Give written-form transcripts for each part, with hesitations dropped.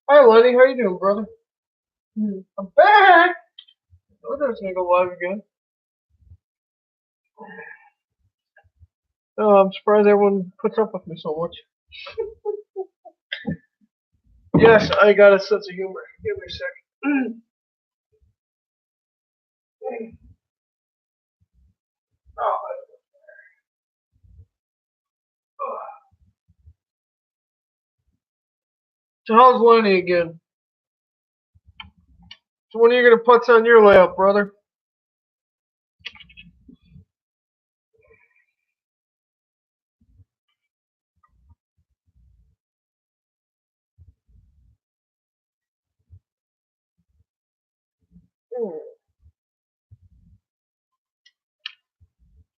Hi, Lenny. How you doing, brother? I'm back. Oh, there's gonna go live again. Oh, I'm surprised everyone puts up with me so much. Yes, I got a sense of humor. Give me a second. Oh, so how's Lenny again? So when are you gonna putz on your layup, brother?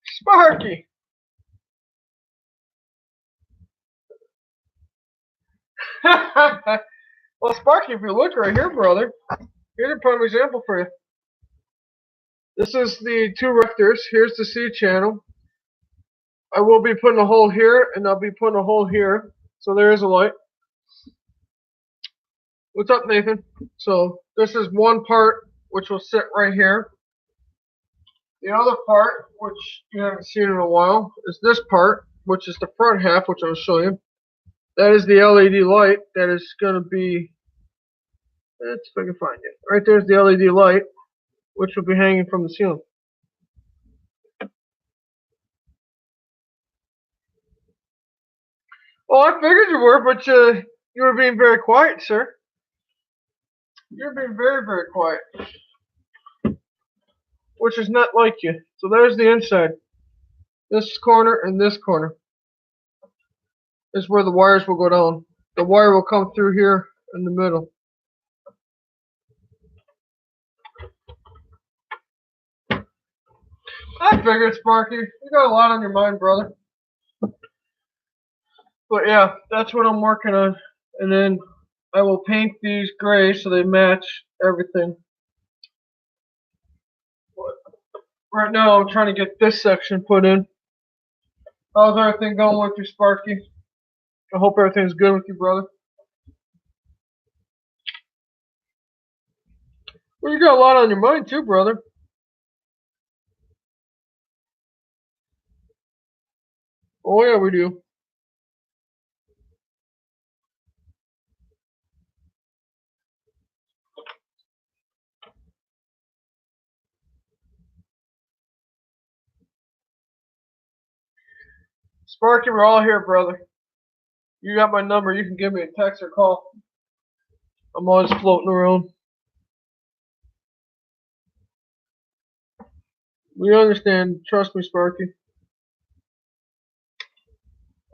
Sparky. Well, Sparky, if you look right here, brother, here's a prime example for you. This is the two rectors. Here's the C channel. I will be putting a hole here, and I'll be putting a hole here. So there is a light. What's up, Nathan? So this is one part which will sit right here. The other part, which you haven't seen in a while, is this part, which is the front half, which I'll show you. That is the LED light that is going to be, let's see if I can find it. Right there's the LED light, which will be hanging from the ceiling. Oh, I figured you were, but you were being very quiet, sir. You're being very, very quiet, which is not like you. So there's the inside. This corner and this corner is where the wires will go down. The wire will come through here in the middle. I figured, Sparky. You got a lot on your mind, brother. But yeah, that's what I'm working on. And then I will paint these gray so they match everything. Right now I'm trying to get this section put in. How's everything going with you, Sparky? I hope everything's good with you, brother. Well, you got a lot on your mind too, brother. Oh yeah, we do. Sparky, we're all here, brother. You got my number. You can give me a text or call. I'm always floating around. We understand. Trust me, Sparky.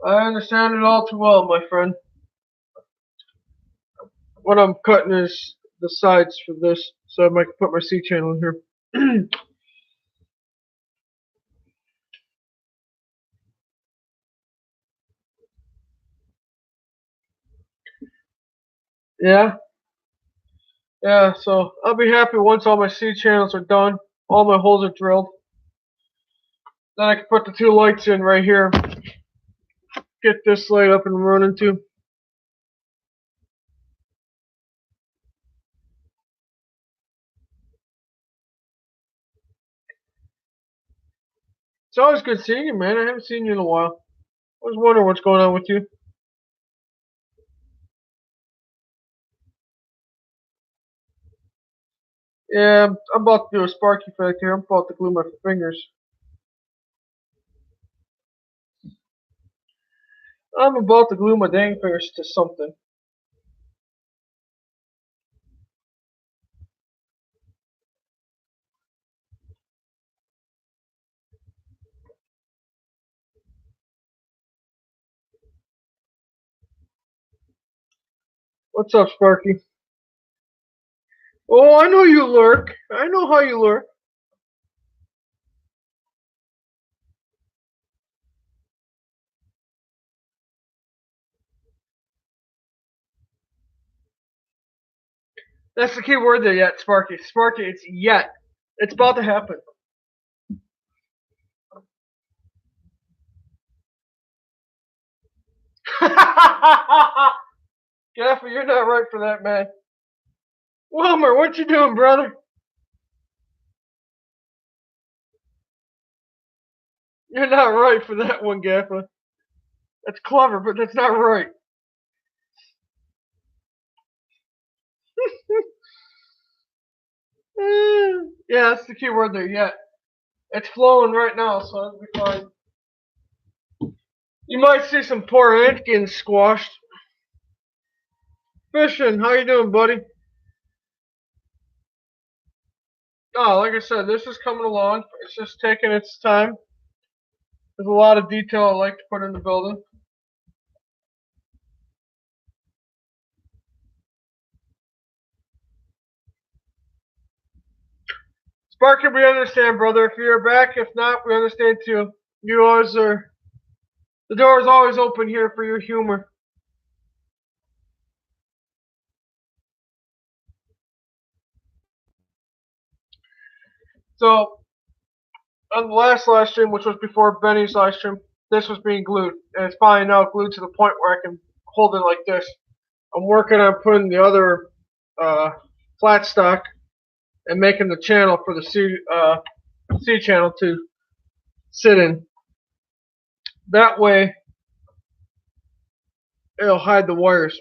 I understand it all too well, my friend. What I'm cutting is the sides for this, so I might put my C channel in here. Yeah, yeah. So I'll be happy once all my C channels are done, all my holes are drilled. Then I can put the two lights in right here. Get this light up and running too. It's always good seeing you, man. I haven't seen you in a while. I was wondering what's going on with you. Yeah, I'm about to do a sparky fact here. I'm about to glue my fingers. I'm about to glue my dang fingers to something. What's up, Sparky? Oh, I know you lurk. I know how you lurk. That's the key word there, yet, Sparky. Sparky, it's yet. It's about to happen. Gaffer, you're not right for that, man. Wilmer, what you doing, brother? You're not right for that one, Gaffer. That's clever, but that's not right. Yeah, that's the key word there, yet. It's flowing right now, so it'll be fine. You might see some poor ant getting squashed. Fishing, how you doing, buddy? Oh, like I said, this is coming along. It's just taking its time. There's a lot of detail I like to put in the building. Sparky, we understand, brother. If you're back, if not, we understand too. You always are. The door is always open here for your humor. So, on the last live stream, which was before Benny's live stream, this was being glued, and it's finally now glued to the point where I can hold it like this. I'm working on putting the other flat stock and making the channel for the C channel to sit in. That way, it'll hide the wires.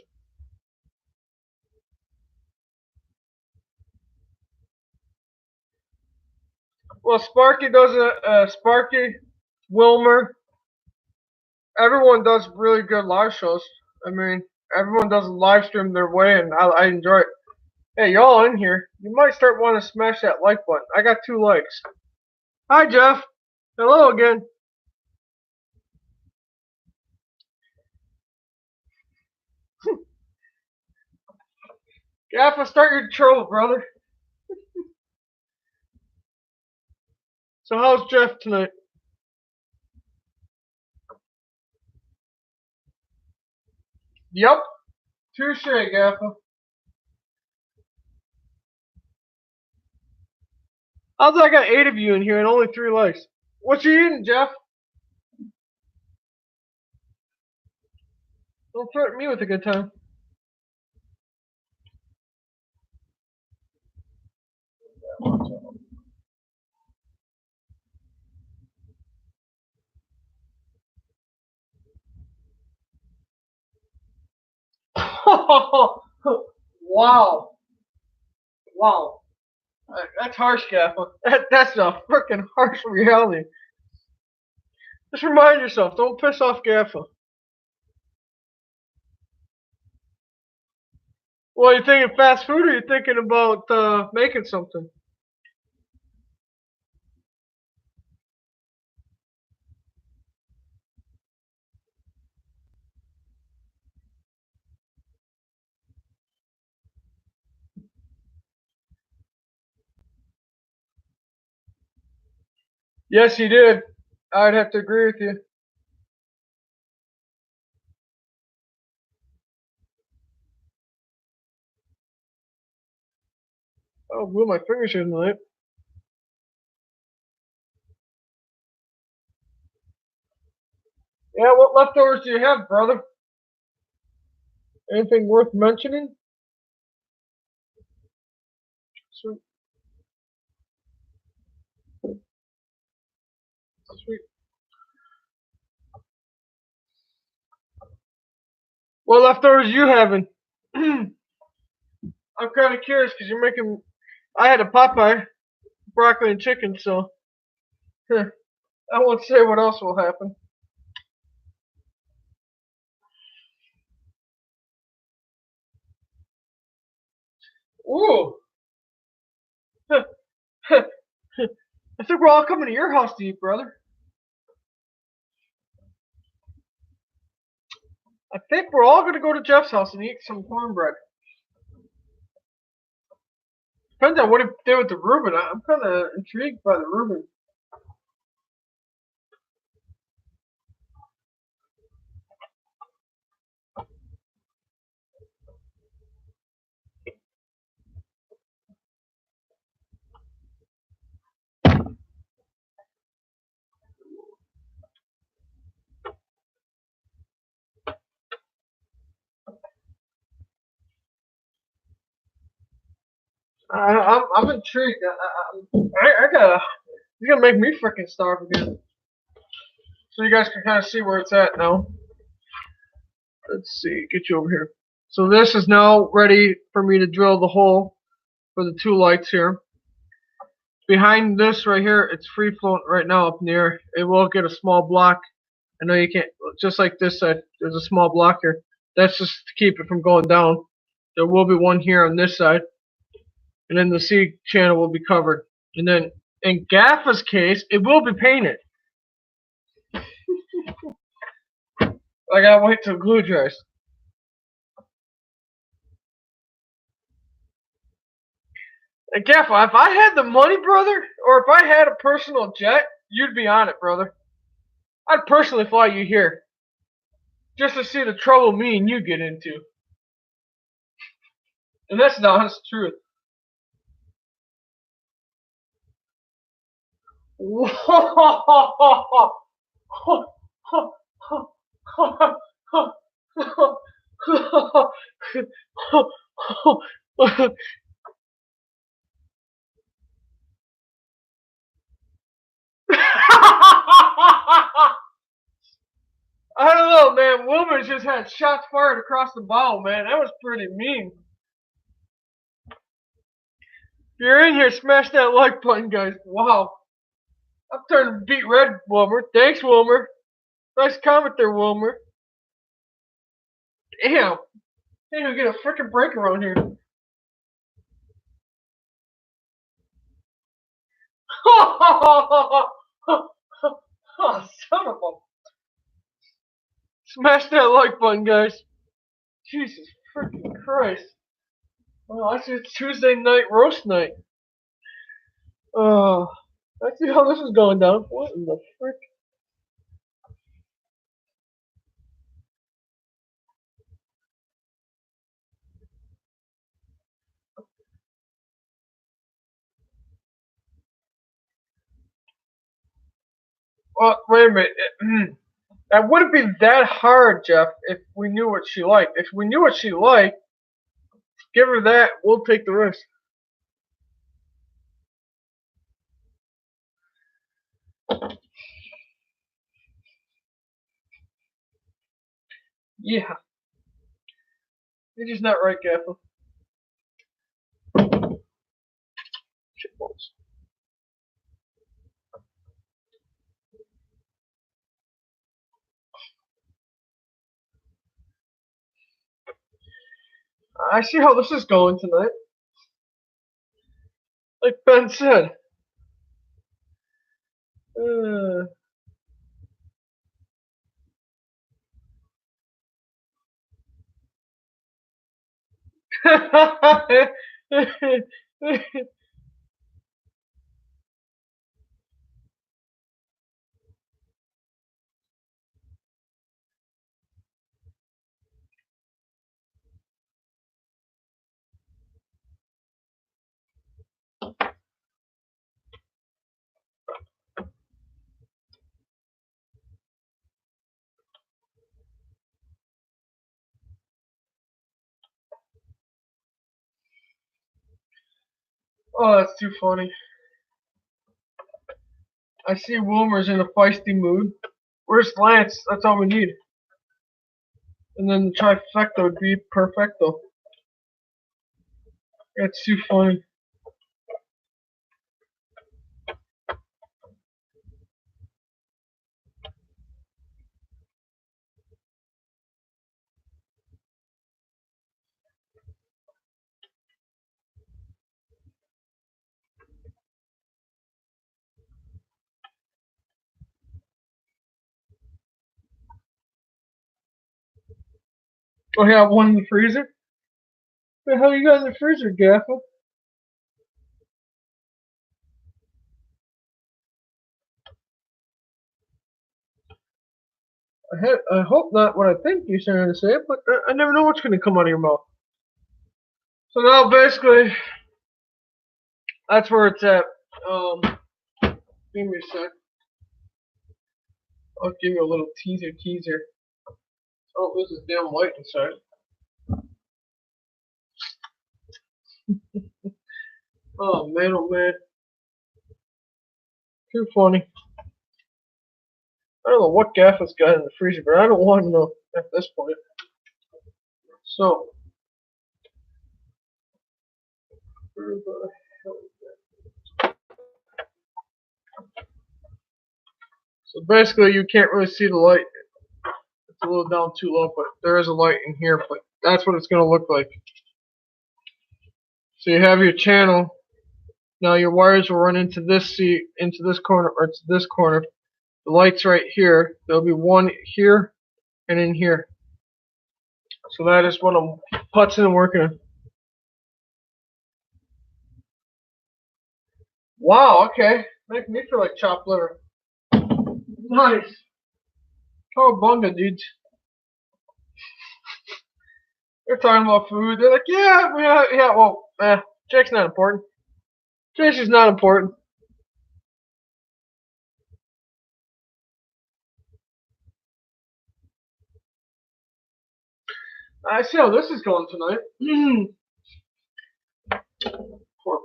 Well, Sparky does Sparky, Wilmer, everyone does really good live shows. I mean, everyone does live stream their way, and I enjoy it. Hey, y'all in here, you might start wanting to smash that like button. I got 2 likes. Hi, Jeff. Hello again. Gaffa, start your troll, brother. So how's Jeff tonight? Yep. Touche, Gaffa. How's I got 8 of you in here and only 3 likes? What you eating, Jeff? Don't threaten me with a good time. Wow. Wow. That's harsh, Gaffa. That's a freaking harsh reality. Just remind yourself, don't piss off Gaffa. Well, you thinking fast food or you thinking about making something? Yes, you did. I'd have to agree with you. Oh, blew my fingers here tonight. Yeah, what leftovers do you have, brother? Anything worth mentioning? Sweet. Sweet. What leftovers you having? I'm kind of curious because you're making. I had a Popeye, broccoli and chicken, so I won't say what else will happen. Ooh. I think we're all coming to your house to eat, brother. I think we're all gonna go to Jeff's house and eat some cornbread. Depends on what he did with the Reuben. I'm kind of intrigued by the Reuben. I'm intrigued. I gotta. You're gonna make me freaking starve again. So you guys can kind of see where it's at now. Let's see. Get you over here. So this is now ready for me to drill the hole for the two lights here. Behind this right here, it's free floating right now up in the air. It will get a small block. I know you can't, just like this side, there's a small block here. That's just to keep it from going down. There will be one here on this side. And then the C channel will be covered. And then in Gaffa's case, it will be painted. I gotta wait till glue dries. And Gaffa, if I had the money, brother, or if I had a personal jet, you'd be on it, brother. I'd personally fly you here. Just to see the trouble me and you get into. And that's the honest truth. I don't know, man. Wilmer just had shots fired across the bow, man. That was pretty mean. If you're in here, smash that like button, guys. Wow. I'm turning beet red, Wilmer. Thanks, Wilmer. Nice comment there, Wilmer. Damn. Can't even get a freaking break around here. Oh, son of a. Smash that like button, guys. Jesus freaking Christ. Oh, actually, it's Tuesday night roast night. Oh, I see how this is going down. What in the frick? Well, wait a minute. That wouldn't be that hard, Jeff, if we knew what she liked. If we knew what she liked, give her that. We'll take the risk. Yeah. You're just not right, Gaffel. Shitballs. I see how this is going tonight. Like Ben said. Oh, that's too funny. I see Wilmer's in a feisty mood. Where's Lance? That's all we need. And then the trifecta would be perfecto. That's too funny. Oh, yeah, one in the freezer? What the hell you got in the freezer, Gaffer? I hope not what I think you're trying to say, but I never know what's going to come out of your mouth. So now, basically, that's where it's at. Give me a sec. I'll give you a little teaser. Oh, this is damn light inside. Oh man. Too funny. I don't know what Gaffer's got in the freezer, but I don't want to know at this point. So, basically, you can't really see the light. It's a little down too low, but there is a light in here. But that's what it's going to look like. So you have your channel. Now your wires will run into this corner, or to this corner. The light's right here. There'll be one here and in here. So that is what I'm putzing and working on. Wow, okay. Making me feel like chopped liver. Nice. Cowabunga, dudes. They're talking about food. They're like, yeah, well, Jake's not important. Jason's not important. I see how this is going tonight. Poor.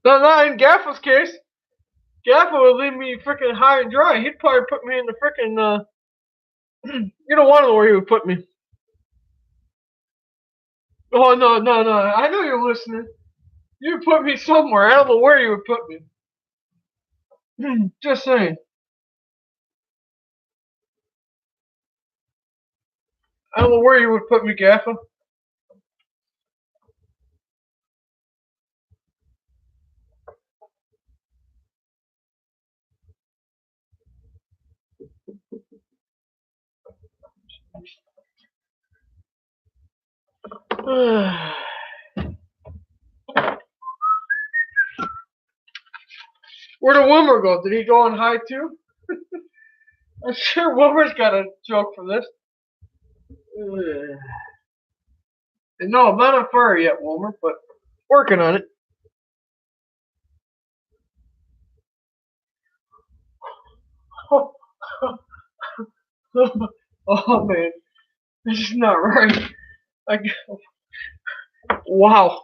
No, not in Gaffa's case. Gaffa would leave me freaking high and dry. He'd probably put me in the freaking, you don't want to know where he would put me. Oh, no. I know you're listening. You would put me somewhere. I don't know where you would put me. Just saying. I don't know where you would put me, Gaffa. Where'd Wilmer go? Did he go on high too? I'm sure Wilmer's got a joke for this. No, I'm not on fire yet, Wilmer, but working on it. Oh man, this is not right. I, wow.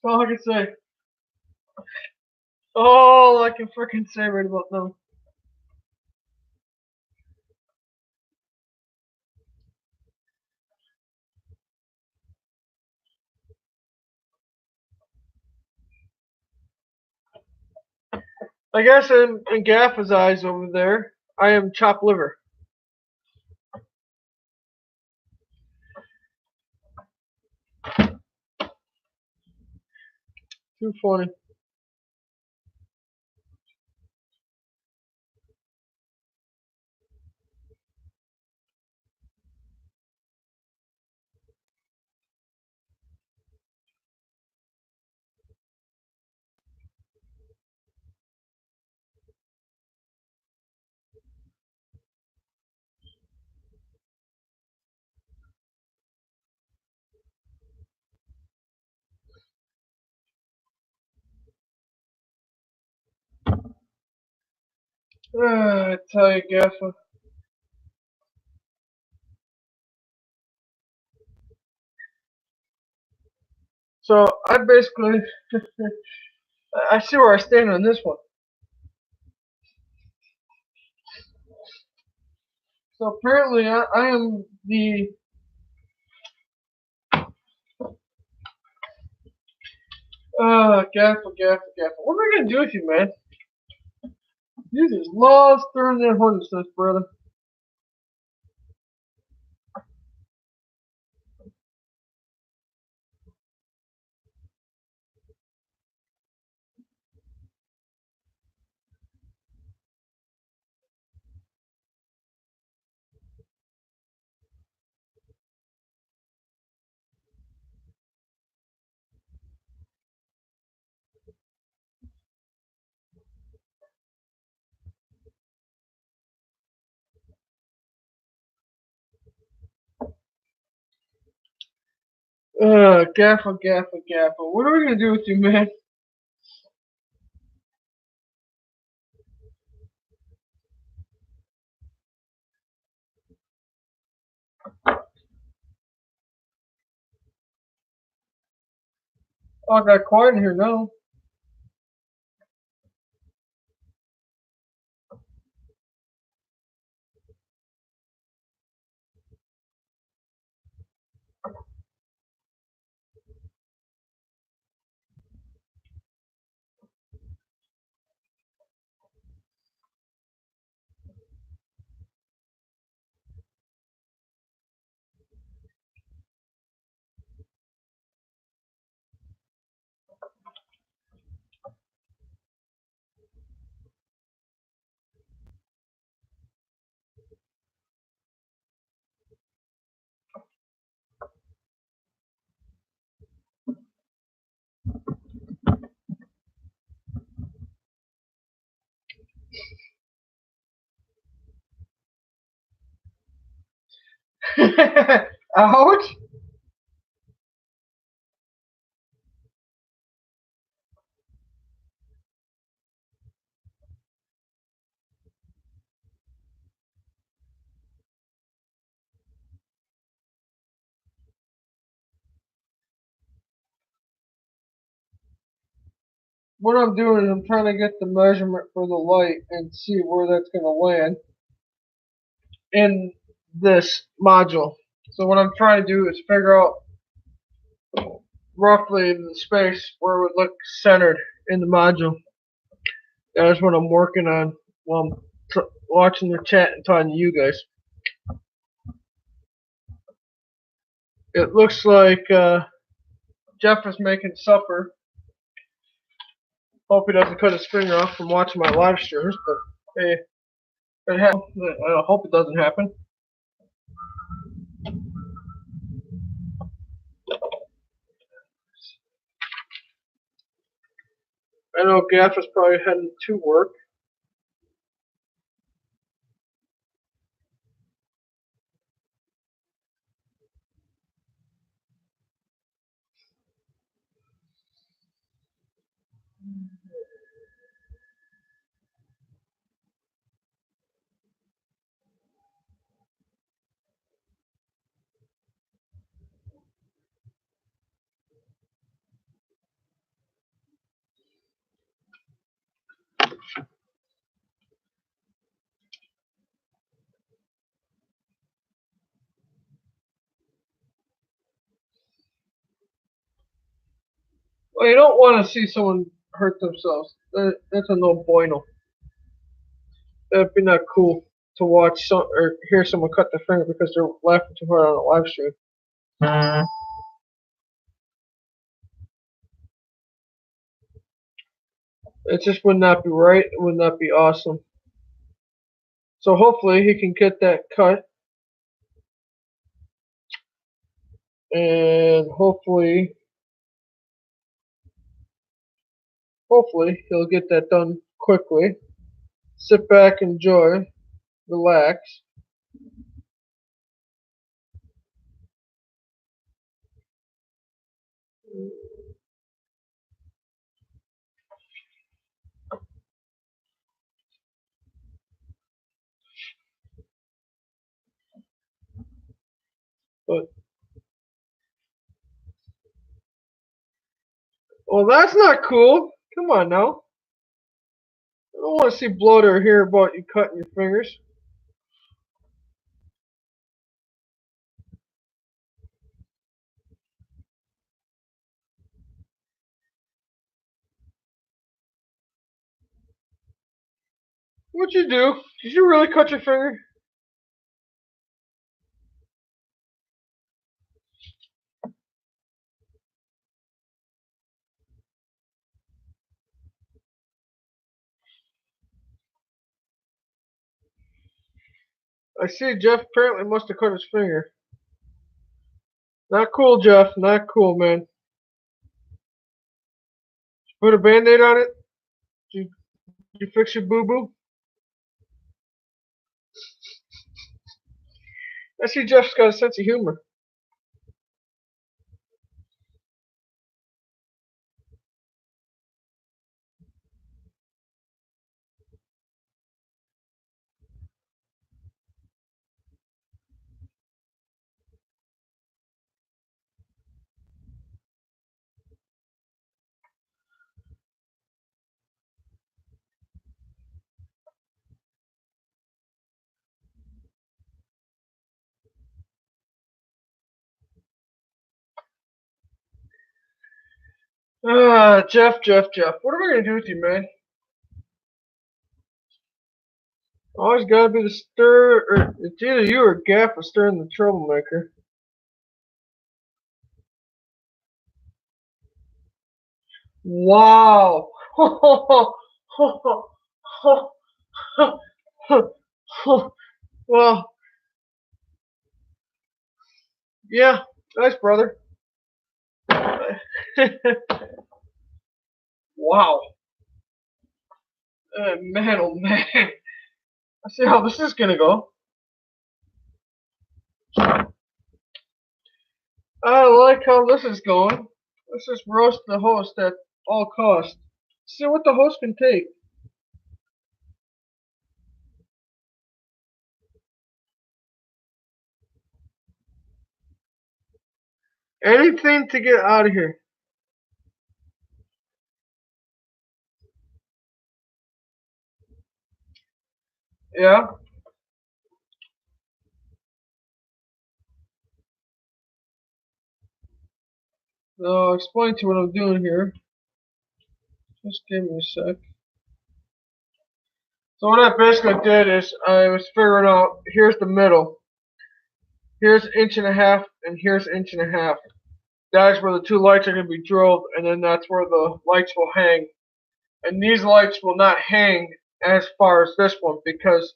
That's all I can say. All I can freaking say right about now. I guess in Gaffa's eyes over there, I am chopped liver. Too funny. I tell you, Gaffa. So I basically, I see where I stand on this one. So apparently I am the Gaffer. What am I gonna do with you, man? You just love stirring that hornet's nest, brother. Gaffer. What are we gonna do with you, man? Oh, I got quiet in here now. Ouch! What I'm doing is I'm trying to get the measurement for the light and see where that's gonna land in this module. So what I'm trying to do is figure out roughly the space where it would look centered in the module. That's what I'm working on while I'm watching the chat and talking to you guys. It looks like Jeff is making supper. Hope he doesn't cut his finger off from watching my live streams, but hey, it happens. I hope it doesn't happen. I know Gaff is probably heading to work. Well, you don't want to see someone hurt themselves. That's a no bueno. That'd be not cool to watch some or hear someone cut their finger because they're laughing too hard on a live stream. It just would not be right. It would not be awesome. So hopefully he can get that cut, and hopefully he'll get that done quickly. Sit back, enjoy, relax. But well, that's not cool. Come on now. I don't want to see blood or hear about you cutting your fingers. What'd you do? Did you really cut your finger? I see Jeff apparently must have cut his finger. Not cool, Jeff. Not cool, man. Put a band-aid on it? Did you fix your boo-boo? I see Jeff's got a sense of humor. Jeff. What am I gonna do with you, man? Always gotta be the stir, or it's either you or Gaff for stirring the troublemaker. Wow. Well, yeah, nice, brother. Wow. Man, oh man. I see how this is gonna go. I like how this is going. Let's just roast the host at all costs. See what the host can take. Anything to get out of here. Yeah. So I'll explain to you what I'm doing here. Just give me a sec. So what I basically did is I was figuring out, here's the middle. Here's an inch and a half, and here's an inch and a half. That is where the two lights are going to be drilled, and then that's where the lights will hang. And these lights will not hang as far as this one, because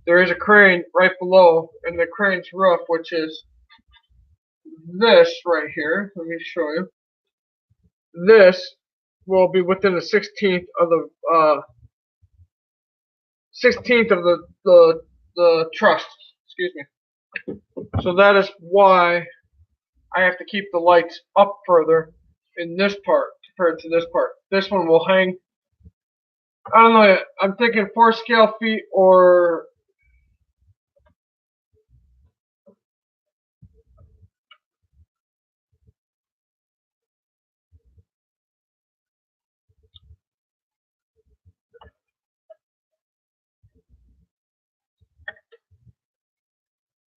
there is a crane right below, and the crane's roof, which is this right here. Let me show you. This will be within the 16th of the 16th of the truss. Excuse me. So that is why I have to keep the lights up further in this part compared to this part. This one will hang. I don't know. I'm thinking 4 scale feet or.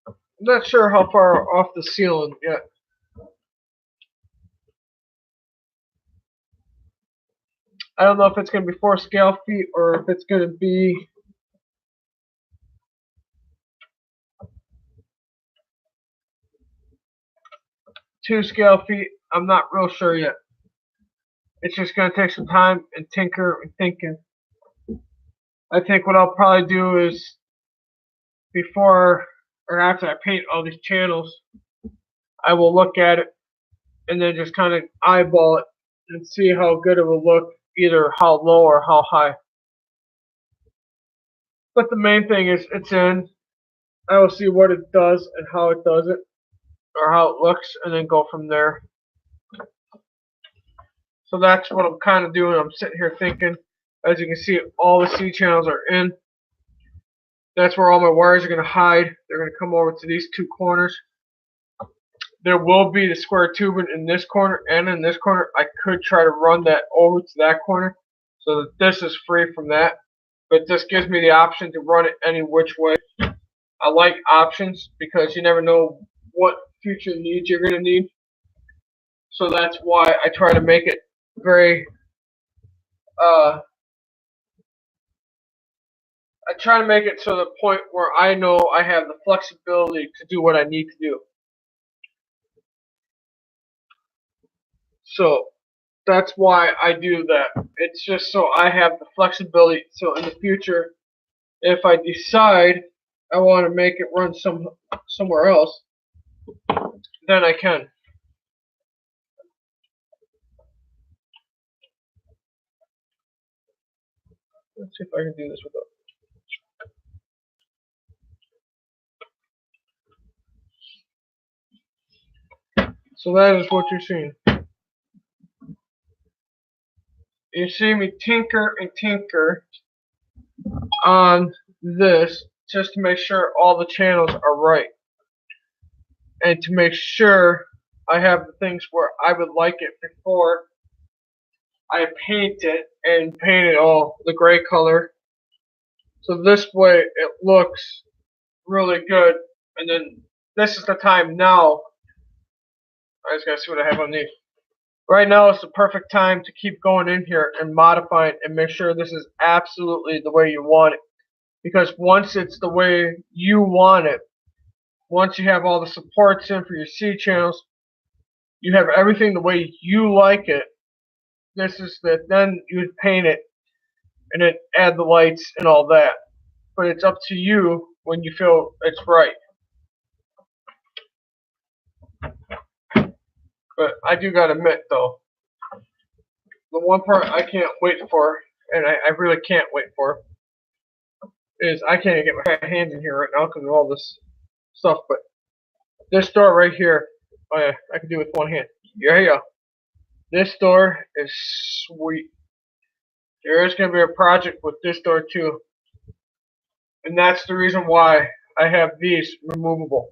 I'm not sure how far off the ceiling yet. I don't know if it's going to be 4 scale feet or if it's going to be 2 scale feet. I'm not real sure yet. It's just going to take some time and tinker and thinking. I think what I'll probably do is before or after I paint all these channels, I will look at it and then just kind of eyeball it and see how good it will look, either how low or how high. But the main thing is it's in. I will see what it does and how it does it, or how it looks, and then go from there. So that's what I'm kind of doing. I'm sitting here thinking. As you can see, all the C channels are in. That's where all my wires are going to hide. They're going to come over to these two corners. There will be the square tubing in this corner and in this corner. I could try to run that over to that corner so that this is free from that. But this gives me the option to run it any which way. I like options because you never know what future needs you're going to need. So that's why I try to make it very I try to make it to the point where I know I have the flexibility to do what I need to do. So that's why I do that. It's just so I have the flexibility. So in the future, if I decide I want to make it run somewhere else, then I can. Let's see if I can do this without. So that is what you're seeing. You see me tinker and tinker on this just to make sure all the channels are right. And to make sure I have the things where I would like it before I paint it and paint it all the gray color. So this way it looks really good. And then this is the time now. I just gotta see what I have on these. Right now is the perfect time to keep going in here and modifying and make sure this is absolutely the way you want it. Because once it's the way you want it, once you have all the supports in for your C channels, you have everything the way you like it. This is that then you would paint it and then add the lights and all that. But it's up to you when you feel it's right. But I do gotta admit though, the one part I can't wait for, and I really can't wait for, is I can't even get my hands in here right now because of all this stuff. But this door right here, oh yeah, I can do it with one hand. There you go. This door is sweet. There is going to be a project with this door too. And that's the reason why I have these removable.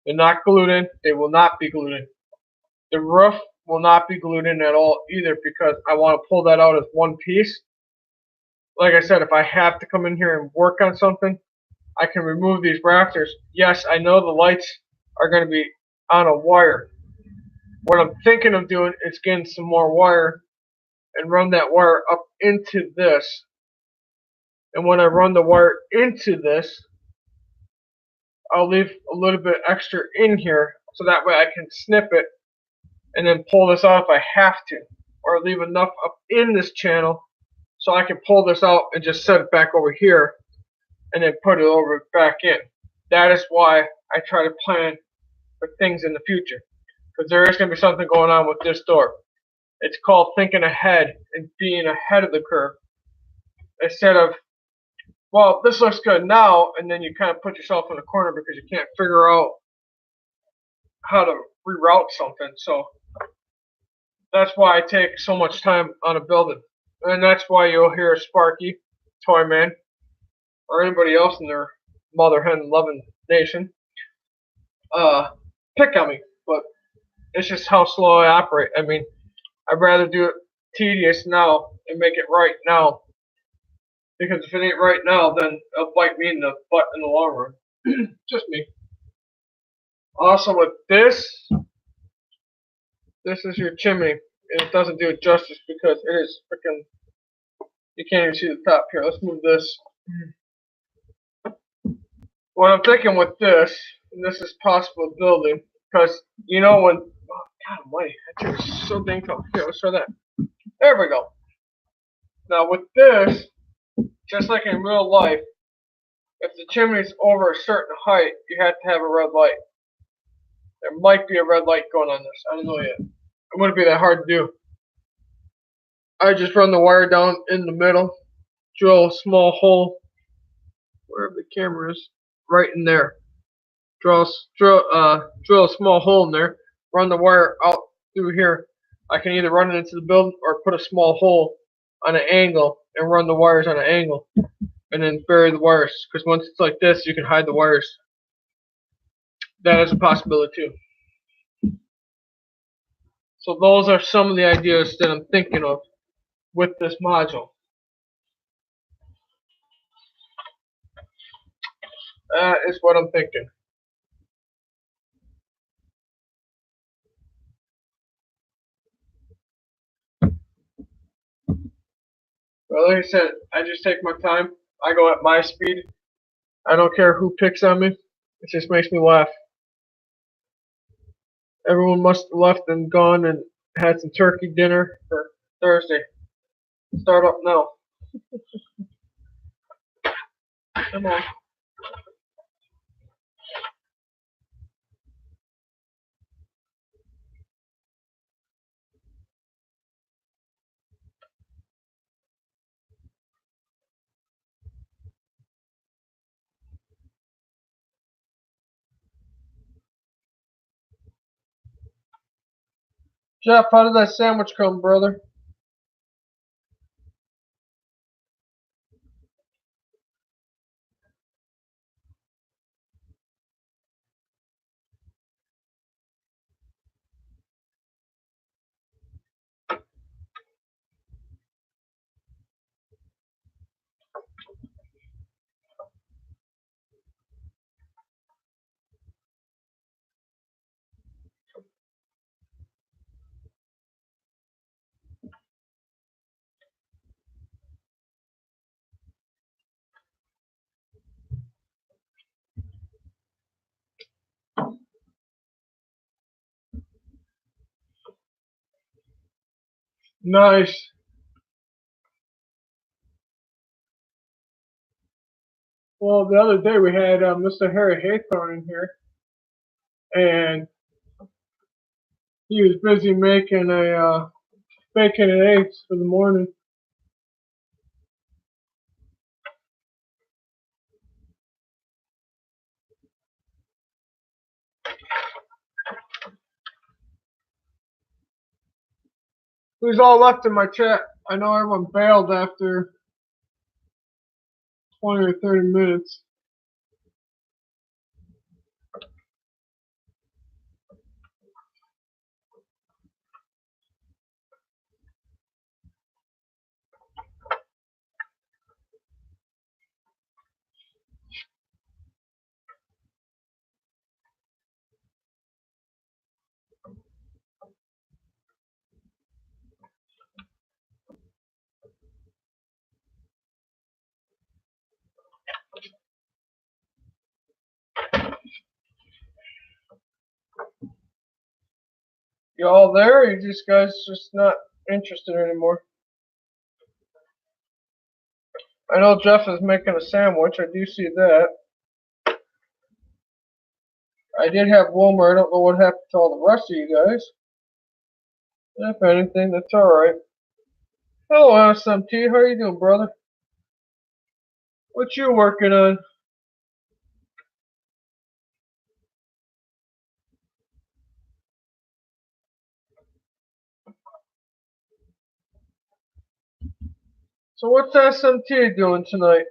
They're not glued in. They will not be glued in. The roof will not be glued in at all either because I want to pull that out as one piece. Like I said, if I have to come in here and work on something, I can remove these rafters. Yes, I know the lights are going to be on a wire. What I'm thinking of doing is getting some more wire and run that wire up into this. And when I run the wire into this, I'll leave a little bit extra in here so that way I can snip it and then pull this out if I have to. Or leave enough up in this channel so I can pull this out and just set it back over here and then put it over back in. That is why I try to plan for things in the future. Because there is going to be something going on with this door. It's called thinking ahead and being ahead of the curve. Instead of, well, this looks good now, and then you kind of put yourself in a corner because you can't figure out how to reroute something. So that's why I take so much time on a building. And that's why you'll hear Sparky, Toyman, or anybody else in their mother hen loving nation pick on me. But it's just how slow I operate. I mean, I'd rather do it tedious now and make it right now. Because if it ain't right now, then it'll bite me in the butt in the long run. Just me. Also with this is your chimney. It doesn't do it justice because it is freaking, you can't even see the top here. Let's move this. What I'm thinking with this, and this is possible building, because you know when, oh, God almighty, that chair is so dang tall. Here, let's try that. There we go. Now with this, just like in real life, if the chimney is over a certain height, you have to have a red light. There might be a red light going on this. I don't know yet. It wouldn't be that hard to do. I just run the wire down in the middle, drill a small hole, wherever the camera is, right in there. Drill a small hole in there, run the wire out through here. I can either run it into the building or put a small hole on an angle and run the wires on an angle and then bury the wires. Because once it's like this, you can hide the wires. That is a possibility too. So those are some of the ideas that I'm thinking of with this module. That is what I'm thinking. Well, like I said, I just take my time. I go at my speed. I don't care who picks on me. It just makes me laugh. Everyone must have left and gone and had some turkey dinner for Thursday. Start up now. Come on. Jeff, how did that sandwich come, brother? Nice. Well, the other day we had Mr. Harry Haythorne in here, and he was busy making a bacon and eggs for the morning. Who's all left in my chat? I know everyone bailed after 20 or 30 minutes. You all there? Or you just guys just not interested anymore? I know Jeff is making a sandwich. I do see that. I did have Wilmer. I don't know what happened to all the rest of you guys. If anything, that's alright. Hello, SMT. How you doing, brother? What you working on? So what's SMT doing tonight?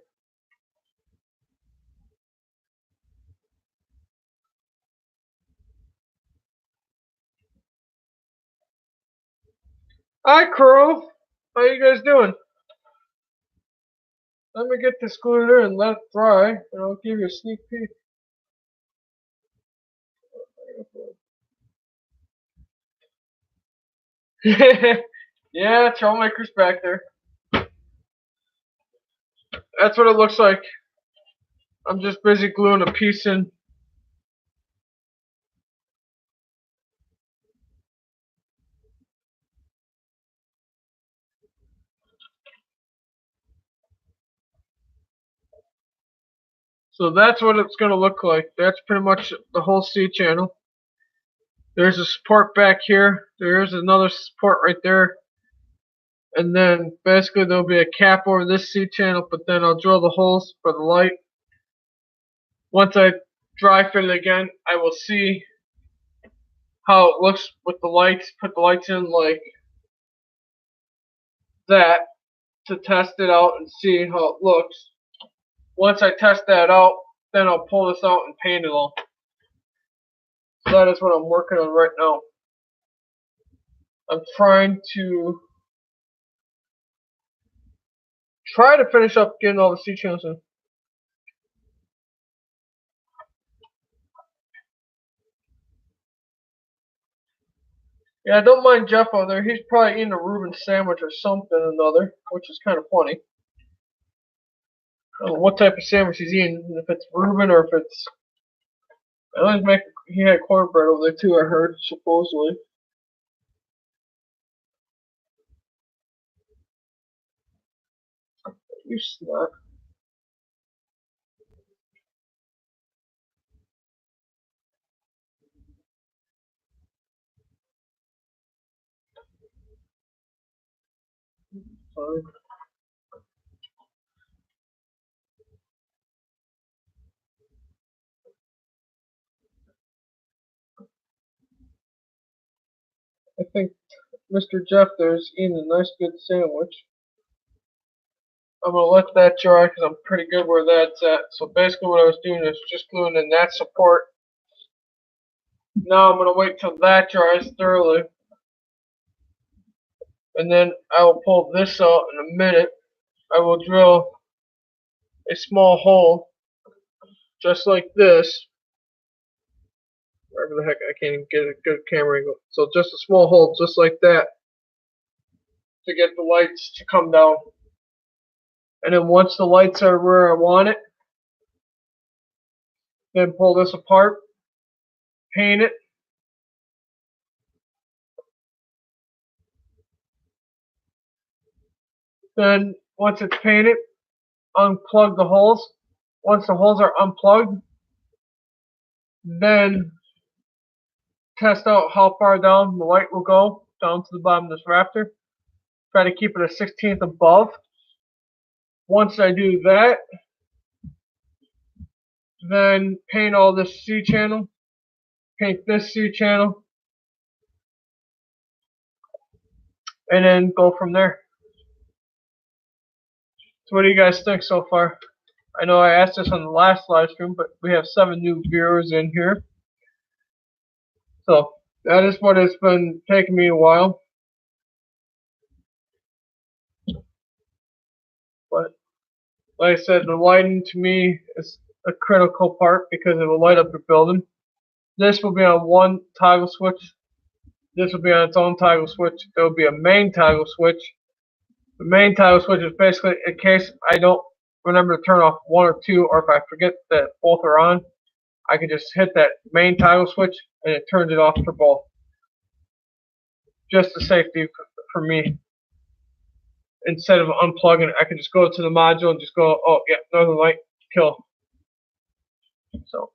Hi, Crow. How you guys doing? Let me get this glued in and let it dry, and I'll give you a sneak peek. Yeah, Trollmaker's back there. That's what it looks like. I'm just busy gluing a piece in. So that's what it's going to look like. That's pretty much the whole C channel. There's a support back here. There's another support right there. And then basically there'll be a cap over this C channel, but then I'll drill the holes for the light. Once I dry fit it again, I will see how it looks with the lights. Put the lights in like that to test it out and see how it looks. Once I test that out, then I'll pull this out and paint it all. So that is what I'm working on right now. I'm trying to finish up getting all the C channels in. Yeah, I don't mind Jeff over there. He's probably eating a Reuben sandwich or something or another, which is kind of funny. I don't know what type of sandwich he's eating, if it's Reuben or if it's. I always make. He had cornbread over there too. I heard supposedly. You snot. Fine. I think Mr. Jeff there is eating a nice good sandwich. I'm gonna let that dry because I'm pretty good where that's at. So basically what I was doing is just gluing in that support. Now I'm gonna wait till that dries thoroughly. And then I will pull this out in a minute. I will drill a small hole just like this. Wherever the heck, I can't even get a good camera angle. So just a small hole just like that to get the lights to come down. And then once the lights are where I want it, then pull this apart, paint it. Then once it's painted, unplug the holes. Once the holes are unplugged, then test out how far down the light will go down to the bottom of this rafter. Try to keep it a 16th above. Once I do that, then paint all this C channel, paint this C channel, and then go from there. So what do you guys think so far? I know I asked this on the last live stream, but we have 7 new viewers in here. So that is what it's been taking me a while. But like I said, the lighting to me is a critical part because it will light up your building. This will be on one toggle switch. This will be on its own toggle switch. There will be a main toggle switch. The main toggle switch is basically in case I don't remember to turn off one or two, or if I forget that both are on, I can just hit that main toggle switch and it turns it off for both. Just the safety for me. Instead of unplugging it, I can just go to the module and just go, oh yeah, northern light, kill. So.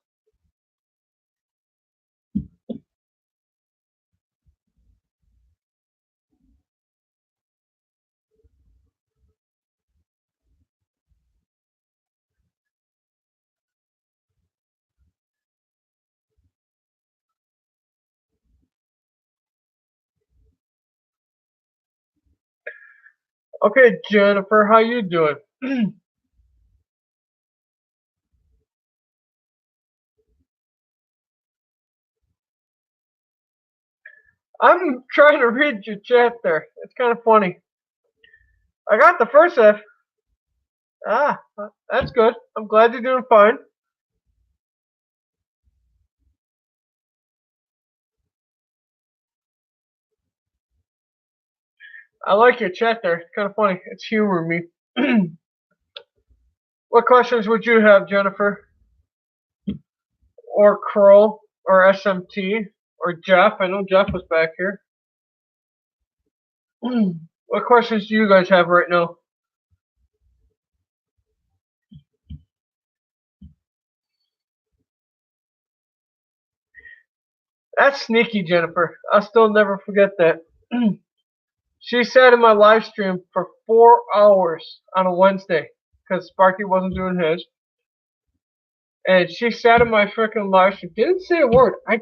Okay, Jennifer, how you doing? I'm trying to read your chat there. It's kind of funny. I got the first F. Ah, that's good. I'm glad you're doing fine. I like your chat there. It's kind of funny. It's humoring me. What questions would you have, Jennifer? Or Kroll? Or SMT? Or Jeff? I know Jeff was back here. What questions do you guys have right now? That's sneaky, Jennifer. I'll still never forget that. She sat in my live stream for 4 hours on a Wednesday because Sparky wasn't doing his. And she sat in my freaking live stream, didn't say a word. I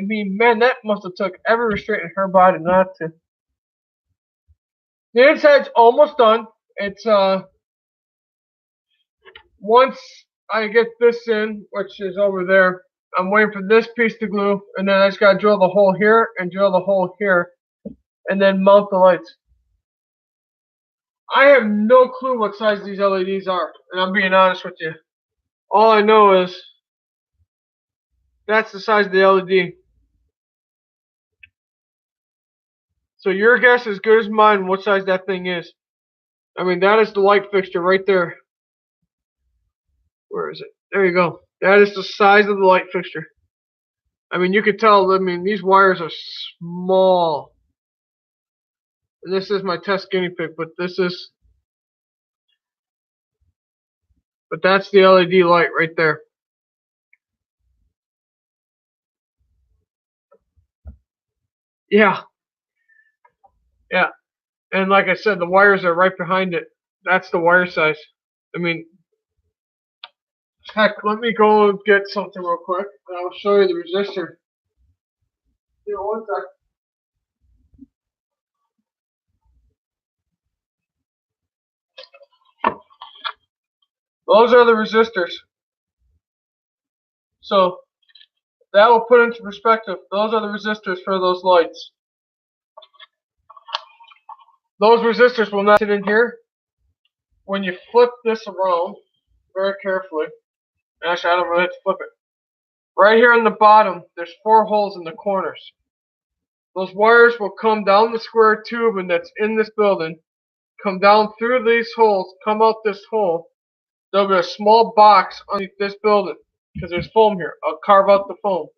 mean, man, that must have took every restraint in her body not to. The inside's almost done. It's, once I get this in, which is over there, I'm waiting for this piece to glue, and then I just gotta drill the hole here and drill the hole here, and then mount the lights. I have no clue what size these LEDs are, and I'm being honest with you. All I know is that's the size of the LED. So your guess is as good as mine what size that thing is. I mean, that is the light fixture right there. Where is it? There you go. That is the size of the light fixture. I mean, you can tell, I mean, these wires are small. And this is my test guinea pig, but that's the LED light right there. Yeah. Yeah. And like I said, the wires are right behind it. That's the wire size. I mean, heck, let me go and get something real quick, and I'll show you the resistor. Here, one sec. Those are the resistors. So that will put into perspective. Those are the resistors for those lights. Those resistors will not sit in here. When you flip this around very carefully, actually I don't really have to flip it. Right here on the bottom, there's 4 holes in the corners. Those wires will come down the square tube, and that's in this building, come down through these holes, come out this hole. There'll be a small box underneath this building, because there's foam here. I'll carve out the foam.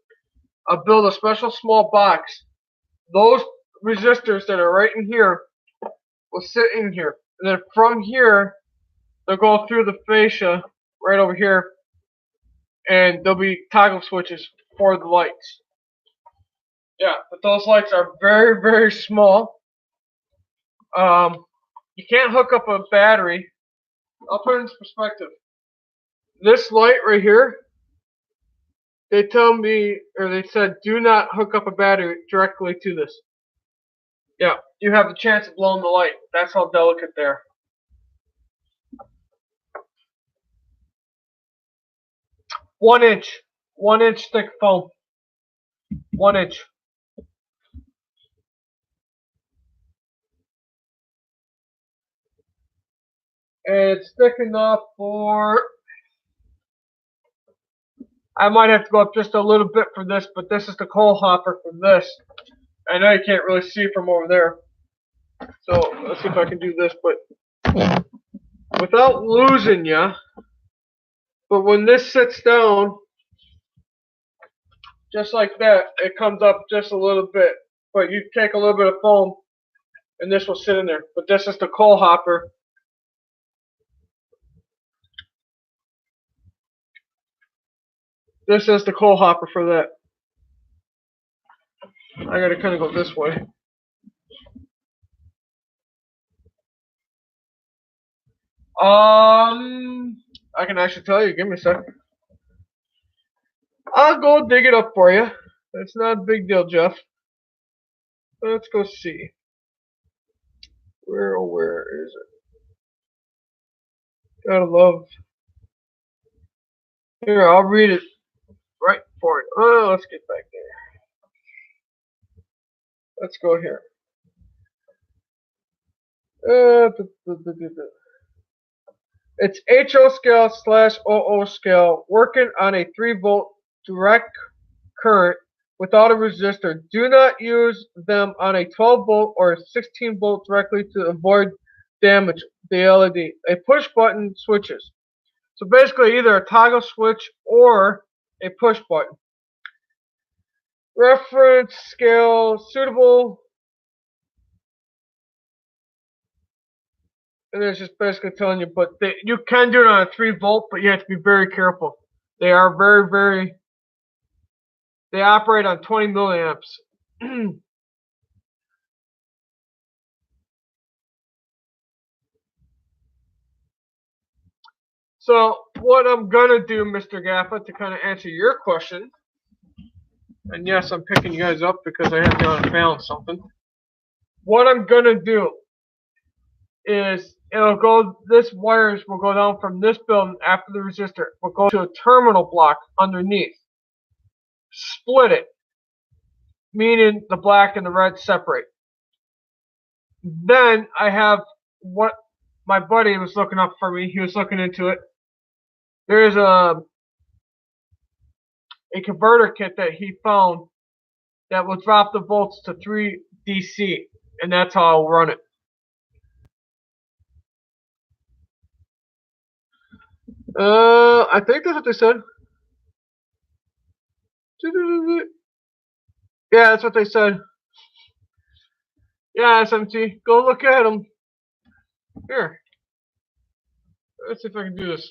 I'll build a special small box. Those resistors that are right in here will sit in here. And then from here, they'll go through the fascia right over here, and there'll be toggle switches for the lights. Yeah, but those lights are very, very small. You can't hook up a battery. I'll put it into perspective. This light right here, they tell me, or they said, do not hook up a battery directly to this. Yeah, you have the chance of blowing the light. That's how delicate they are. One inch thick foam. 1 inch. And it's thick enough for, I might have to go up just a little bit for this, but this is the coal hopper for this. I know you can't really see from over there. So let's see if I can do this, but without losing you. But when this sits down, just like that, it comes up just a little bit. But you take a little bit of foam, and this will sit in there. But this is the coal hopper. This is the coal hopper for that. I gotta kind of go this way. I can actually tell you. Give me a second. I'll go dig it up for you. It's not a big deal, Jeff. Let's go see. Where is it? Gotta love. Here, I'll read it right for you. Oh, let's get back there. Let's go here. It's HO scale / OO scale, working on a 3-volt direct current without a resistor. Do not use them on a 12-volt or 16-volt directly to avoid damage the LED. A push button switches. So basically either a toggle switch or a push button. Reference scale suitable. And it's just basically telling you, but you can do it on a 3-volt, but you have to be very careful. They are very, they operate on 20 milliamps. So what I'm gonna do, Mr. Gaffa, to kind of answer your question, and yes, I'm picking you guys up because I have you on a balance something. What I'm gonna do is this wires will go down from this building after the resistor. Will go to a terminal block underneath. Split it, meaning the black and the red separate. Then I have what my buddy was looking up for me. He was looking into it. There is a converter kit that he found that will drop the volts to 3 DC, and that's how I'll run it. I think that's what they said. Yeah, that's what they said. Yeah, SMT. Go look at them. Here. Let's see if I can do this.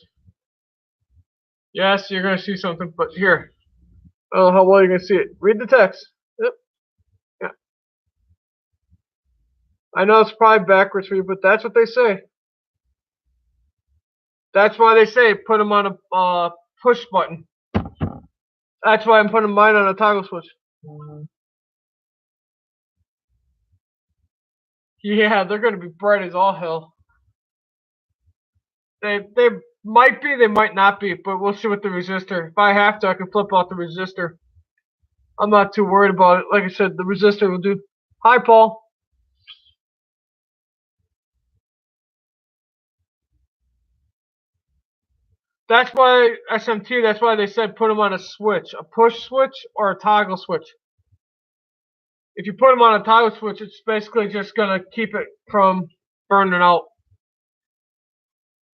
Yes, you're gonna see something, but here. Oh, how well you gonna see it? Read the text. Yep. Yeah. I know it's probably backwards for you, but that's what they say. That's why they say put them on a push button. That's why I'm putting mine on a toggle switch. Yeah, they're gonna be bright as all hell. They might be, they might not be, but we'll see with the resistor. If I have to, I can flip out the resistor. I'm not too worried about it. Like I said, the resistor will do. Hi, Paul. That's why SMT. That's why they said put them on a switch, a push switch or a toggle switch. If you put them on a toggle switch, it's basically just gonna keep it from burning out.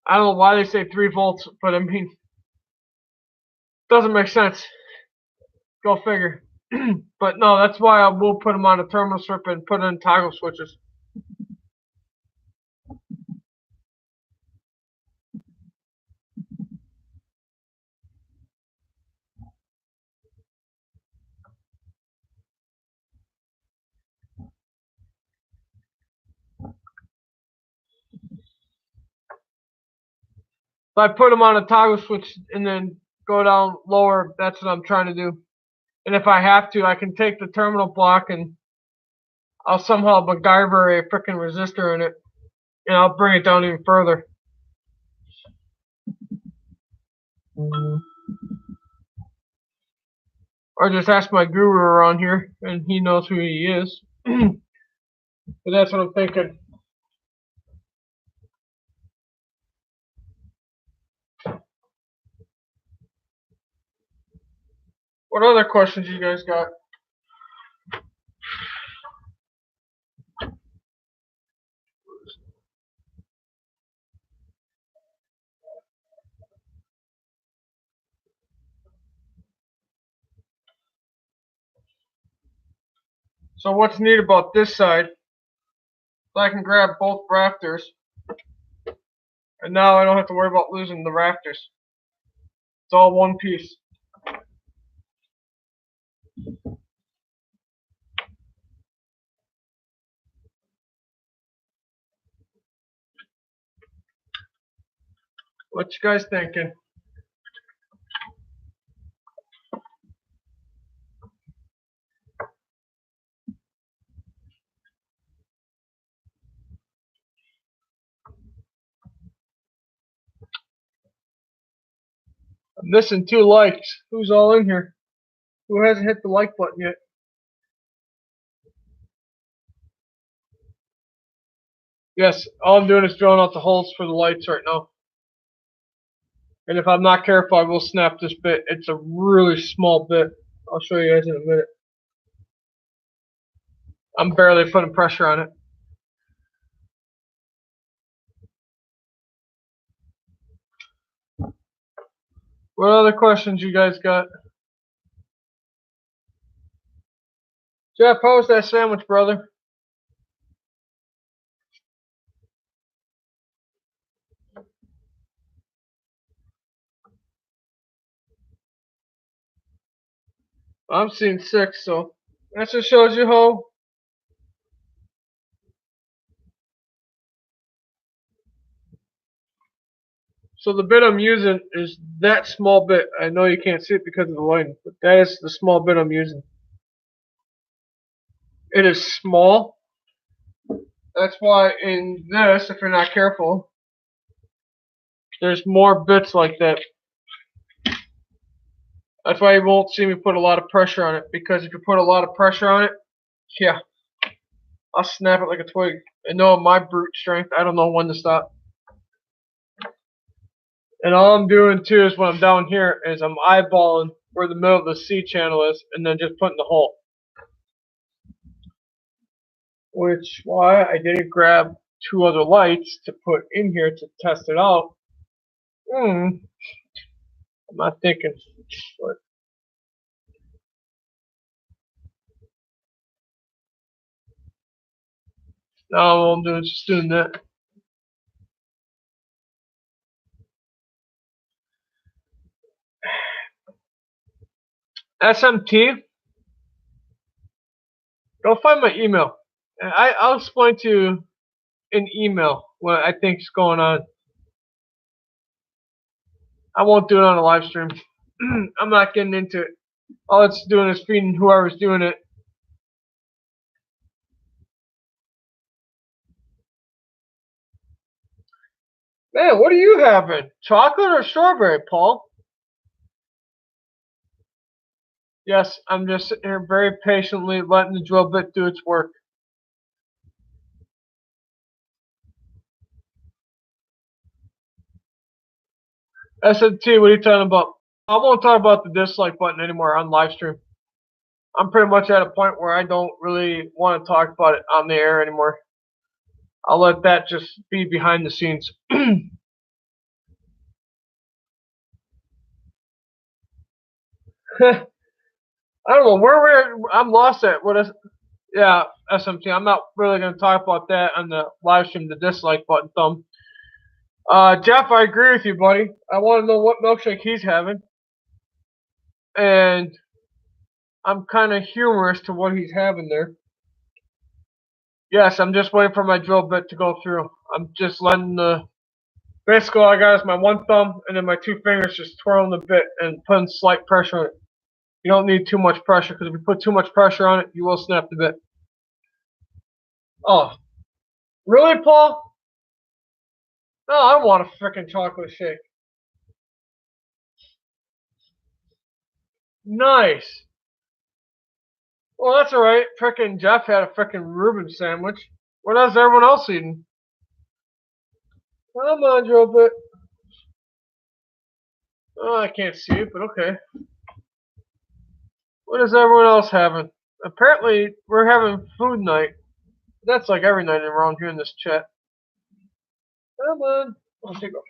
I don't know why they say 3 volts, but I mean, doesn't make sense. Go figure. But no, that's why I will put them on a terminal strip and put in toggle switches. If I put them on a toggle switch and then go down lower, that's what I'm trying to do. And if I have to, I can take the terminal block and I'll somehow MacGyver a freaking resistor in it, and I'll bring it down even further. Or just ask my guru around here, and he knows who he is. But that's what I'm thinking. What other questions you guys got? So what's neat about this side, I can grab both rafters, and now I don't have to worry about losing the rafters. It's all one piece. What you guys thinking? I'm missing 2 likes. Who's all in here? Who hasn't hit the like button yet? Yes, all I'm doing is drilling out the holes for the lights right now. And if I'm not careful, I will snap this bit. It's a really small bit. I'll show you guys in a minute. I'm barely putting pressure on it. What other questions you guys got? Jeff, how was that sandwich, brother? I'm seeing 6, so that just shows you how. So the bit I'm using is that small bit. I know you can't see it because of the lighting, but that is the small bit I'm using. It is small. That's why in this, if you're not careful, there's more bits like that. That's why you won't see me put a lot of pressure on it, because if you put a lot of pressure on it, yeah, I'll snap it like a twig. I know my brute strength, I don't know when to stop. And all I'm doing too is when I'm down here is I'm eyeballing where the middle of the C channel is and then just putting the hole. Which why I didn't grab 2 other lights to put in here to test it out. I'm not thinking. But now all I'm doing is just doing that. SMT. Go find my email. I'll explain to you in email what I think is going on. I won't do it on a live stream. I'm not getting into it. All it's doing is feeding whoever's doing it. Man, what are you having? Chocolate or strawberry, Paul? Yes, I'm just sitting here very patiently letting the drill bit do its work. SMT, what are you talking about? I won't talk about the dislike button anymore on live stream. I'm pretty much at a point where I don't really want to talk about it on the air anymore. I'll let that just be behind the scenes. I don't know where I'm lost at. What is? Yeah, SMT. I'm not really going to talk about that on the live stream. The dislike button thumb. Jeff, I agree with you, buddy. I want to know what milkshake he's having, and I'm kind of humorous to what he's having there. Yes, I'm just waiting for my drill bit to go through. I'm just letting the. Basically, all I got is my one thumb and then my two fingers just twirling the bit and putting slight pressure on it. You don't need too much pressure because if you put too much pressure on it, you will snap the bit. Oh, really, Paul? No, I want a freaking chocolate shake. Nice. Well, that's alright. Frickin' Jeff had a frickin' Reuben sandwich. What else is everyone else eating? Come on, drill bit. Oh, I can't see it, but okay. What is everyone else having? Apparently, we're having food night. That's like every night around here in this chat. Come on. I'll take off.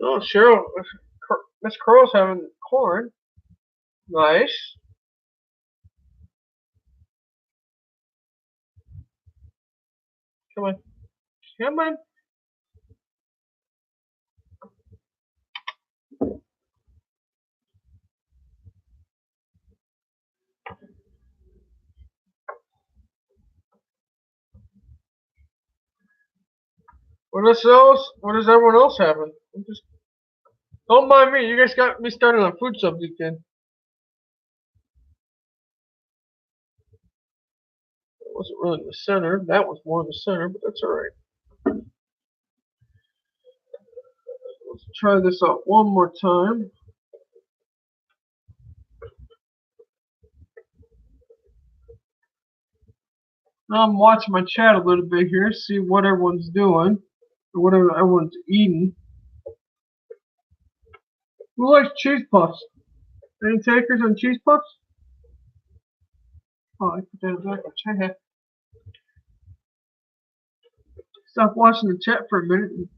Oh, Cheryl. Miss Crow's having corn. Nice. Come on. Come on. What is everyone else having? Don't mind me. You guys got me started on food subject then. It wasn't really in the center. That was more in the center, but that's alright. Let's try this out one more time. Now I'm watching my chat a little bit here, see what everyone's doing, or what everyone's eating. Who likes cheese puffs? Any takers on cheese puffs? Oh, I put that in back. Chat. Stop watching the chat for a minute and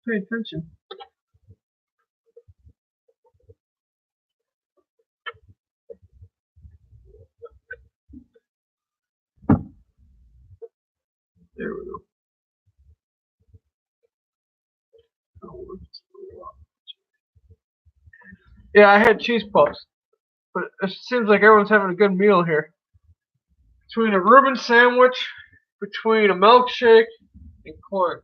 pay attention. There we go. Yeah, I had cheese puffs, but it seems like everyone's having a good meal here. Between a Reuben sandwich, between a milkshake, and corn.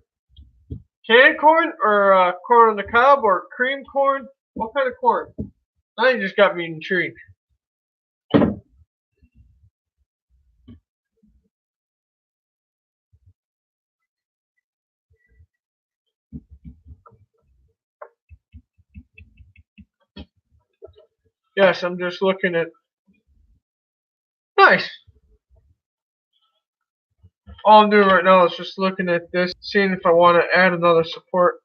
Canned corn or corn on the cob or cream corn? What kind of corn? Now you just got me intrigued. Yes, I'm just looking at. Nice. All I'm doing right now is just looking at this, seeing if I want to add another support.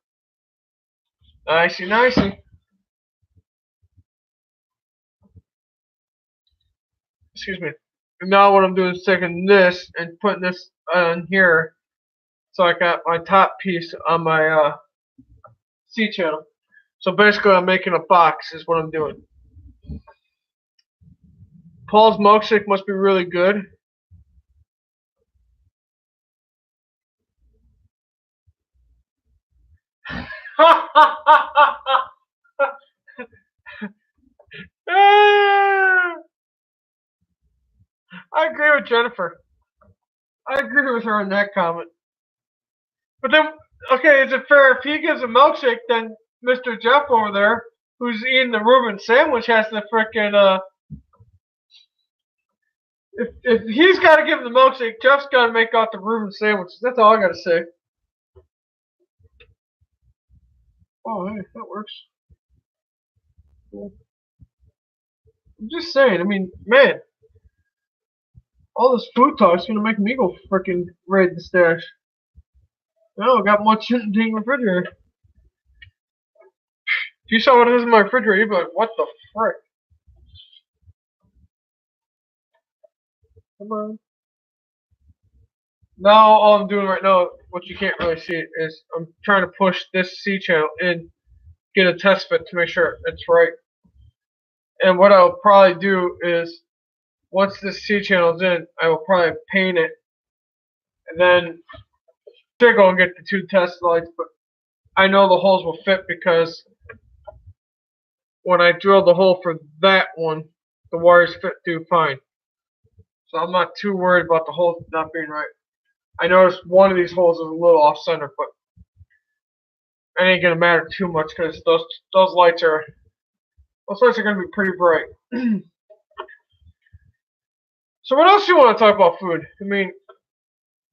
Nicey, nicey. Excuse me. And now what I'm doing is taking this and putting this on here. So I got my top piece on my C channel. So basically, I'm making a box is what I'm doing. Paul's milkshake must be really good. I agree with Jennifer. I agree with her on that comment. But then, okay, is it fair if he gives a milkshake, then Mr. Jeff over there, who's eating the Reuben sandwich, has to frickin' if he's got to give him the milkshake, Jeff's got to make out the Reuben sandwiches. That's all I got to say. Oh, hey, that works. Cool. I'm just saying. I mean, man, all this food talk is gonna make me go frickin' raid the stash. No, I got more shit in the refrigerator. If you saw what is in my refrigerator, you'd be like, what the frick? Come on. Now all I'm doing right now, what you can't really see, is I'm trying to push this C channel in, get a test fit to make sure it's right. And what I'll probably do is, once this C channel's in, I will probably paint it, and then go and get the two test lights. But I know the holes will fit because when I drilled the hole for that one, the wires fit through fine. So I'm not too worried about the holes not being right. I noticed one of these holes is a little off center, but it ain't gonna matter too much because those lights are gonna be pretty bright. So what else do you want to talk about food? I mean,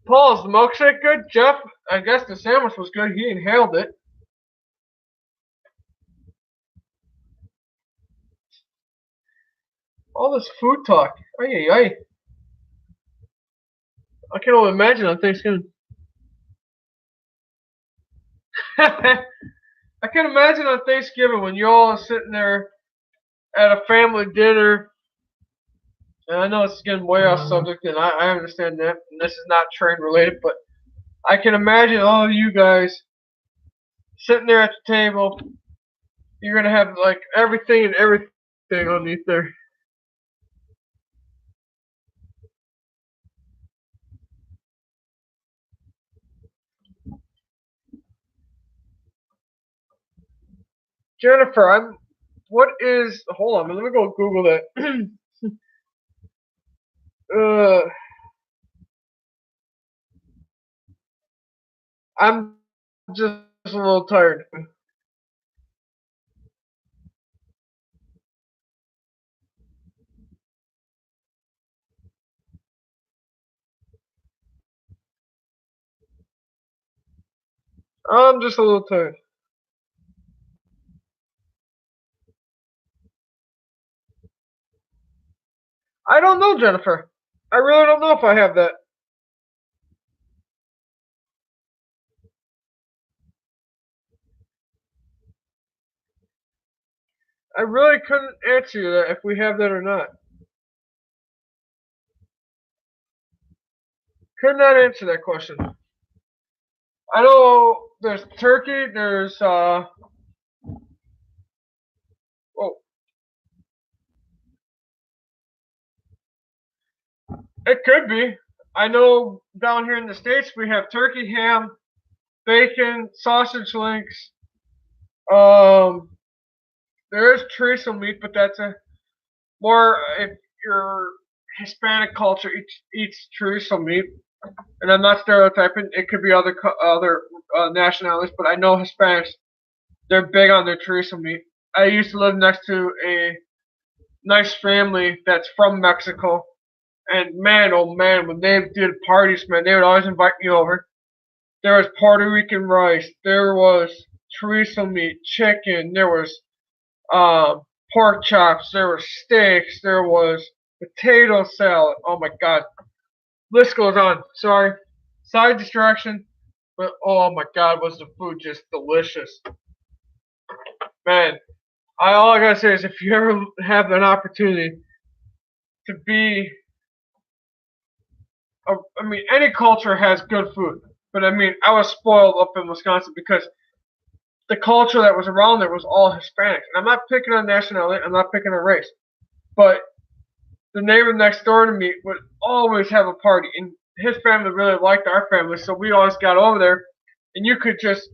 Paul, is the milkshake good? Jeff, I guess the sandwich was good. He inhaled it. All this food talk. Ay, ay, ay. I can only imagine on Thanksgiving. I can imagine on Thanksgiving when you all are sitting there at a family dinner. And I know it's getting way off subject, and I understand that. And this is not train related, but I can imagine all of you guys sitting there at the table. You're gonna have like everything and everything underneath there. Jennifer, what is, hold on, let me go Google that. I'm just a little tired. I'm just a little tired. I don't know, Jennifer. I really don't know if I have that. I really couldn't answer you that if we have that or not. Could not answer that question. I know there's turkey, there's oh, it could be. I know down here in the States we have turkey, ham, bacon, sausage links. There is chorizo meat, but that's a more if your Hispanic culture eats chorizo meat. And I'm not stereotyping. It could be other nationalities, but I know Hispanics. They're big on their chorizo meat. I used to live next to a nice family that's from Mexico, and man, oh man, when they did parties, man, they would always invite me over. There was Puerto Rican rice. There was chorizo meat, chicken. There was pork chops. There were steaks. There was potato salad. Oh my God, list goes on. Sorry, side distraction, but oh my God, was the food just delicious, man. All I gotta say is if you ever have an opportunity to be, I mean, any culture has good food. But I mean, I was spoiled up in Wisconsin because the culture that was around there was all Hispanic. And I'm not picking on nationality, I'm not picking on race. But the neighbor next door to me would always have a party. And his family really liked our family, so we always got over there. And you could just,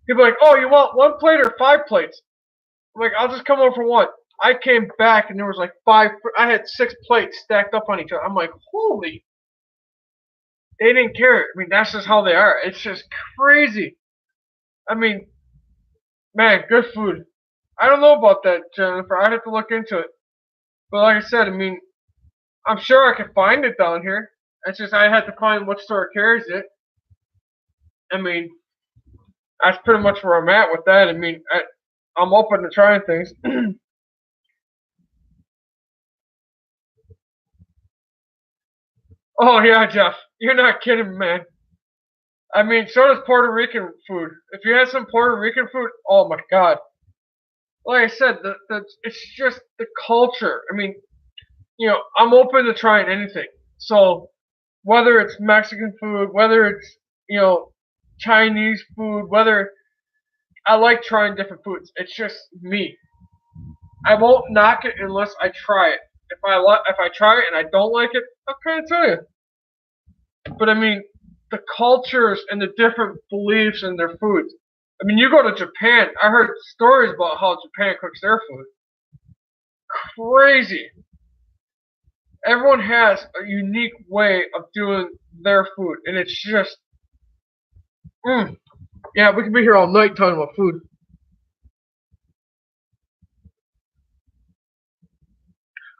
he'd be like, oh, you want one plate or 5 plates? I'm like, I'll just come over for one. I came back and there was like 5, I had 6 plates stacked up on each other. I'm like, holy. They didn't care. I mean, that's just how they are. It's just crazy. I mean, man, good food. I don't know about that, Jennifer. I'd have to look into it. But like I said, I mean, I'm sure I could find it down here. It's just I had to find what store carries it. I mean, that's pretty much where I'm at with that. I mean, I'm open to trying things. Oh yeah, Jeff, you're not kidding, man. I mean, so does Puerto Rican food. If you had some Puerto Rican food, oh my God. Like I said, it's just the culture. I mean, I'm open to trying anything. So whether it's Mexican food, whether it's Chinese food, whether I like trying different foods. It's just me. I won't knock it unless I try it. If I try it and I don't like it, I'll kind of tell you. But I mean, the cultures and the different beliefs in their foods. I mean, you go to Japan. I heard stories about how Japan cooks their food. Crazy. Everyone has a unique way of doing their food, and it's just, yeah, we could be here all night talking about food.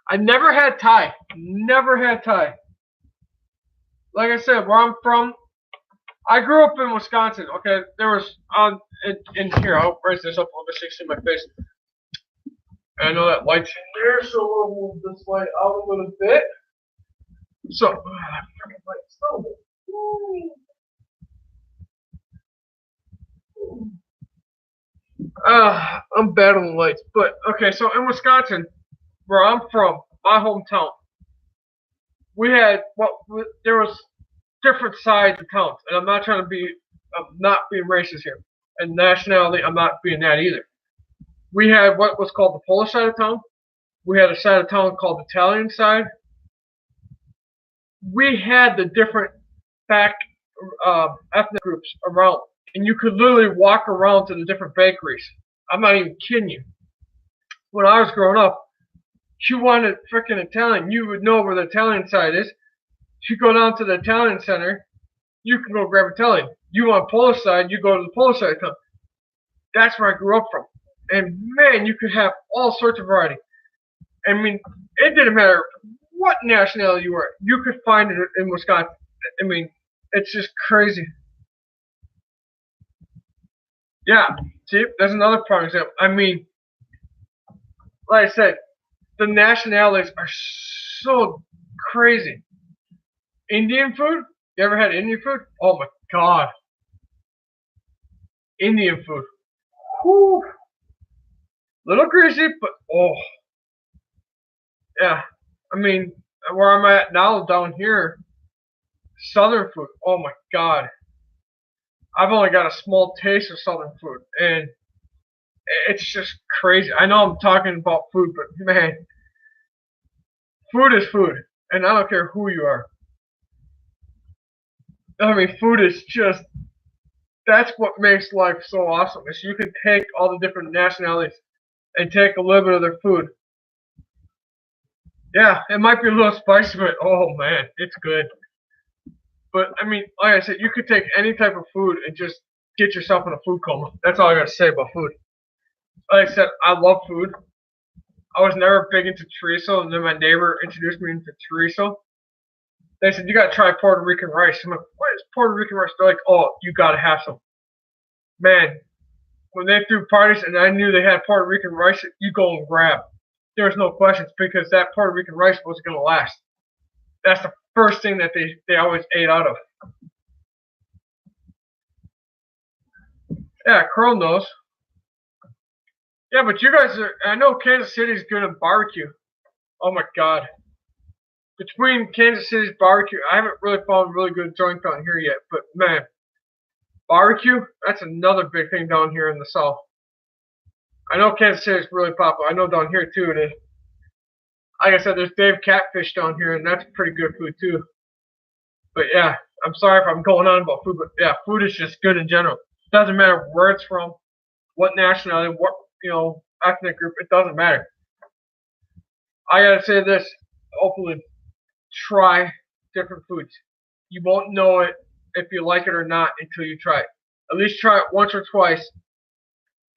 I never had Thai. Never had Thai. Like I said, where I'm from, I grew up in Wisconsin. Okay, there was in here. I'll raise this up a little bit so you see my face. And I know that light's in there, so we'll move this light out a little bit. So, I'm bad on the lights, but okay. So in Wisconsin, where I'm from, my hometown, we had there was different sides of towns, and I'm not trying to be, I'm not being racist here, and nationality, I'm not being that either. We had what was called the Polish side of town. We had a side of town called the Italian side. We had the different back ethnic groups around, and you could literally walk around to the different bakeries. I'm not even kidding you. When I was growing up, you wanted freaking Italian, you would know where the Italian side is. If you go down to the Italian center, you can go grab Italian. You want Polish side, you go to the Polish side of town. That's where I grew up from. And man, you could have all sorts of variety. I mean, it didn't matter what nationality you were. You could find it in Wisconsin. I mean, it's just crazy. Yeah, see, there's another prime example. I mean, like I said, the nationalities are so crazy. Indian food? You ever had Indian food? Oh my God. Indian food. Whew. Little greasy, but oh. Yeah. I mean, where I'm at now down here, Southern food. Oh my God. I've only got a small taste of Southern food, and it's just crazy. I know I'm talking about food, but man, food is food, and I don't care who you are. I mean, food is just, that's what makes life so awesome. Is you can take all the different nationalities and take a little bit of their food. Yeah, it might be a little spicy, but oh man, it's good. But I mean, like I said, you could take any type of food and just get yourself in a food coma. That's all I gotta say about food. Like I said, I love food. I was never big into chorizo, and then my neighbor introduced me into chorizo. They said, you gotta try Puerto Rican rice. I'm like, what is Puerto Rican rice? They're like, oh, you gotta have some. Man, when they threw parties and I knew they had Puerto Rican rice, you go and grab. There was no questions because that Puerto Rican rice wasn't gonna last. That's the first thing that they always ate out of. Yeah, Crow knows. Yeah, but you guys are, I know Kansas City is good at barbecue. Oh my God. between Kansas City's barbecue, I haven't really found a really good joint down here yet. But man, barbecue, that's another big thing down here in the South. I know Kansas City is really popular. I know down here too it is. Like I said, there's Dave Catfish down here, and that's pretty good food too. But yeah, I'm sorry if I'm going on about food, but yeah, food is just good in general. Doesn't matter where it's from, what nationality, what ethnic group. It doesn't matter. I gotta say this. Hopefully, try different foods. You won't know it if you like it or not until you try it. At least try it once or twice.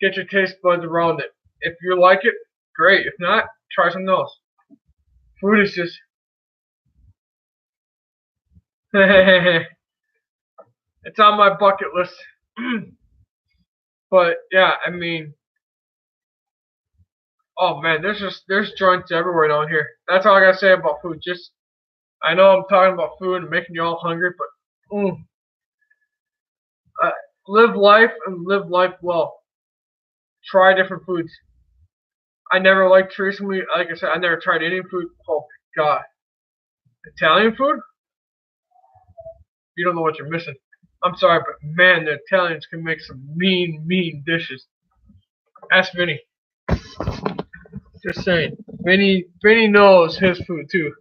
Get your taste buds around it. If you like it, great. If not, try something else. Food is just it's on my bucket list. But yeah, I mean, oh man, there's joints everywhere down here. That's all I gotta say about food. Just I know I'm talking about food and making you all hungry, but live life and live life well. Try different foods. I never liked recently, like I said, I never tried Indian food. Oh my god, Italian food? You don't know what you're missing. I'm sorry, but man, the Italians can make some mean dishes. Ask Vinny. Just saying. Vinny knows his food too.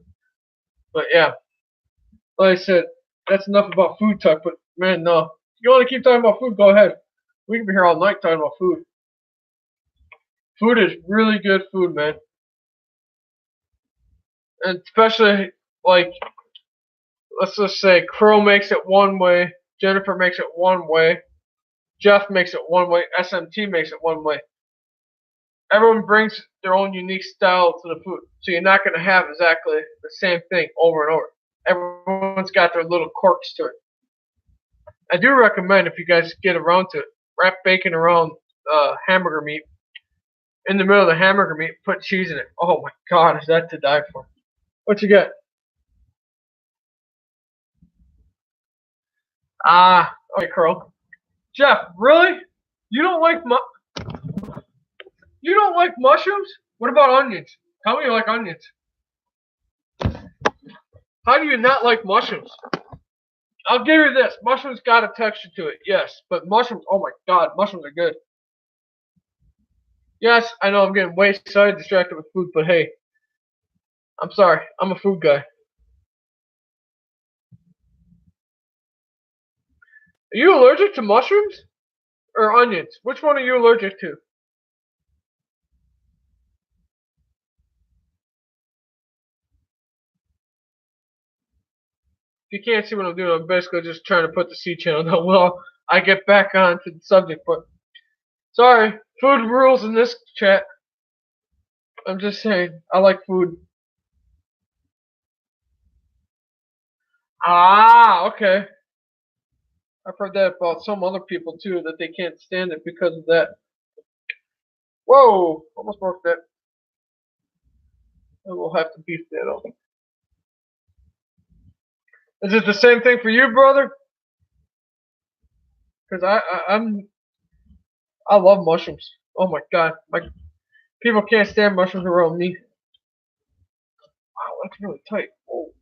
But yeah, like I said, that's enough about food talk. But man, no. If you want to keep talking about food, go ahead. We can be here all night talking about food. Food is really good food, man. And especially, like, let's just say Crow makes it one way, Jennifer makes it one way, Jeff makes it one way, SMT makes it one way. Everyone brings their own unique style to the food. So you're not going to have exactly the same thing over and over. Everyone's got their little quirks to it. I do recommend, if you guys get around to it, wrap bacon around hamburger meat. In the middle of the hamburger meat, put cheese in it. Oh my god, is that to die for. What you got? Okay, Carl. Jeff, really? You don't like mushrooms? What about onions? Tell me you like onions. How do you not like mushrooms? I'll give you this. Mushrooms got a texture to it, yes. But mushrooms, oh my god, mushrooms are good. Yes, I know I'm getting way side distracted with food, but hey, I'm sorry. I'm a food guy. Are you allergic to mushrooms? Or onions? Which one are you allergic to? If you can't see what I'm doing, I'm basically just trying to put the C channel down. Well, I get back on to the subject, but sorry, food rules in this chat. I'm just saying, I like food. Okay. I've heard that about some other people too, that they can't stand it because of that. Whoa, almost broke that. And we'll have to beef that up. Is it the same thing for you, brother? Because I love mushrooms. Oh my god, people can't stand mushrooms around me. Wow, that's really tight. Oh,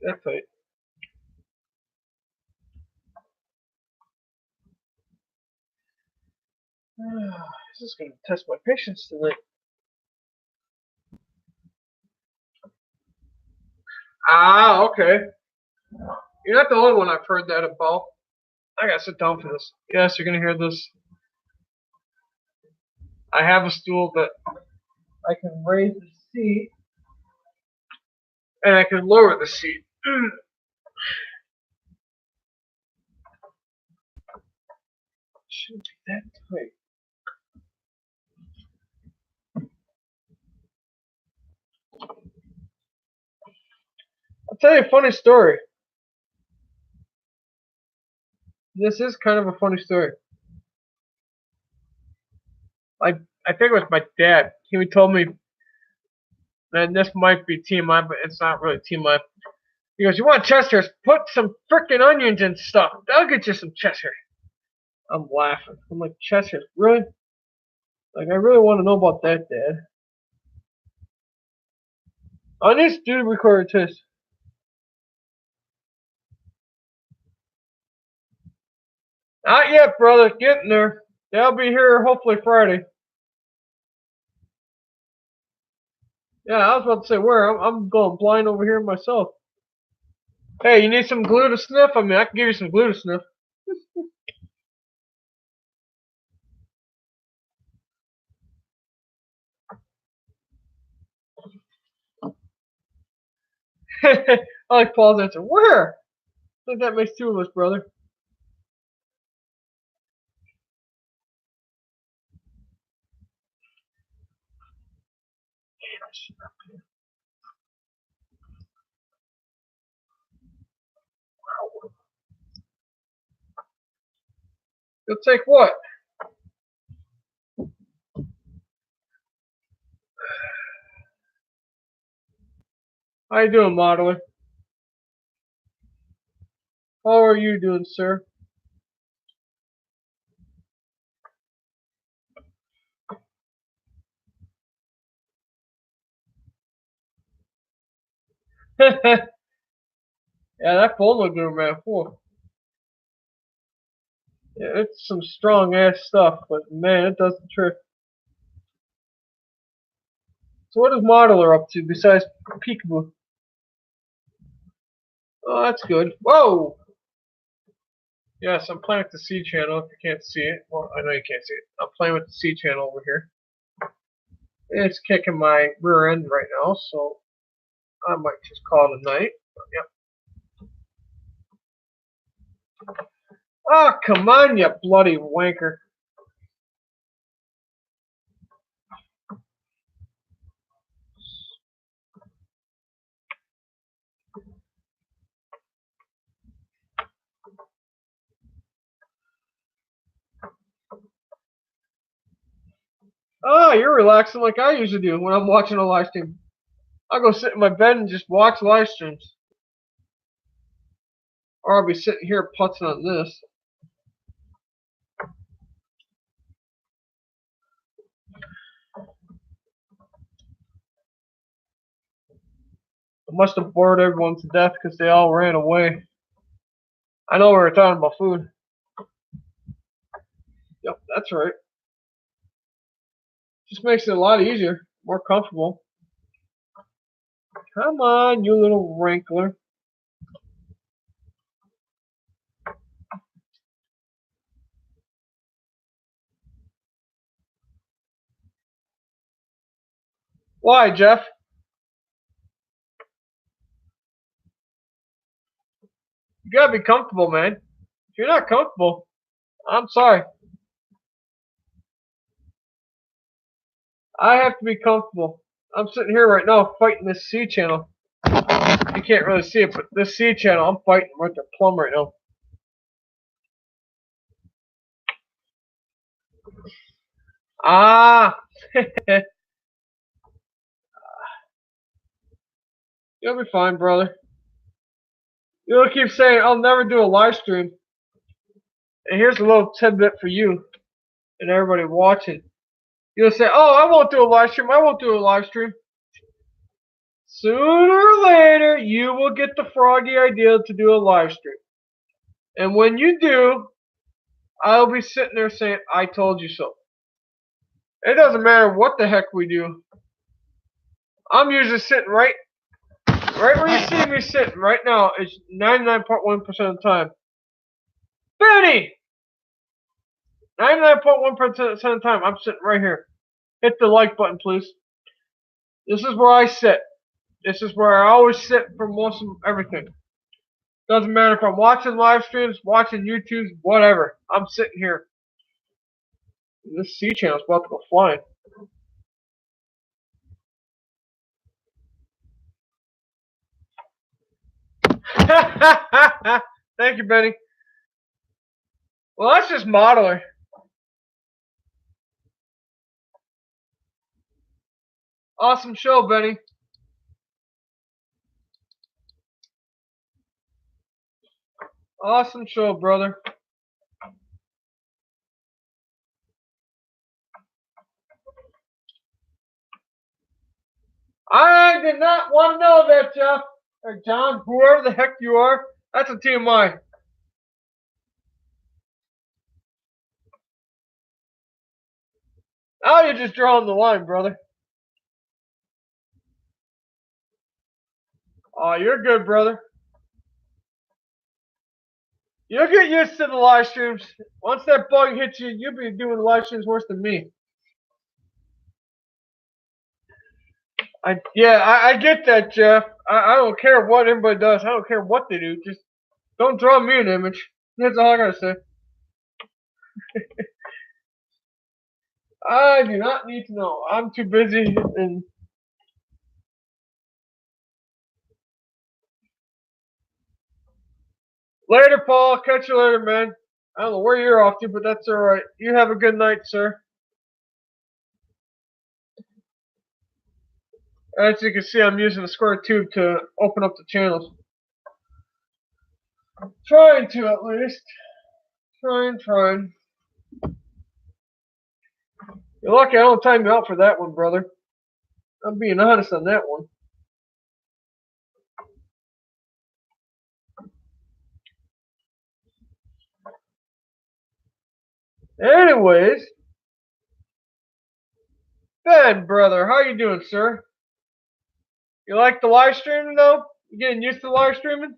that's tight. This is gonna test my patience tonight. Okay. You're not the only one I've heard that about. I gotta sit down for this. Yes, you're gonna hear this. I have a stool that I can raise the seat, and I can lower the seat. Shouldn't be that tight. I'll tell you a funny story. This is kind of a funny story. I think it was my dad. He told me, and this might be TMI, but it's not really TMI. He goes, "You want chest hairs? Put some frickin' onions and stuff. That'll get you some chest hair." I'm laughing. I'm like, chest hairs? Really? Like, I really want to know about that, Dad. I need to do the recorded test. Not yet, brother. Getting there. They'll be here hopefully Friday. Yeah, I was about to say where. I'm going blind over here myself. Hey, you need some glue to sniff? I mean, I can give you some glue to sniff. I like Paul's answer. Where? I think that makes two of us, brother. You'll take what? How you doing, modeler? How are you doing, sir? Yeah, that phone looked good, man. Cool. Yeah, it's some strong ass stuff, but man, it does the trick. So what is Modeler up to besides peekaboo? Oh, that's good. Whoa! Yes, I'm playing with the C channel if you can't see it. Well, I know you can't see it. I'm playing with the C channel over here. It's kicking my rear end right now, so I might just call it a night. Yep. Oh, come on, you bloody wanker. Oh, you're relaxing like I usually do when I'm watching a live stream. I'll go sit in my bed and just watch live streams. Or I'll be sitting here putzing on this. I must have bored everyone to death because they all ran away. I know we were talking about food. Yep, that's right. Just makes it a lot easier, more comfortable. Come on, you little wrinkler. Why, Jeff? You gotta be comfortable, man. If you're not comfortable, I'm sorry. I have to be comfortable. I'm sitting here right now fighting this C channel. You can't really see it, but this C channel, I'm fighting with the plum right now. Ah! You'll be fine, brother. You'll keep saying, I'll never do a live stream. And here's a little tidbit for you and everybody watching. You'll say, oh, I won't do a live stream. I won't do a live stream. Sooner or later, you will get the froggy idea to do a live stream. And when you do, I'll be sitting there saying, I told you so. It doesn't matter what the heck we do. I'm usually sitting right where you see me sitting right now is 99.1% of the time. Benny! 99.1% of the time, I'm sitting right here. Hit the like button, please. This is where I sit. This is where I always sit for most of everything. Doesn't matter if I'm watching live streams, watching YouTube, whatever. I'm sitting here. This C channel is about to go flying. Thank you, Benny. Well, that's just modeling. Awesome show, Benny. Awesome show, brother. I did not want to know that, Jeff. Or John, whoever the heck you are. That's a TMI. Now you're just drawing the line, brother. Oh, you're good, brother. You'll get used to the live streams. Once that bug hits you, you'll be doing live streams worse than me. I get that, Jeff. I don't care what anybody does. I don't care what they do. Just don't draw me an image. That's all I gotta say. I do not need to know. I'm too busy and later, Paul. Catch you later, man. I don't know where you're off to, but that's alright. You have a good night, sir. As you can see, I'm using a square tube to open up the channels. I'm trying to, at least. Trying. You're lucky I don't time you out for that one, brother. I'm being honest on that one. Anyways, Ben, brother, how you doing, sir? You like the live streaming, though? You getting used to live streaming?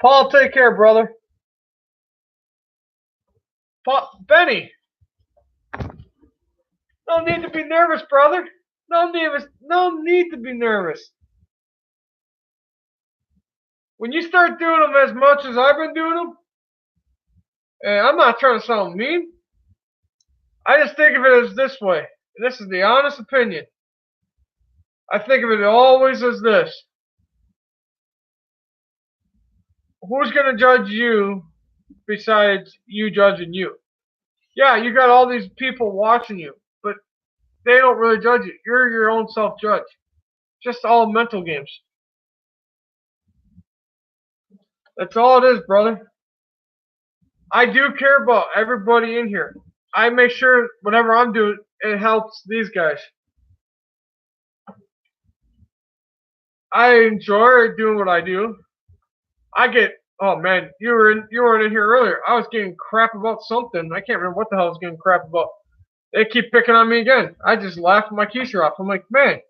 Paul, take care, brother. Paul, Benny, no need to be nervous, brother. No need to be nervous. When you start doing them as much as I've been doing them, and I'm not trying to sound mean, I just think of it as this way. And this is the honest opinion. I think of it always as this. Who's going to judge you besides you judging you? Yeah, you got all these people watching you, but they don't really judge you. You're your own self-judge. Just all mental games. That's all it is, brother. I do care about everybody in here. I make sure whatever I'm doing, it helps these guys. I enjoy doing what I do. Oh man, you weren't in here earlier. I was getting crap about something. I can't remember what the hell I was getting crap about. They keep picking on me again. I just laughed my keister off. I'm like, man.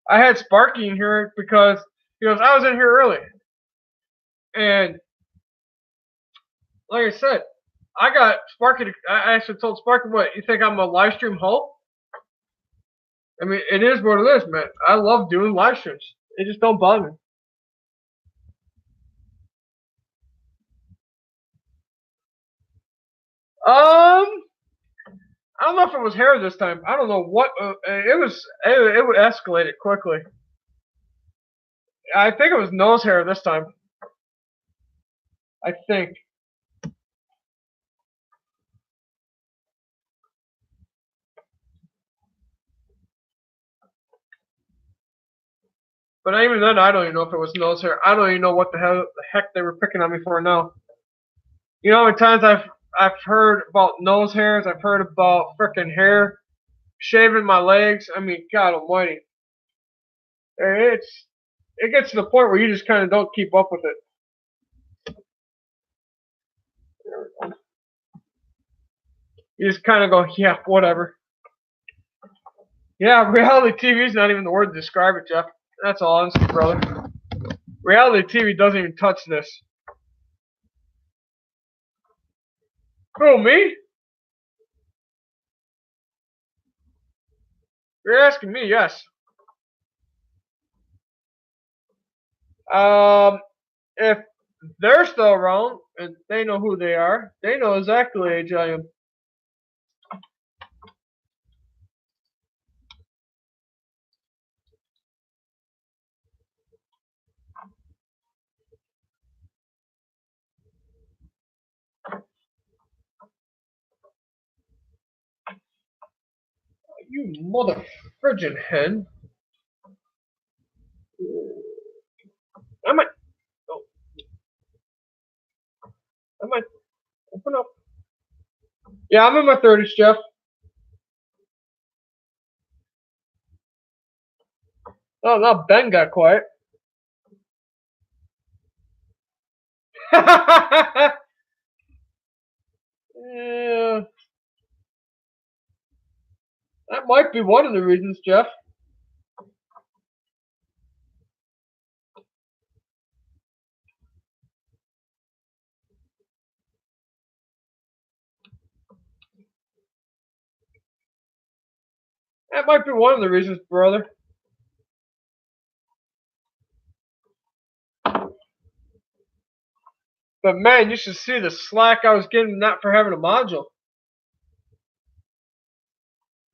I had Sparky in here because he goes, I was in here early. And like I said, I got Sparky I actually told Sparky, what, you think I'm a live stream hoe? I mean, it is what it is, man. I love doing live streams. It just don't bother me. I don't know if it was hair this time. I don't know what it would escalate it quickly. I think it was nose hair this time. I think. But even then, I don't even know if it was nose hair. I don't even know what the heck they were picking on me for now. You know how many times I've heard about nose hairs. I've heard about frickin' hair shaving my legs. I mean, God Almighty, it gets to the point where you just kind of don't keep up with it. You just kind of go, yeah, whatever. Yeah, reality TV is not even the word to describe it, Jeff. That's all honesty, brother. Reality TV doesn't even touch this. Who, me? You're asking me, yes. If they're still around and they know who they are, they know exactly what age I am. You mother frigid hen. I might. Oh, I might open up. Yeah, I'm in my 30s, Jeff. Oh, now Ben got quiet. Yeah, that might be one of the reasons, Jeff. That might be one of the reasons, brother. But man, you should see the slack I was getting not for having a module.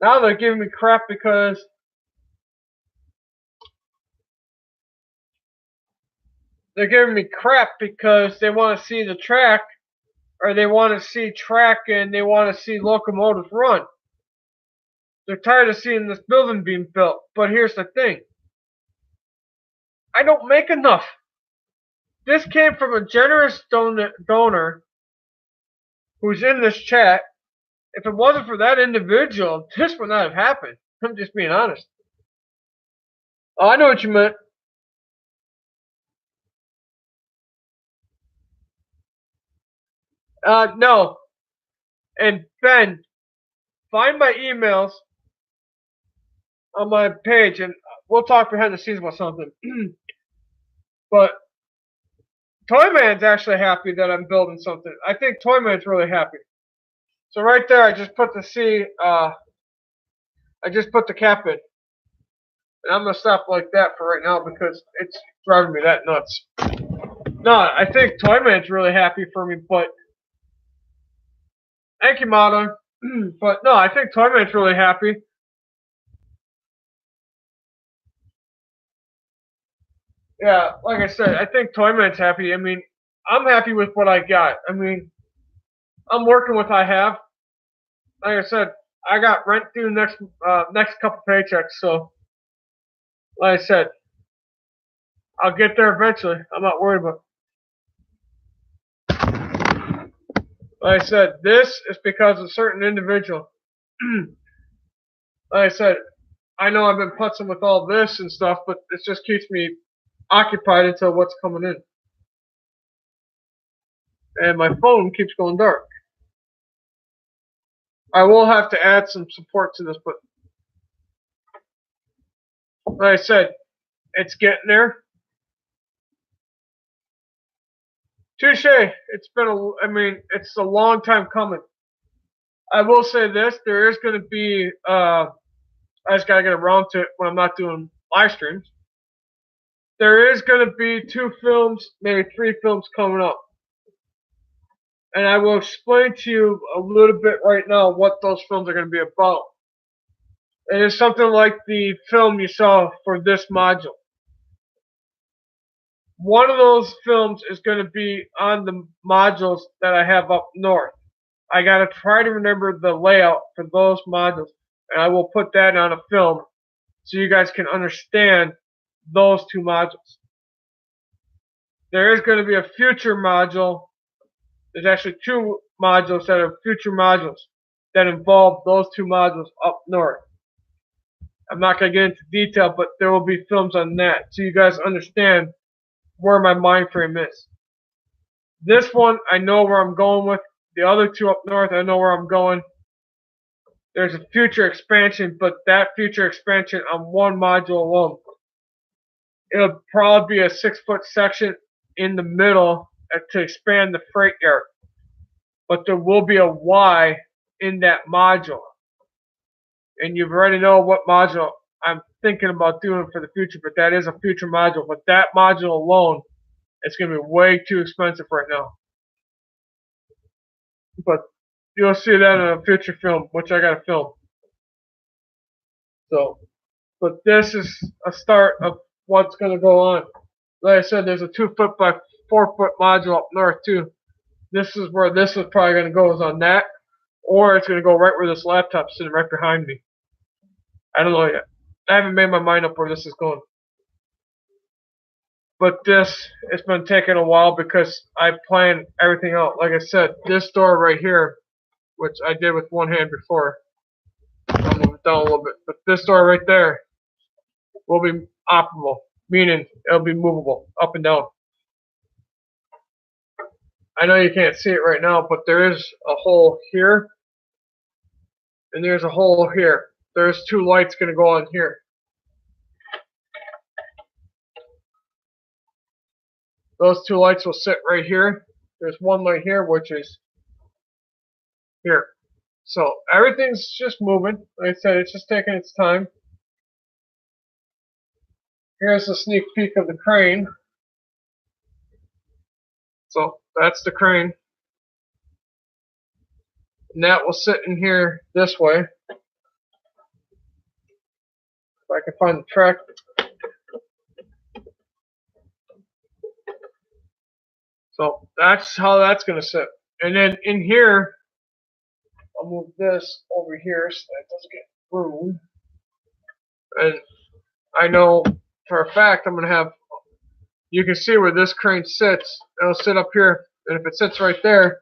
Now they're giving me crap because they want to see the track, or they want to see track and they want to see locomotives run. They're tired of seeing this building being built. But here's the thing. I don't make enough. This came from a generous donor who's in this chat. If it wasn't for that individual, this would not have happened. I'm just being honest. Oh, I know what you meant. No. And Ben, find my emails on my page, and we'll talk behind the scenes about something. But Toyman's actually happy that I'm building something. I think Toyman's really happy. So right there, I just put the C. I just put the cap in, and I'm gonna stop like that for right now because it's driving me that nuts. No, I think Toyman's really happy for me, but thank you, Modern. But no, I think Toyman's really happy. Yeah, like I said, I think Toyman's happy. I mean, I'm happy with what I got. I mean, I'm working with what I have. Like I said, I got rent due next couple paychecks, so like I said, I'll get there eventually. I'm not worried about it. Like I said, this is because of a certain individual. Like I said, I know I've been putzing with all this and stuff, but it just keeps me occupied until what's coming in. And my phone keeps going dark. I will have to add some support to this, but like I said, it's getting there. Touche. It's been it's a long time coming. I will say this: there is going to be. I just gotta get around to it when I'm not doing live streams. There is going to be 2 films, maybe 3 films coming up, and I will explain to you a little bit right now what those films are going to be about. It is something like the film you saw for this module. One of those films is going to be on the modules that I have up north. I got to try to remember the layout for those modules, and I will put that on a film so you guys can understand those 2 modules. There is going to be a future module. There's actually 2 modules that are future modules that involve those 2 modules up north. I'm not going to get into detail, but there will be films on that so you guys understand where my mind frame is. This one, I know where I'm going with. The other 2 up north, I know where I'm going. There's a future expansion, but that future expansion on one module alone. It'll probably be a 6-foot section in the middle to expand the freight yard. But there will be a Y in that module. And you already know what module I'm thinking about doing for the future, but that is a future module. But that module alone, it's going to be way too expensive right now. But you'll see that in a future film, which I got to film. So, but this is a start of what's going to go on. Like I said, there's a 2-foot by 4-foot module up north too. This is where this is probably going to go, is on that, or it's going to go right where this laptop's sitting right behind me. I don't know yet. I haven't made my mind up where this is going. But this, it's been taking a while because I planned everything out. Like I said, this door right here, which I did with one hand before. I'll move it down a little bit. But this door right there will be operable, meaning it'll be movable up and down. I know you can't see it right now, but there is a hole here, and there's a hole here. There's two lights going to go on here. Those two lights will sit right here. There's one light here, which is here. So everything's just moving. Like I said, it's just taking its time. Here's a sneak peek of the crane. So that's the crane. And that will sit in here this way. If I can find the track. So that's how that's going to sit. And then in here, I'll move this over here so that it doesn't get ruined. And I know for a fact I'm going to have, you can see where this crane sits. It'll sit up here. And if it sits right there,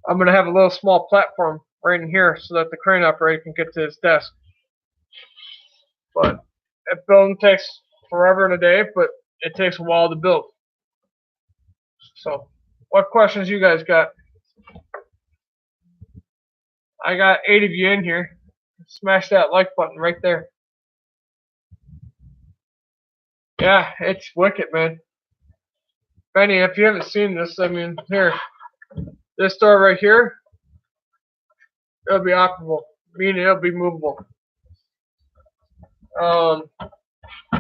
I'm going to have a little small platform right in here so that the crane operator can get to his desk. But that building takes forever and a day, but it takes a while to build. So, what questions you guys got? I got 8 of you in here. Smash that like button right there. Yeah, it's wicked, man. Benny, if you haven't seen this, I mean, here. This door right here, it'll be operable, meaning it'll be movable.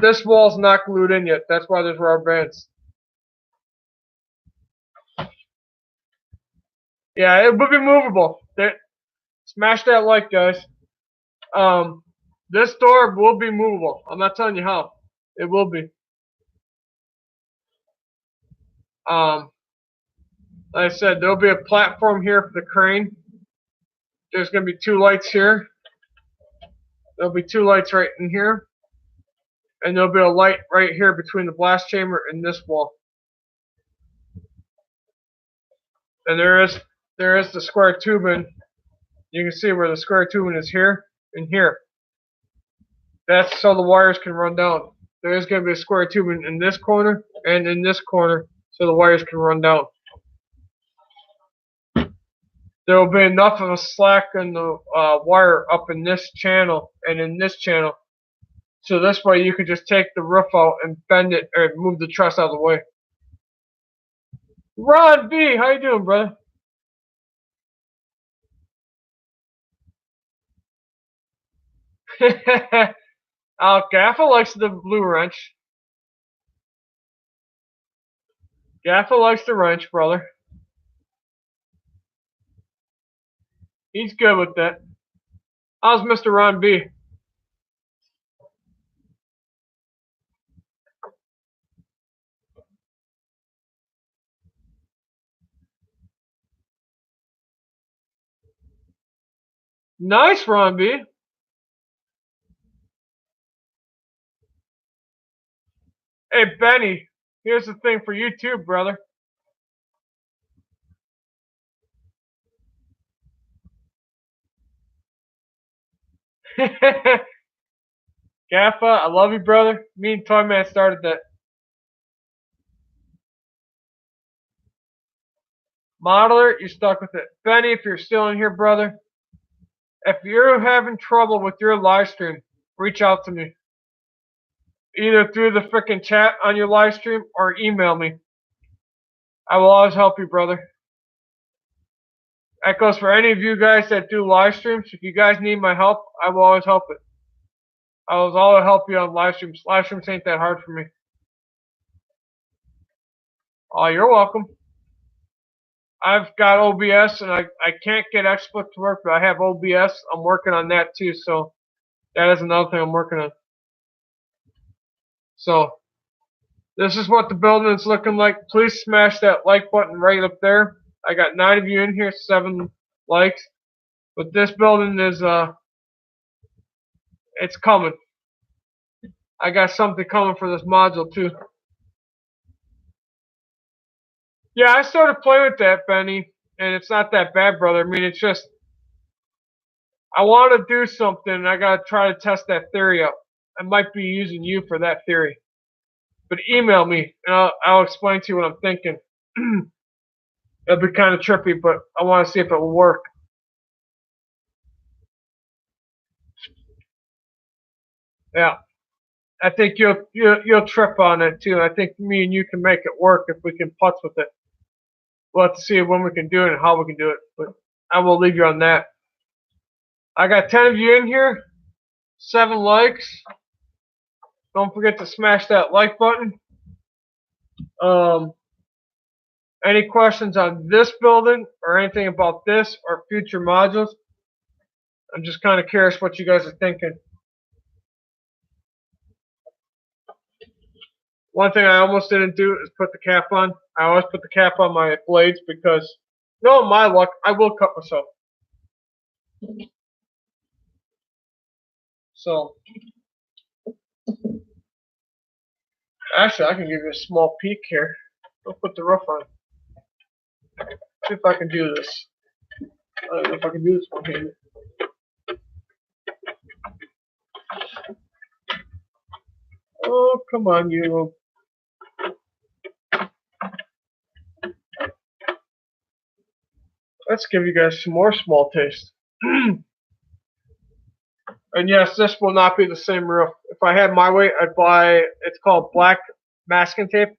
This wall's not glued in yet. That's why there's rubber bands. Yeah, it will be movable. Smash that like, guys. This door will be movable. I'm not telling you how. It will be. Like I said, there'll be a platform here for the crane. There's going to be 2 lights here. There'll be 2 lights right in here. And there'll be a light right here between the blast chamber and this wall. And there is the square tubing. You can see where the square tubing is here and here. That's so the wires can run down. There is going to be a square tubing in this corner and in this corner so the wires can run down. There will be enough of a slack in the wire up in this channel and in this channel. So this way you could just take the roof out and bend it or move the truss out of the way. Ron B, how you doing, brother? Gaffa likes the blue wrench. Gaffa likes the wrench, brother. He's good with that. How's Mr. Ron B? Nice, Ron B. Hey, Benny, here's the thing for you too, brother. Gaffa, I love you, brother. Me and Toyman started that. Modeler, you stuck with it. Benny, if you're still in here, brother, if you're having trouble with your live stream, reach out to me. Either through the frickin' chat on your live stream or email me. I will always help you, brother. That goes for any of you guys that do live streams. If you guys need my help, I will always help it. I will always help you on live streams. Live streams ain't that hard for me. Oh, you're welcome. I've got OBS and I can't get XSplit to work, but I have OBS. I'm working on that too, so that is another thing I'm working on. So, this is what the building is looking like. Please smash that like button right up there. I got 9 of you in here, 7 likes. But this building is it's coming. I got something coming for this module too. Yeah, I started playing with that, Benny, and it's not that bad, brother. I mean, it's just I want to do something, and I gotta try to test that theory out. I might be using you for that theory, but email me, and I'll explain to you what I'm thinking. It'll be kind of trippy, but I want to see if it will work. Yeah, I think you'll trip on it too. I think me and you can make it work if we can putz with it. We'll have to see when we can do it and how we can do it, but I will leave you on that. I got 10 of you in here, 7 likes. Don't forget to smash that like button. Any questions on this building or anything about this or future modules? I'm just kind of curious what you guys are thinking. One thing I almost didn't do is put the cap on. I always put the cap on my blades because, no, my luck, I will cut myself. So, actually, I can give you a small peek here. I'll put the roof on. See if I can do this. I don't know if I can do this one handed. Oh, come on, you. Let's give you guys some more small taste. And yes, this will not be the same roof. If I had my way, I'd buy, it's called black masking tape.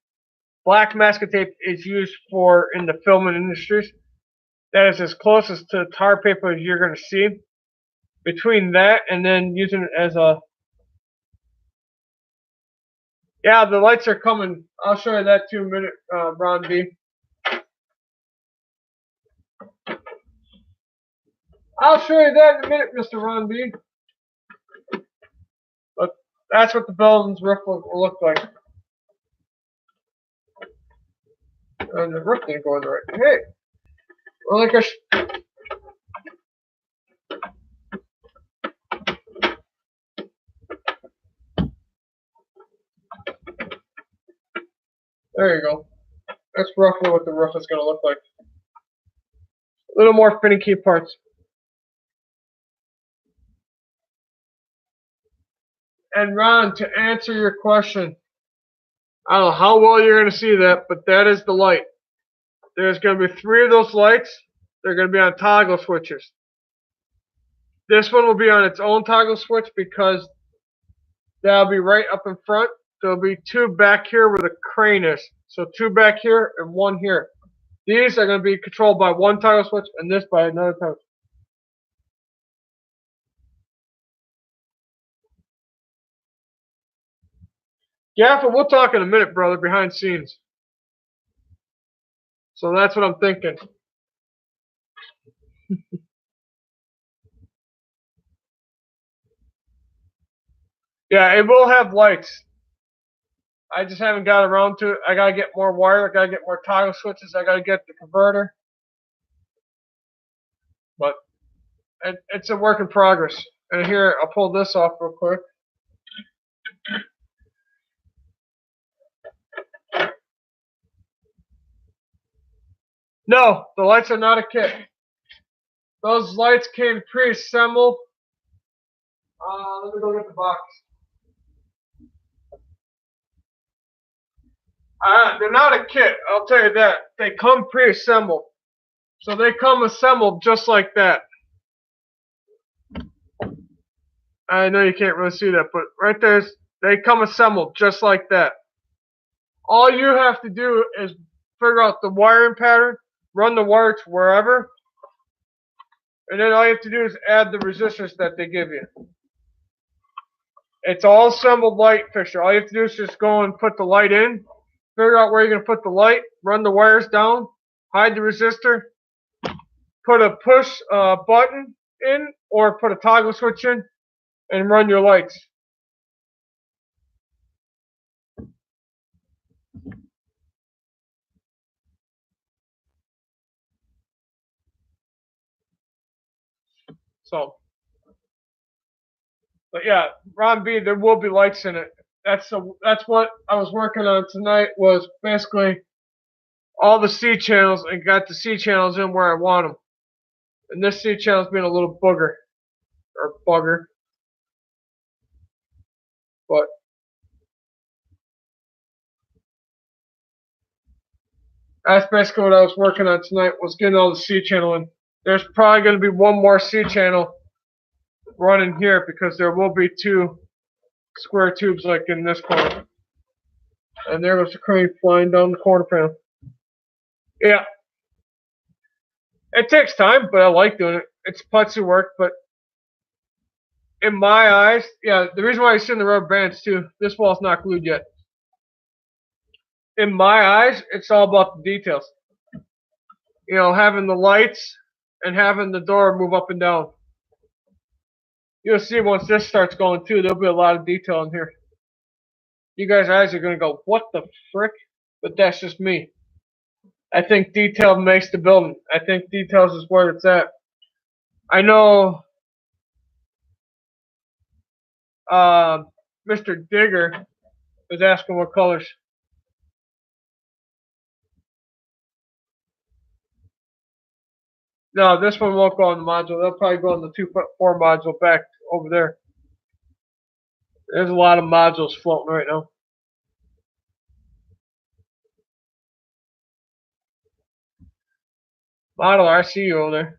Black masking tape is used for in the filming industries. That is as closest to tar paper as you're going to see. Between that and then using it as a... Yeah, the lights are coming. I'll show you that too in a minute, Ron B. I'll show you that in a minute, Mr. Ron B. But that's what the building's roof will look like. And the roof didn't go in the right. Hey, well, like there you go. That's roughly what the roof is going to look like. A little more finicky parts. And Ron, to answer your question, I don't know how well you're going to see that, but that is the light. There's going to be 3 of those lights. They're going to be on toggle switches. This one will be on its own toggle switch because that'll be right up in front. There'll be 2 back here where the crane is. So 2 back here and 1 here. These are going to be controlled by 1 toggle switch and this by another toggle. Yeah, but we'll talk in a minute, brother, behind scenes. So that's what I'm thinking. Yeah, it will have lights. I just haven't got around to it. I gotta get more wire. I gotta get more toggle switches. I gotta get the converter. But it's a work in progress. And here, I'll pull this off real quick. No, the lights are not a kit. Those lights came pre-assembled. Let me go get the box. They're not a kit, I'll tell you that. They come pre-assembled. So they come assembled just like that. I know you can't really see that, but right there, they come assembled just like that. All you have to do is figure out the wiring pattern, run the wire to wherever, and then all you have to do is add the resistors that they give you. It's all assembled light fixture. All you have to do is just go and put the light in, figure out where you're going to put the light, run the wires down, hide the resistor, put a push button in or put a toggle switch in, and run your lights. So But yeah, Ron B, there will be lights in it. That's what I was working on tonight, was basically all the C channels, and got the C channels in where I want them. And this C channel's being a little booger or bugger, but that's basically what I was working on tonight, was getting all the C channel in. There's probably going to be one more C channel running here because there will be 2 square tubes like in this corner. And there goes the crane flying down the corner panel. Yeah. It takes time, but I like doing it. It's putzy work, but in my eyes, yeah, the reason why I see the rubber bands too, this wall's not glued yet. In my eyes, it's all about the details. You know, having the lights and having the door move up and down. You'll see once this starts going too, there'll be a lot of detail in here. You guys' eyes are going to go, what the frick? But that's just me. I think detail makes the building. I think details is where it's at. I know Mr. Digger was asking what colors. No, this one won't go on the module. They'll probably go on the 2.4 module back over there. There's a lot of modules floating right now. Model, I see you over there.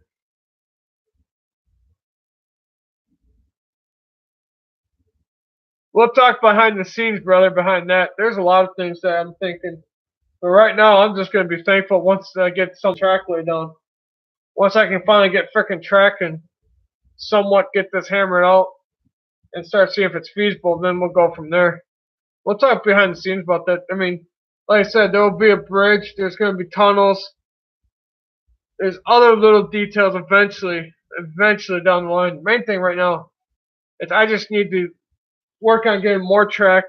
We'll talk behind the scenes, brother, behind that. There's a lot of things that I'm thinking. But right now, I'm just going to be thankful once I get some track laid down. Once I can finally get frickin' track and somewhat get this hammered out and start seeing if it's feasible, then we'll go from there. We'll talk behind the scenes about that. I mean, like I said, there will be a bridge. There's going to be tunnels. There's other little details eventually down the line. The main thing right now is I just need to work on getting more track,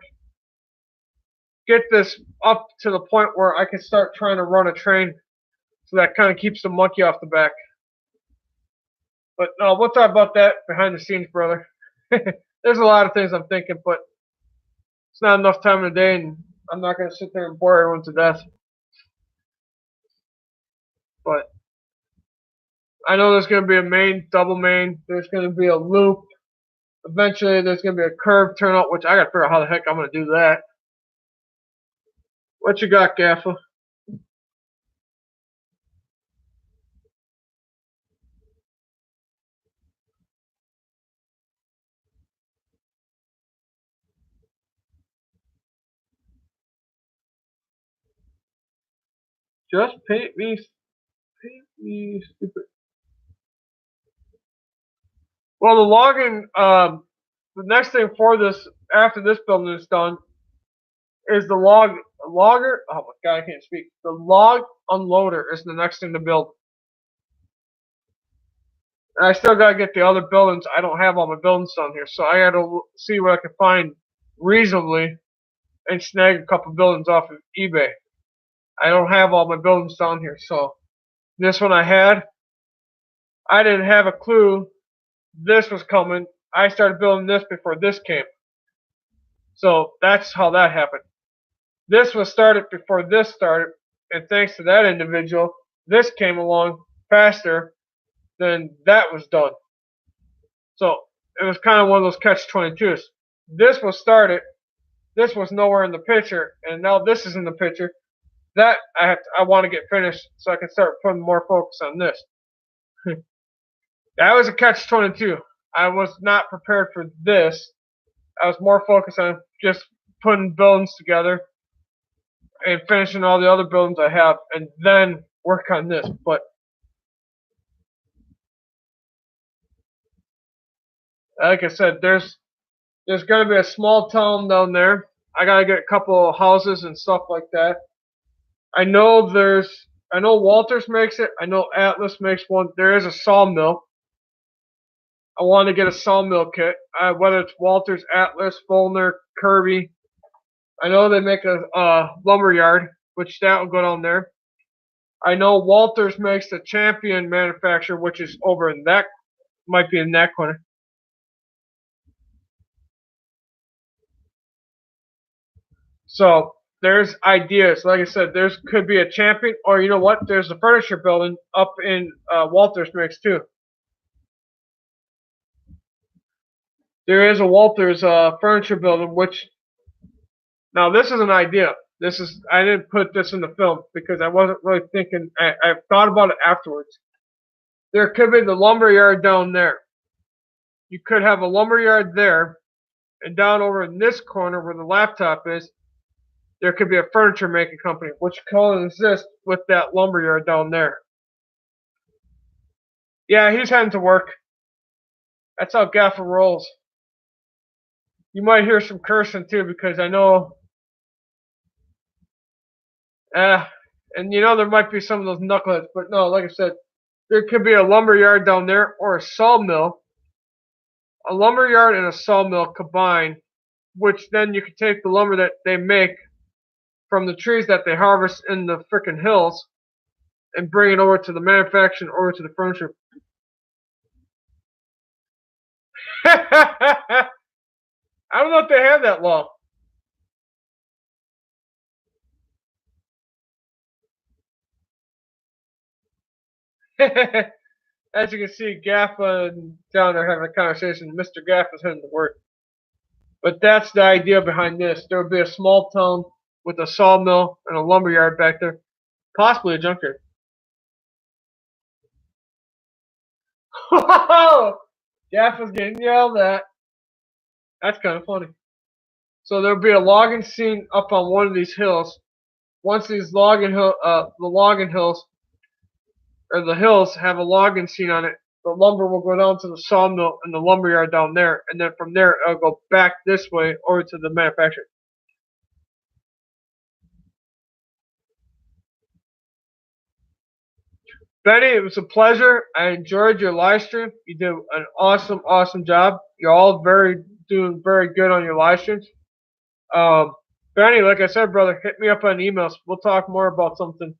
get this up to the point where I can start trying to run a train, so that kind of keeps the monkey off the back. But no, we'll talk about that behind the scenes, brother. There's a lot of things I'm thinking, but it's not enough time in the day, and I'm not going to sit there and bore everyone to death. But I know there's going to be a main, double main. There's going to be a loop. Eventually, there's going to be a curve turnout, which I got to figure out how the heck I'm going to do that. What you got, Gaffa? Just paint me stupid. Well, the logging, the next thing for this, after this building is done, is the logger. Oh my god, I can't speak. The log unloader is the next thing to build. And I still gotta get the other buildings. I don't have all my buildings done here, so I gotta see what I can find reasonably and snag a couple buildings off of eBay. I don't have all my buildings down here, so this one I didn't have a clue this was coming. I started building this before this came. So that's how that happened. This was started before this started, and thanks to that individual, this came along faster than that was done. So it was kind of one of those catch-22s. This was started, this was nowhere in the picture, and now this is in the picture. That I want to get finished so I can start putting more focus on this. That was a catch-22. I was not prepared for this. I was more focused on just putting buildings together and finishing all the other buildings I have, and then work on this. But like I said, there's gonna be a small town down there. I gotta get a couple of houses and stuff like that. I know Walters makes it. I know Atlas makes one. There is a sawmill. I want to get a sawmill kit, whether it's Walters, Atlas, Fulner, Kirby. I know they make a lumber yard, which that will go down there. I know Walters makes the Champion manufacturer, which is over in that, might be in that corner. So there's ideas. Like I said, there's could be a Champion, or you know what? There's a furniture building up in Walters Mix too. There is a Walters furniture building, which now this is an idea. This is I didn't put this in the film because I wasn't really thinking. I thought about it afterwards. There could be the lumber yard down there. You could have a lumber yard there, and down over in this corner where the laptop is, there could be a furniture making company, which coexists with that lumber yard down there. Yeah, he's heading to work. That's how Gaffer rolls. You might hear some cursing too, because I know. And you know there might be some of those knuckleheads, but no, like I said, there could be a lumber yard down there or a sawmill. A lumber yard and a sawmill combined, which then you could take the lumber that they make from the trees that they harvest in the frickin' hills and bring it over to the manufacturing, over to the furniture. I don't know if they have that law. As you can see, Gaffa down there having a conversation. Mr. Gaffa's heading to work. But that's the idea behind this. There would be a small town with a sawmill and a lumber yard back there. Possibly a junkyard. Gaffa's getting yelled at. That's kind of funny. So there'll be a logging scene up on one of these hills. Once these the logging hills, or the hills have a logging scene on it, the lumber will go down to the sawmill and the lumber yard down there, and then from there it'll go back this way over to the manufacturer. Benny, it was a pleasure. I enjoyed your live stream. You did an awesome, awesome job. You're all doing very good on your live streams. Benny, like I said, brother, hit me up on emails. We'll talk more about something.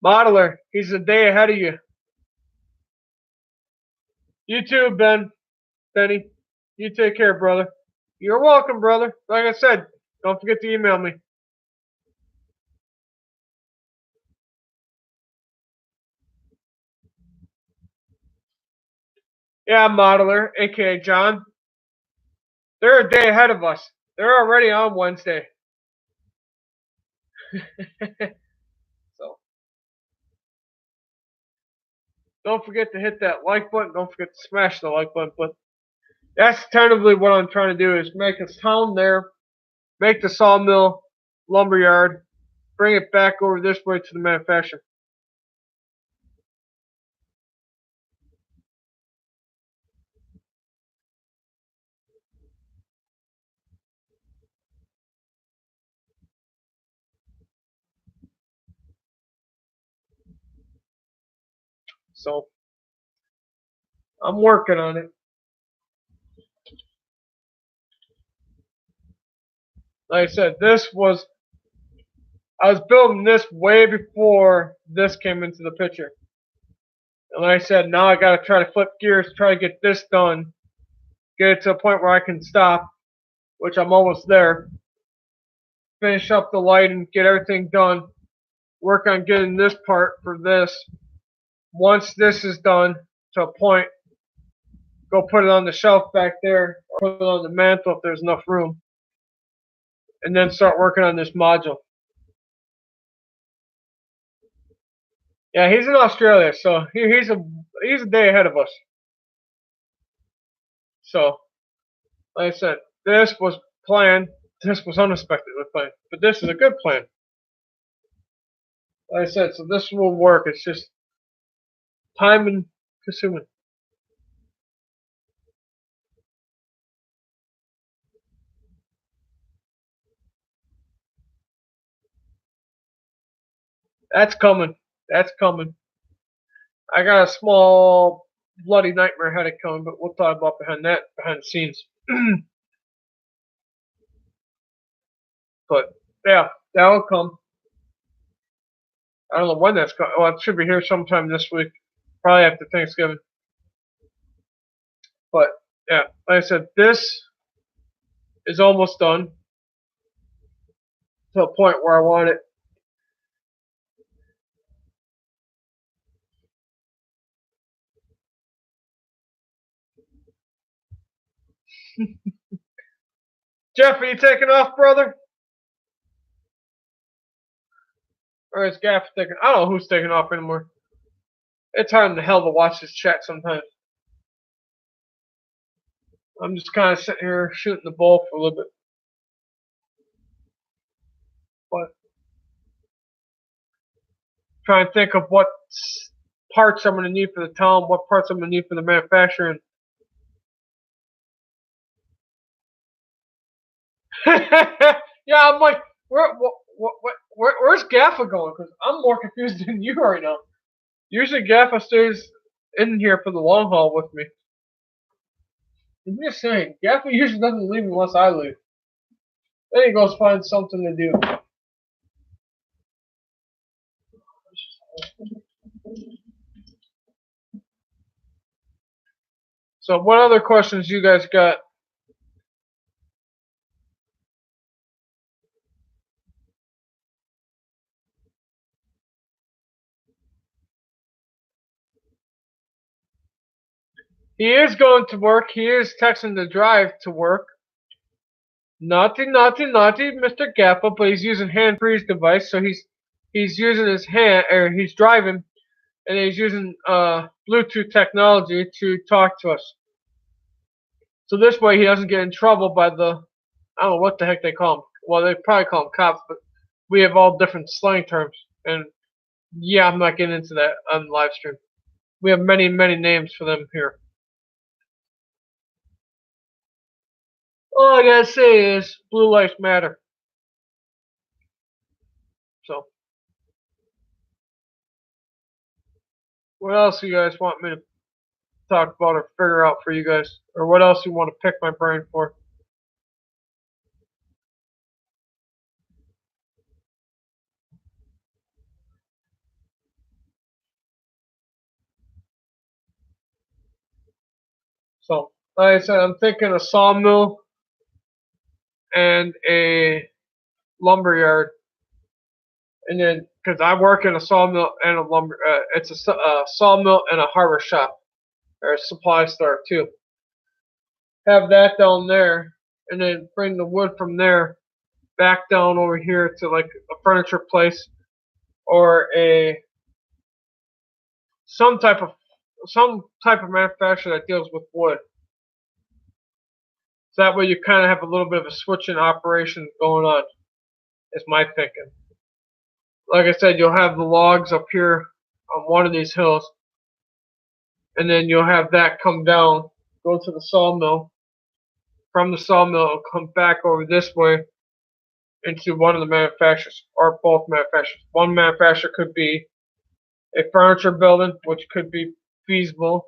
Modeler, he's a day ahead of you. You too, Benny. You take care, brother. You're welcome, brother. Like I said, don't forget to email me. Yeah, Modeler, aka John. They're a day ahead of us. They're already on Wednesday. So don't forget to hit that like button. Don't forget to smash the like button. But that's tentatively what I'm trying to do is make a town there, make the sawmill, lumberyard, bring it back over this way to the manufacturer. So I'm working on it. Like I said, I was building this way before this came into the picture. And like I said, now I gotta try to flip gears, try to get this done, get it to a point where I can stop, which I'm almost there. Finish up the lighting, get everything done, work on getting this part for this. Once this is done to a point, go put it on the shelf back there, or put it on the mantle if there's enough room, and then start working on this module. Yeah, he's in Australia, so he's a day ahead of us. So, like I said, this was planned. This was unexpectedly planned, but this is a good plan. Like I said, so this will work. It's just time and consuming. That's coming. That's coming. I got a small bloody nightmare headache coming, but we'll talk about behind the scenes. But yeah, that'll come. I don't know when that's coming. Well, it should be here sometime this week, probably after Thanksgiving. But yeah, like I said, this is almost done to a point where I want it. Jeff, are you taking off, brother? Or is Gaff taking? I don't know who's taking off anymore. It's hard in the hell to watch this chat sometimes. I'm just kind of sitting here shooting the ball for a little bit. But trying to think of what parts I'm going to need for the town, what parts I'm going to need for the manufacturing. Yeah, I'm like, where's Gaffa going? Because I'm more confused than you right now. Usually Gaffa stays in here for the long haul with me. I'm just saying, Gaffa usually doesn't leave unless I leave. Then he goes find something to do. So what other questions you guys got? He is going to work. He is texting the drive to work. Naughty, Mr. Gappa, but he's using hand freeze device, so he's using his hand, or he's driving, and he's using Bluetooth technology to talk to us. So this way he doesn't get in trouble by the, I don't know what the heck they call them. Well, they probably call them cops, but we have all different slang terms, and yeah, I'm not getting into that on live stream. We have many names for them here. All I gotta say is blue lives matter. So, what else you guys want me to talk about or figure out for you guys? Or what else you want to pick my brain for? So, like I said, I'm thinking a sawmill and a lumber yard. And then, because I work in a sawmill and a lumber, it's a sawmill and a harbor shop, or a supply store too. Have that down there, and then bring the wood from there back down over here to like a furniture place or a some type of manufacturer that deals with wood. So that way you kind of have a little bit of a switching operation going on, is my thinking. Like I said, you'll have the logs up here on one of these hills, and then you'll have that come down, go to the sawmill. From the sawmill, it'll come back over this way into one of the manufacturers, or both manufacturers. One manufacturer could be a furniture building, which could be feasible,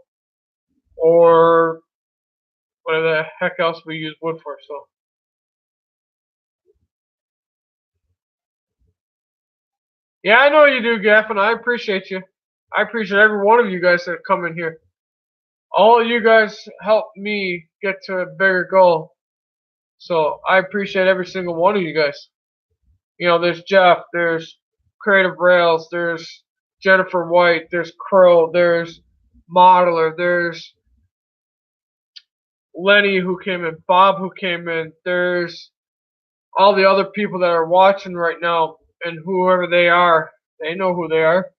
or whatever the heck else we use wood for. So, yeah, I know you do, Gaff, and I appreciate you. I appreciate every one of you guys that come in here. All of you guys help me get to a bigger goal. So I appreciate every single one of you guys. You know, there's Jeff, there's Creative Rails, there's Jennifer White, there's Crow, there's Modeler, there's Lenny who came in, Bob who came in, there's all the other people that are watching right now, and whoever they are, they know who they are.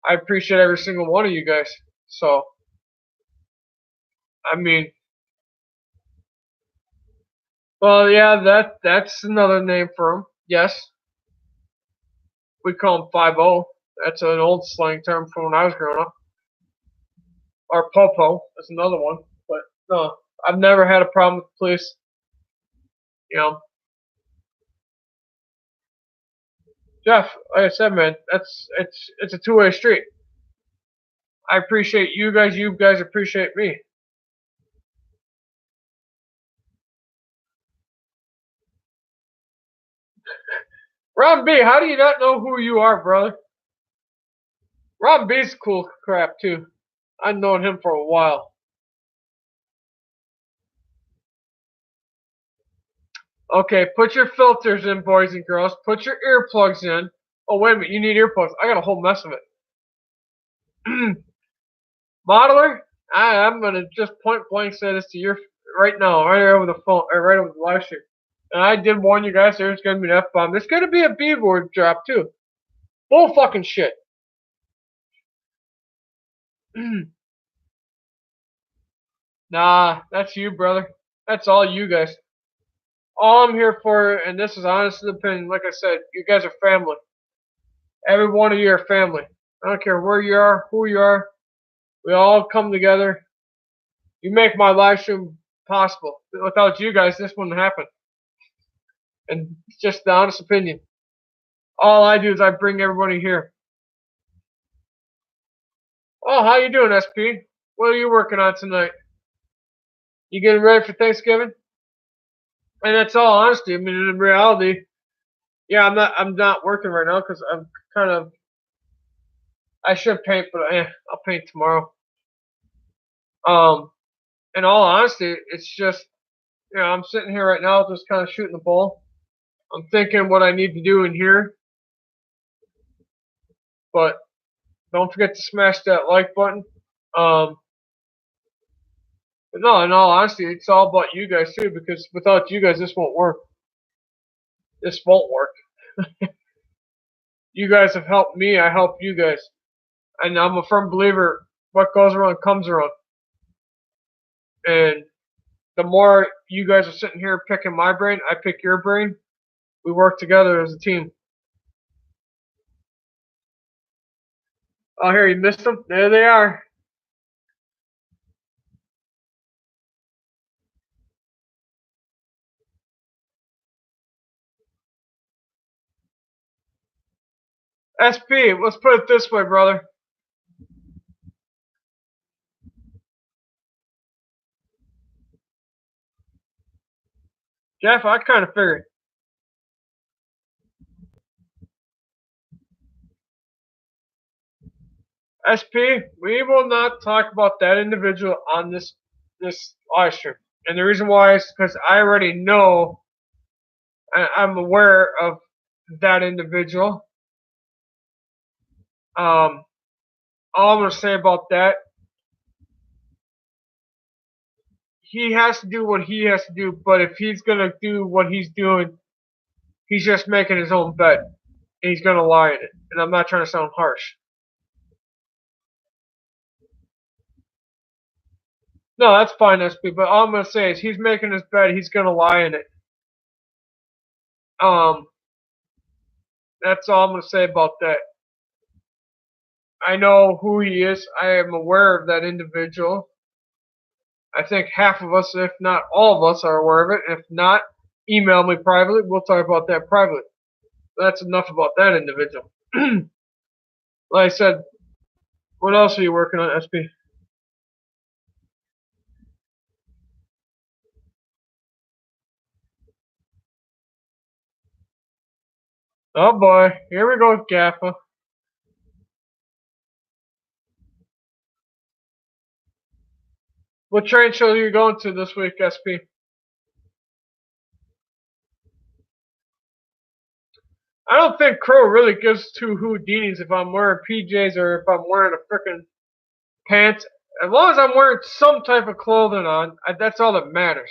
I appreciate every single one of you guys. So, I mean, well, yeah, that's another name for him. Yes, we call him 5-0. That's an old slang term from when I was growing up. Or Popo is another one. But no, I've never had a problem with the police. You know, Jeff, like I said, man, it's a two-way street. I appreciate you guys. You guys appreciate me. Ron B, how do you not know who you are, brother? Ron B's cool crap too. I've known him for a while. Okay, put your filters in, boys and girls. Put your earplugs in. Oh, wait a minute. You need earplugs. I got a whole mess of it. Modeler, I'm going to just point blank say this to you right now, right over the phone, or right over the live stream. And I did warn you guys there's going to be an F-bomb. There's going to be a B-word drop, too. Bull fucking shit. Nah, that's you, brother. That's all you guys. All I'm here for, and this is honest opinion, like I said, you guys are family. Every one of you are family. I don't care where you are, who you are. We all come together. You make my live stream possible. Without you guys, this wouldn't happen. And it's just the honest opinion. All I do is I bring everybody here. Oh, how you doing, SP? What are you working on tonight? You getting ready for Thanksgiving? And that's all honesty. I mean, in reality, yeah, I'm not working right now because I'm kind of. I should paint, but I'll paint tomorrow. In all honesty, it's just, I'm sitting here right now, just kind of shooting the ball. I'm thinking what I need to do in here, but don't forget to smash that like button. But no, in all honesty, it's all about you guys too, because without you guys, this won't work. This won't work. You guys have helped me. I help you guys, and I'm a firm believer. What goes around comes around, and the more you guys are sitting here picking my brain, I pick your brain. We work together as a team. Oh, here, you missed them? There they are. SP, let's put it this way, brother. Jeff, I kind of figured. SP, we will not talk about that individual on this live stream. And the reason why is because I already know, I'm aware of that individual. All I'm going to say about that, he has to do what he has to do, but if he's going to do what he's doing, he's just making his own bed. And he's going to lie in it. And I'm not trying to sound harsh. No, that's fine, SP, but all I'm going to say is he's making his bed, he's going to lie in it. That's all I'm going to say about that. I know who he is. I am aware of that individual. I think half of us, if not all of us, are aware of it. If not, email me privately. We'll talk about that privately. That's enough about that individual. Like I said, what else are you working on, SP? Oh boy, here we go with GAFA. What train show are you going to this week, SP? I don't think Crow really gives two Houdinis if I'm wearing PJs or if I'm wearing a frickin' pants. As long as I'm wearing some type of clothing on, that's all that matters.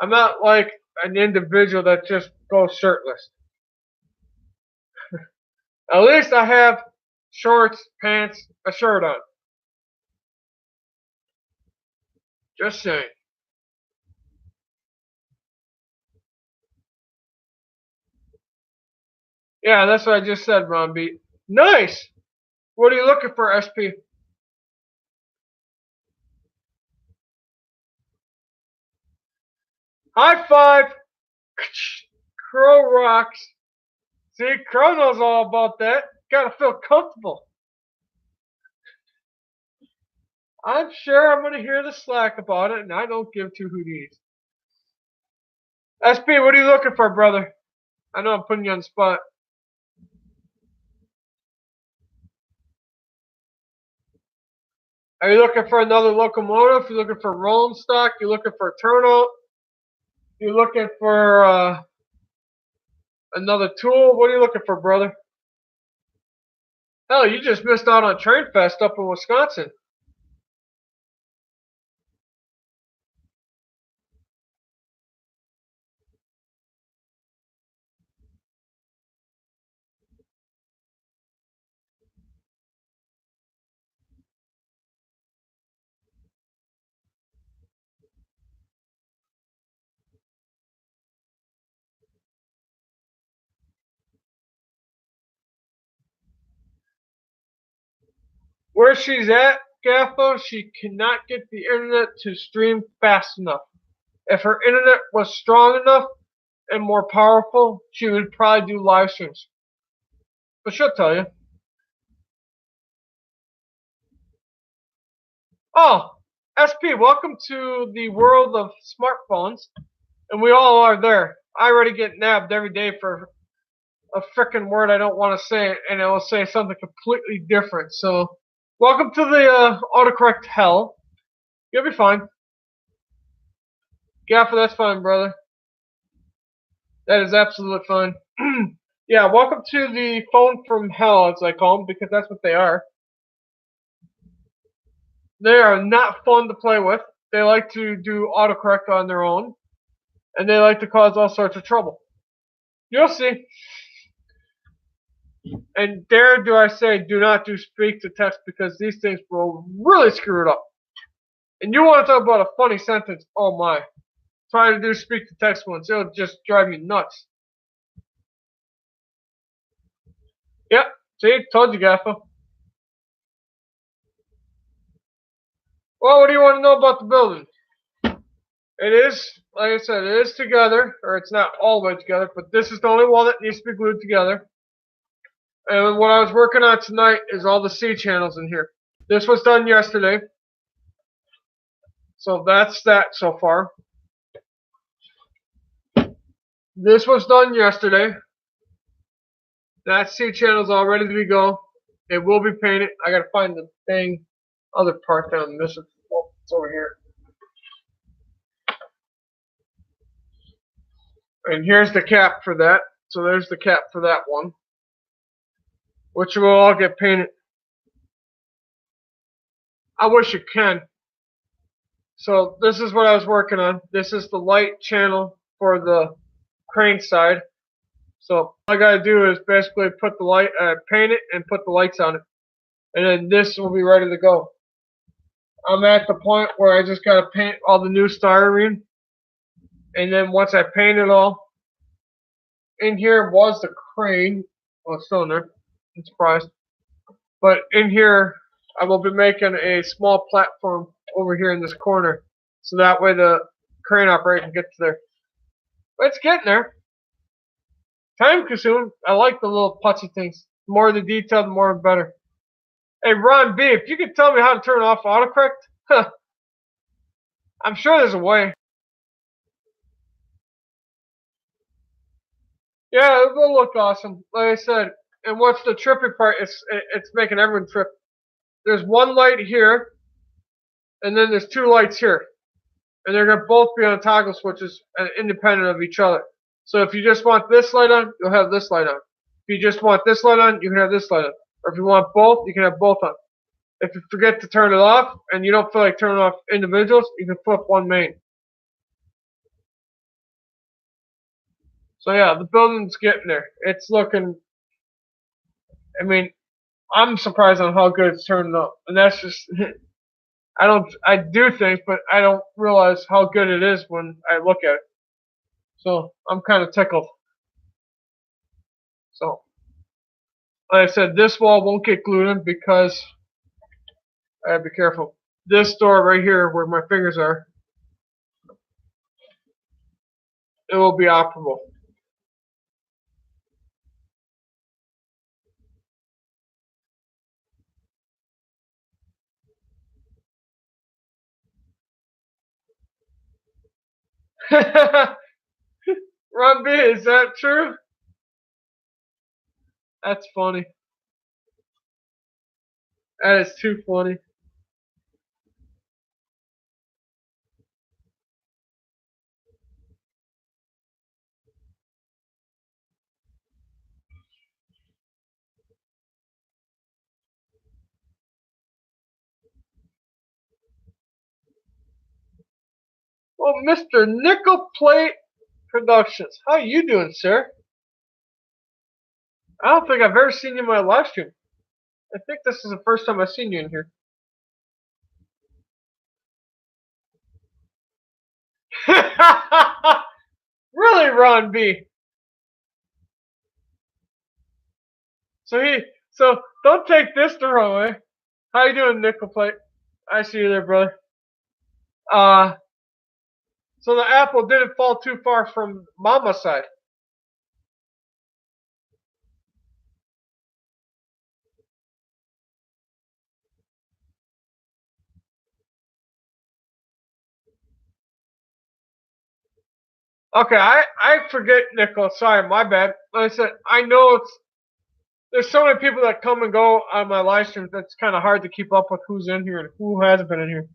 I'm not like an individual that just goes shirtless. At least I have shorts, pants, a shirt on. Just saying. Yeah, that's what I just said, Ron B. Nice! What are you looking for, SP? High five! Crow rocks. See, Crow knows all about that. Gotta feel comfortable. I'm sure I'm gonna hear the slack about it, and I don't give two Houdinis. SP, what are you looking for, brother? I know I'm putting you on the spot. Are you looking for another locomotive? You looking for rolling stock? You looking for a turnout? You looking for another tool? What are you looking for, brother? Hell, you just missed out on Train Fest up in Wisconsin. Where she's at, Gaffo, she cannot get the internet to stream fast enough. If her internet was strong enough and more powerful, she would probably do live streams. But she'll tell you. Oh, SP, welcome to the world of smartphones. And we all are there. I already get nabbed every day for a frickin' word I don't want to say, and it will say something completely different. So, welcome to the autocorrect hell. You'll be fine. Gaffer, that's fine, brother. That is absolutely fine. Yeah, welcome to the phone from hell, as I call them, because that's what they are. They are not fun to play with. They like to do autocorrect on their own, and they like to cause all sorts of trouble. You'll see. And dare do I say, do not do speak to text, because these things will really screw it up. And you want to talk about a funny sentence? Oh my. Try to do speak to text once. It'll just drive you nuts. Yep. See? Told you, Gaffa. Well, what do you want to know about the building? It is, like I said, it is together, or it's not all the way together, but this is the only wall that needs to be glued together. And what I was working on tonight is all the C channels in here. This was done yesterday. So that's that so far. This was done yesterday. That C channel's all ready to go. It will be painted. I gotta find the dang other part that I'm missing. Oh, it's over here. And here's the cap for that. So there's the cap for that one, which will all get painted. I wish you can. So this is what I was working on. This is the light channel for the crane side. So all I gotta do is basically put the light, paint it, and put the lights on it, and then this will be ready to go. I'm at the point where I just gotta paint all the new styrene, and then once I paint it all, in here was the crane. Well, it's still in there. I'm surprised. But in here, I will be making a small platform over here in this corner, so that way the crane operator can get to there. But it's getting there. Time consuming. I like the little putsy things. The more the detail, the more the better. Hey, Ron B, if you could tell me how to turn off autocorrect, huh, I'm sure there's a way. Yeah, it will look awesome. Like I said, and what's the trippy part? It's making everyone trip. There's one light here, and then there's two lights here, and they're gonna both be on toggle switches and independent of each other. So if you just want this light on, you'll have this light on. If you just want this light on, you can have this light on. Or if you want both, you can have both on. If you forget to turn it off and you don't feel like turning off individuals, you can flip one main. So yeah, the building's getting there. It's looking, I mean, I'm surprised on how good it's turning up. And that's just, I do things, but I don't realize how good it is when I look at it. So I'm kind of tickled. So, like I said, this wall won't get glued in because I gotta be careful. This door right here, where my fingers are, it will be operable. Ron B, is that true? That's funny. That is too funny. Well, Mr. Nickel Plate Productions. How you doing, sir? I don't think I've ever seen you in my live stream. I think this is the first time I've seen you in here. Really, Ron B? So don't take this the wrong way. How you doing, Nickel Plate? I see you there, brother. So the apple didn't fall too far from Mama's side. Okay, I forget, Nickel. Sorry, my bad. Like I said, I know there's so many people that come and go on my live streams. That's kind of hard to keep up with who's in here and who hasn't been in here.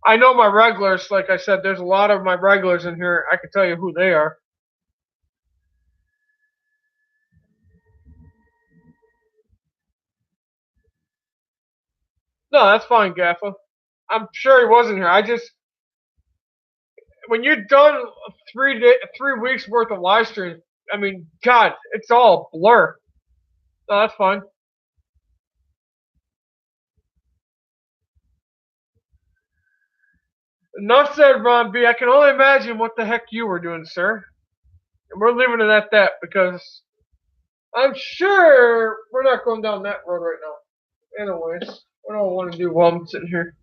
I know my regulars. Like I said, there's a lot of my regulars in here. I can tell you who they are. No, that's fine, Gaffa. I'm sure he wasn't here. When you're done 3 weeks worth of live streams, I mean, God, it's all blur. No, that's fine. Enough said, Ron B. I can only imagine what the heck you were doing, sir. And we're leaving it at that because I'm sure we're not going down that road right now. Anyways, what do I want to do while I'm sitting here?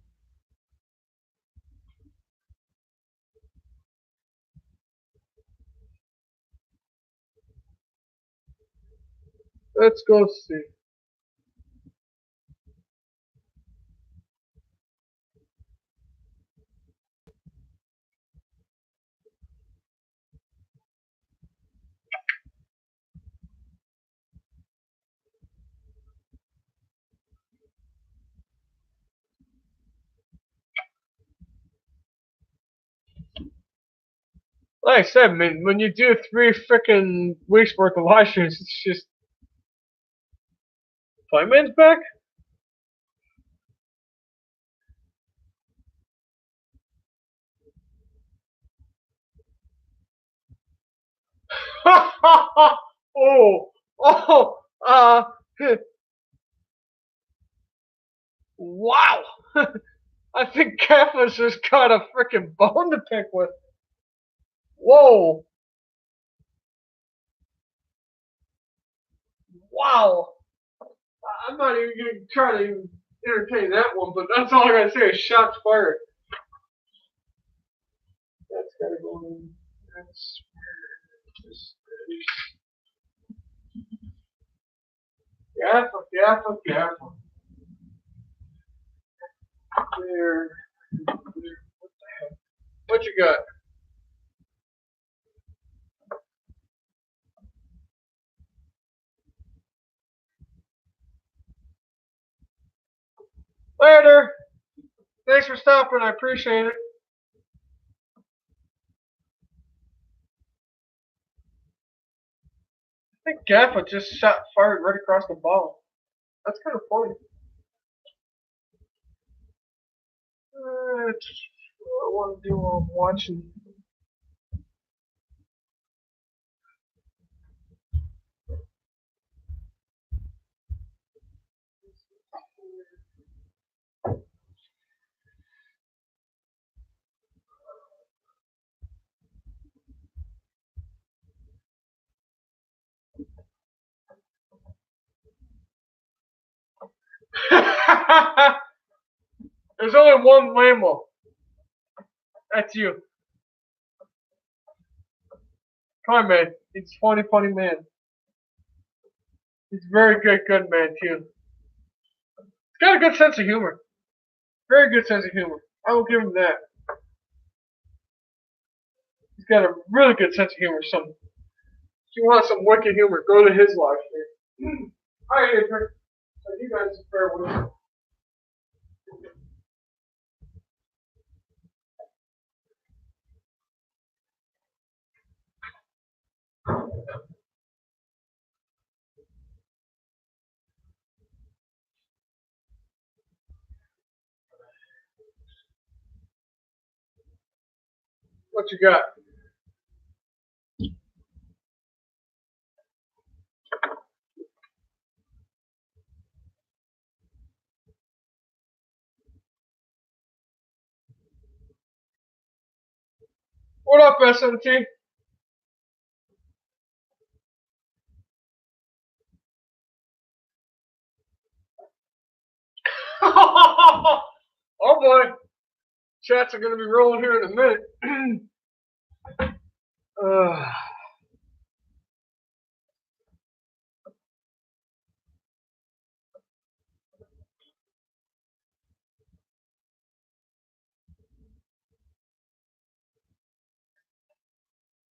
Let's go see. Like I said, man, when you do 3 freaking weeks worth of live streams, it's just. Toyman's back? Oh, oh, wow. I think Kappa's just got a freaking bone to pick with. Whoa. Wow. I'm not even going to try to even entertain that one, but that's all I got to say is shots fired. That's got to go in. That's careful, careful, careful. There. What the heck? What you got? Later. Thanks for stopping. I appreciate it. I think Gaffa just shot fired right across the ball. That's kind of funny. What I want to do while I'm watching. There's only one Lambo. That's you. Come on, man. He's a funny, funny man. He's a very good man, too. He's got a good sense of humor. Very good sense of humor. I will give him that. He's got a really good sense of humor. If you want some wicked humor, go to his live stream. Alright, Adrian. So you guys bear with me. What you got? What up, SMT? Oh boy, chats are gonna be rolling here in a minute.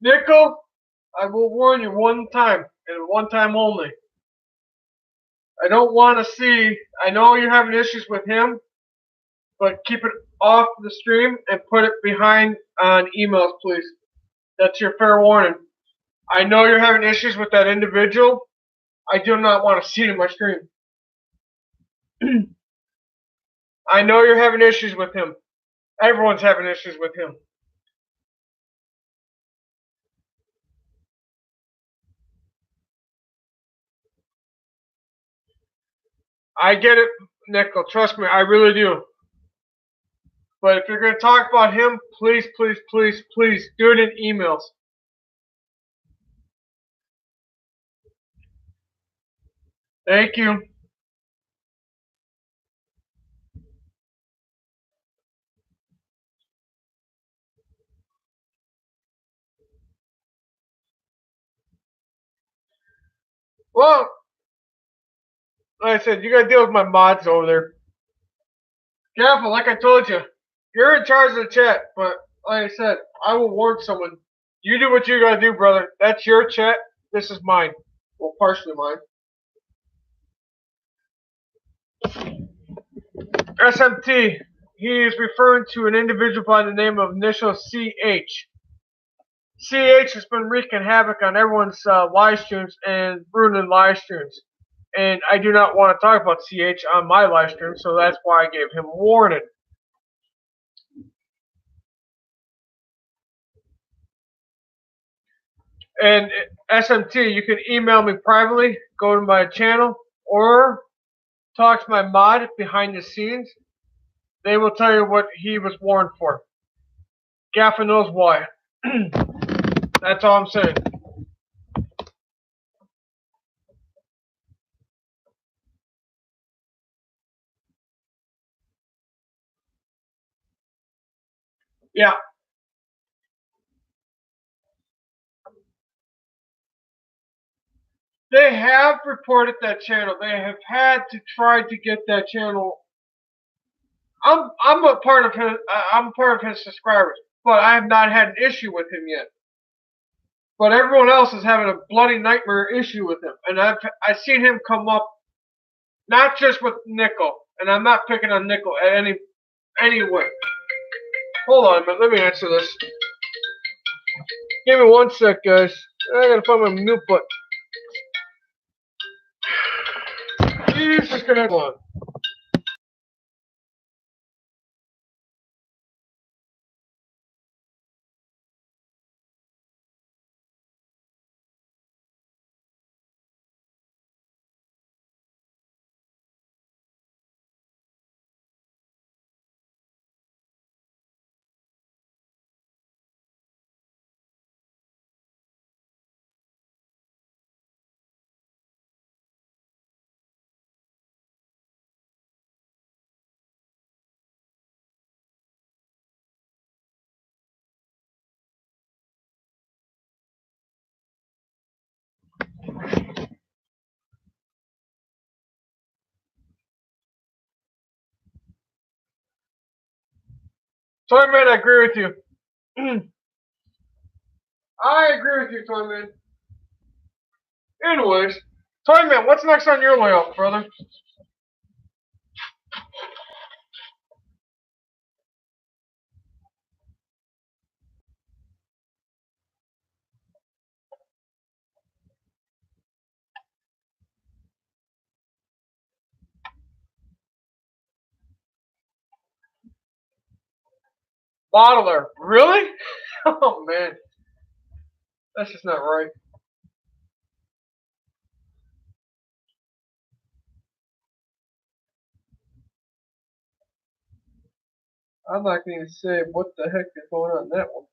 Nickel, I will warn you one time, and one time only. I don't want to see. I know you're having issues with him, but keep it off the stream and put it behind on emails, please. That's your fair warning. I know you're having issues with that individual. I do not want to see it in my stream. I know you're having issues with him. Everyone's having issues with him. I get it, Nickel. Trust me, I really do. But if you're going to talk about him, please, please, please, please do it in emails. Thank you. Well, like I said, you got to deal with my mods over there. Careful, like I told you. You're in charge of the chat, but like I said, I will warn someone. You do what you got to do, brother. That's your chat. This is mine. Well, partially mine. SMT. He is referring to an individual by the name of initial CH. CH has been wreaking havoc on everyone's live streams and ruining live streams. And I do not want to talk about CH on my live stream, so that's why I gave him warning. And SMT, you can email me privately, go to my channel, or talk to my mod behind the scenes. They will tell you what he was warned for. Gaffa knows why. That's all I'm saying. Yeah. They have reported that channel. They have had to try to get that channel. I'm a part of his. I'm part of his subscribers, but I have not had an issue with him yet. But everyone else is having a bloody nightmare issue with him, and I've seen him come up, not just with Nickel, and I'm not picking on Nickel at any way. Hold on a minute. Let me answer this. Give me one sec, guys. I gotta find my mute button. He's just gonna hold on. Toy Man, I agree with you. I agree with you, Toy Man. Anyways, Toy Man, what's next on your layout, brother? Modeler. Really? Oh man. That's just not right. I'm not going to say what the heck is going on in that one.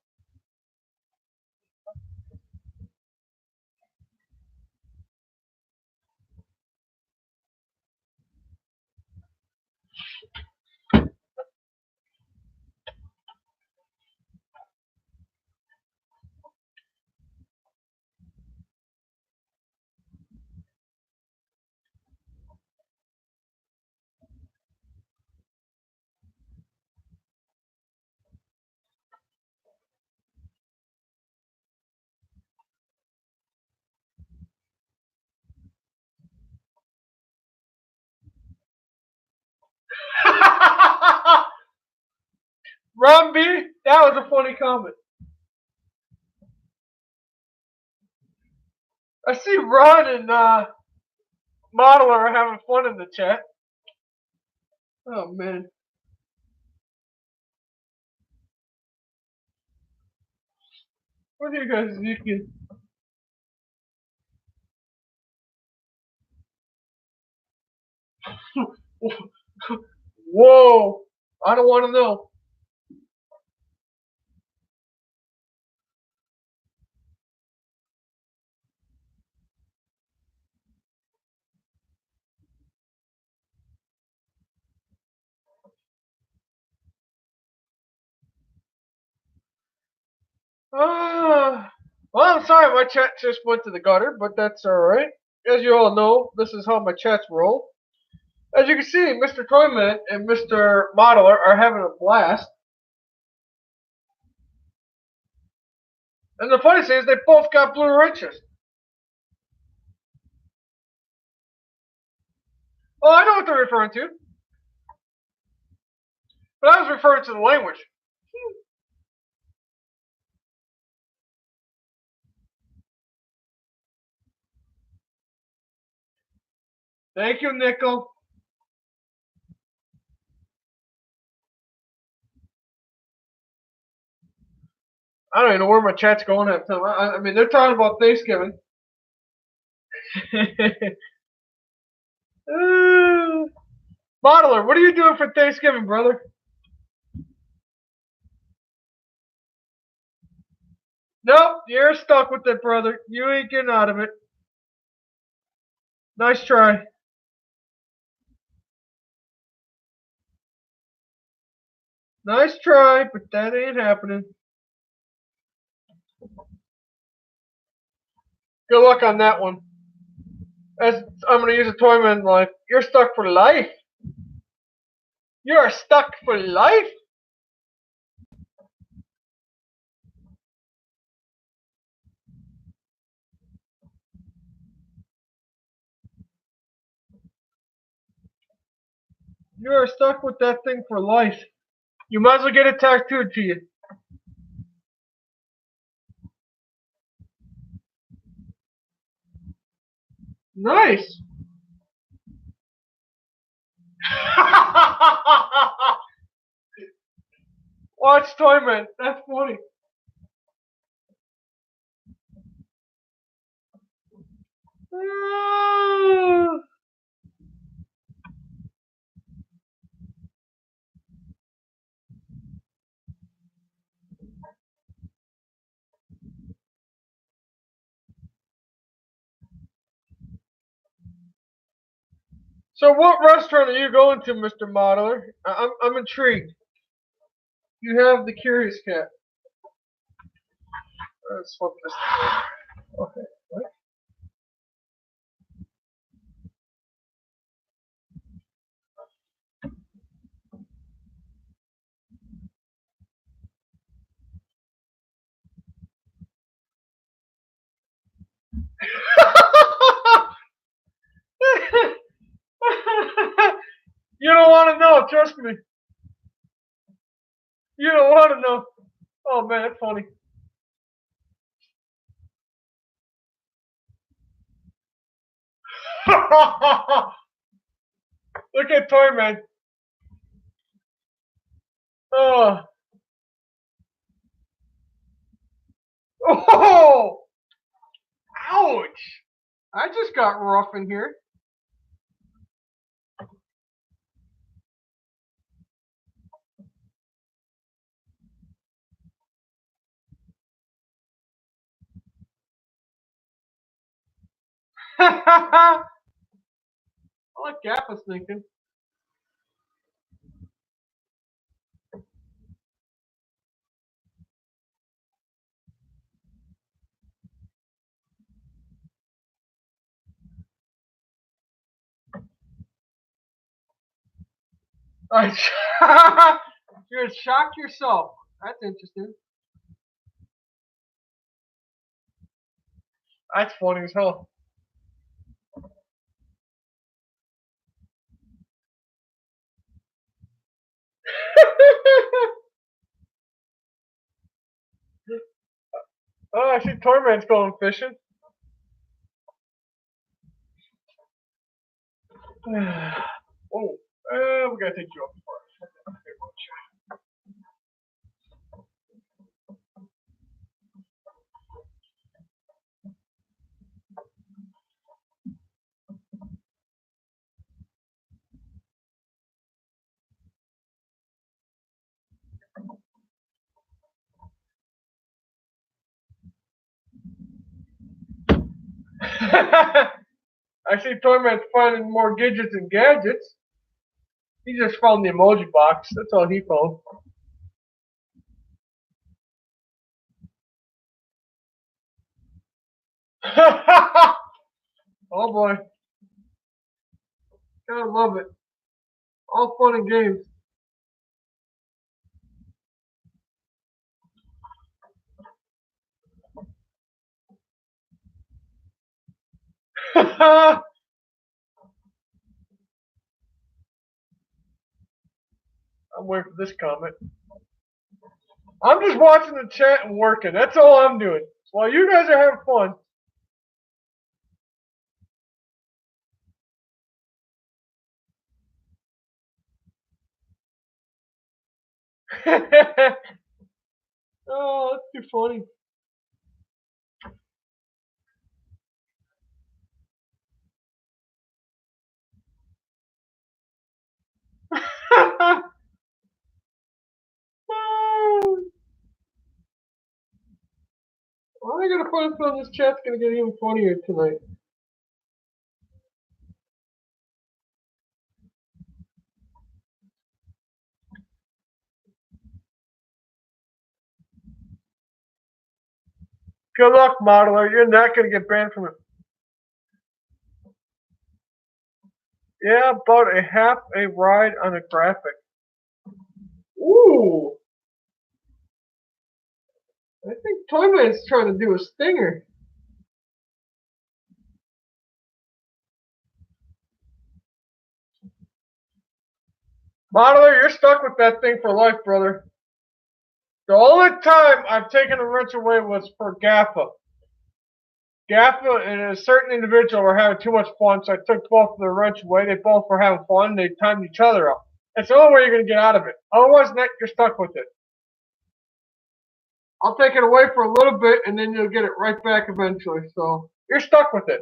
Ron B, that was a funny comment. I see Ron and Modeler are having fun in the chat. Oh man. What are you guys thinking? Whoa. I don't want to know. Well, I'm sorry my chat just went to the gutter, but that's alright. As you all know, this is how my chats roll. As you can see, Mr. Toyman and Mr. Modeler are having a blast. And the funny thing is, they both got blue wrenches. Oh, I know what they're referring to. But I was referring to the language. Thank you, Nickel. I don't even know where my chat's going at. I mean, they're talking about Thanksgiving. Modeler, what are you doing for Thanksgiving, brother? Nope, you're stuck with it, brother. You ain't getting out of it. Nice try. Nice try, but that ain't happening. Good luck on that one. As I'm going to use a Toyman life. You're stuck for life. You are stuck for life. You are stuck with that thing for life. You might as well get it tattooed to you. Nice. Watch Toyman. That's funny. So what restaurant are you going to, Mr. Modeler? I'm intrigued. You have the curious cat. Let's flip this thing over. Okay. What? You don't want to know, trust me. You don't want to know. Oh man, that's funny. Look at Toyman. Oh. Oh! Ouch! I just got rough in here. I like Gappa sneaking. You're shocked yourself. That's interesting. That's funny as hell. Oh, I see Torment's going fishing. Oh, we gotta take you up first. I see Torment's finding more gadgets and gadgets. He just found the emoji box. That's all he found. Oh boy. Gotta love it. All fun and games. I'm waiting for this comment. I'm just watching the chat and working. That's all I'm doing. While you guys are having fun. Oh, that's too funny. Well, I gotta find something. This chat's gonna get even funnier tonight. Good luck, modeler. You're not gonna get banned from it. Yeah, about a half a ride on a graphic. Ooh. I think Toyman's trying to do a stinger. Modeler, you're stuck with that thing for life, brother. The only time I've taken a wrench away was for Gaffa. Gaffa and a certain individual were having too much fun, so I took both of the wrench away. They both were having fun. They timed each other up. That's the only way you're going to get out of it. Otherwise, you're stuck with it. I'll take it away for a little bit, and then you'll get it right back eventually. So you're stuck with it.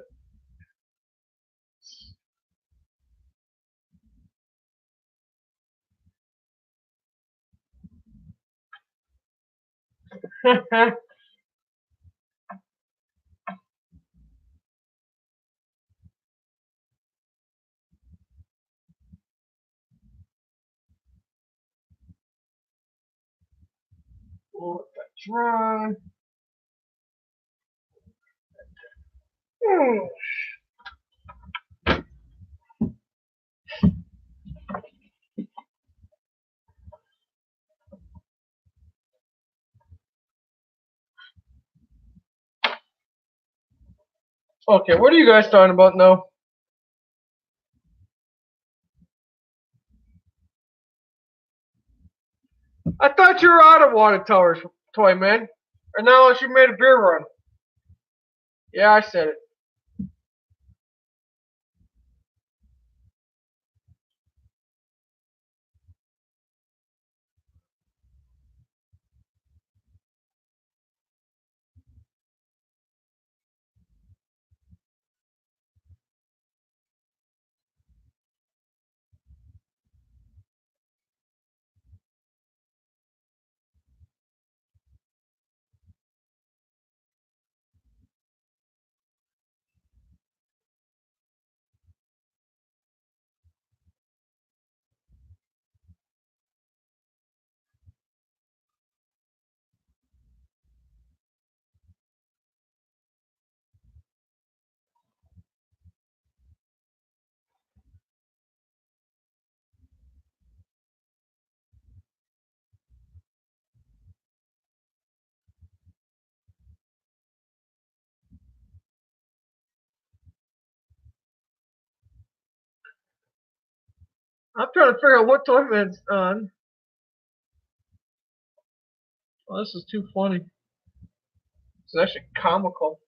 We'll let that dry. Okay, what are you guys talking about now? I thought you were out of water towers, Toy Man. Or now unless you made a beer run. Yeah, I said it. I'm trying to figure out what Toy Man's on. Oh, this is too funny. It's actually comical.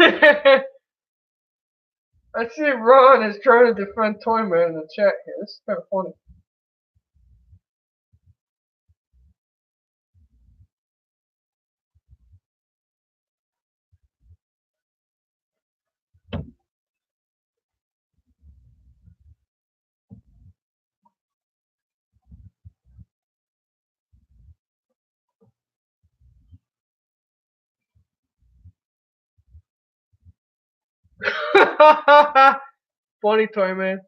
I see Ron is trying to defend Toy Man in the chat here. This is kind of funny. Funny, Toy Man.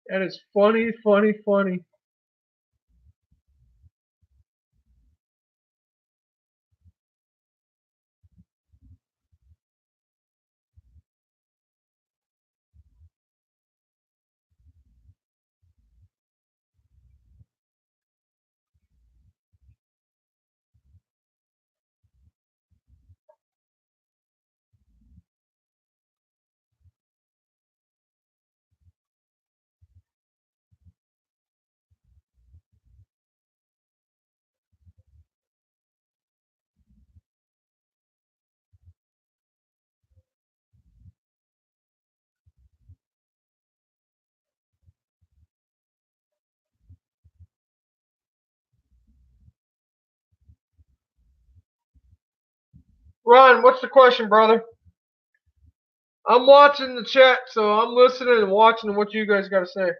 That is funny, funny, funny. Ron, what's the question, brother? I'm watching the chat, so I'm listening and watching what you guys got to say.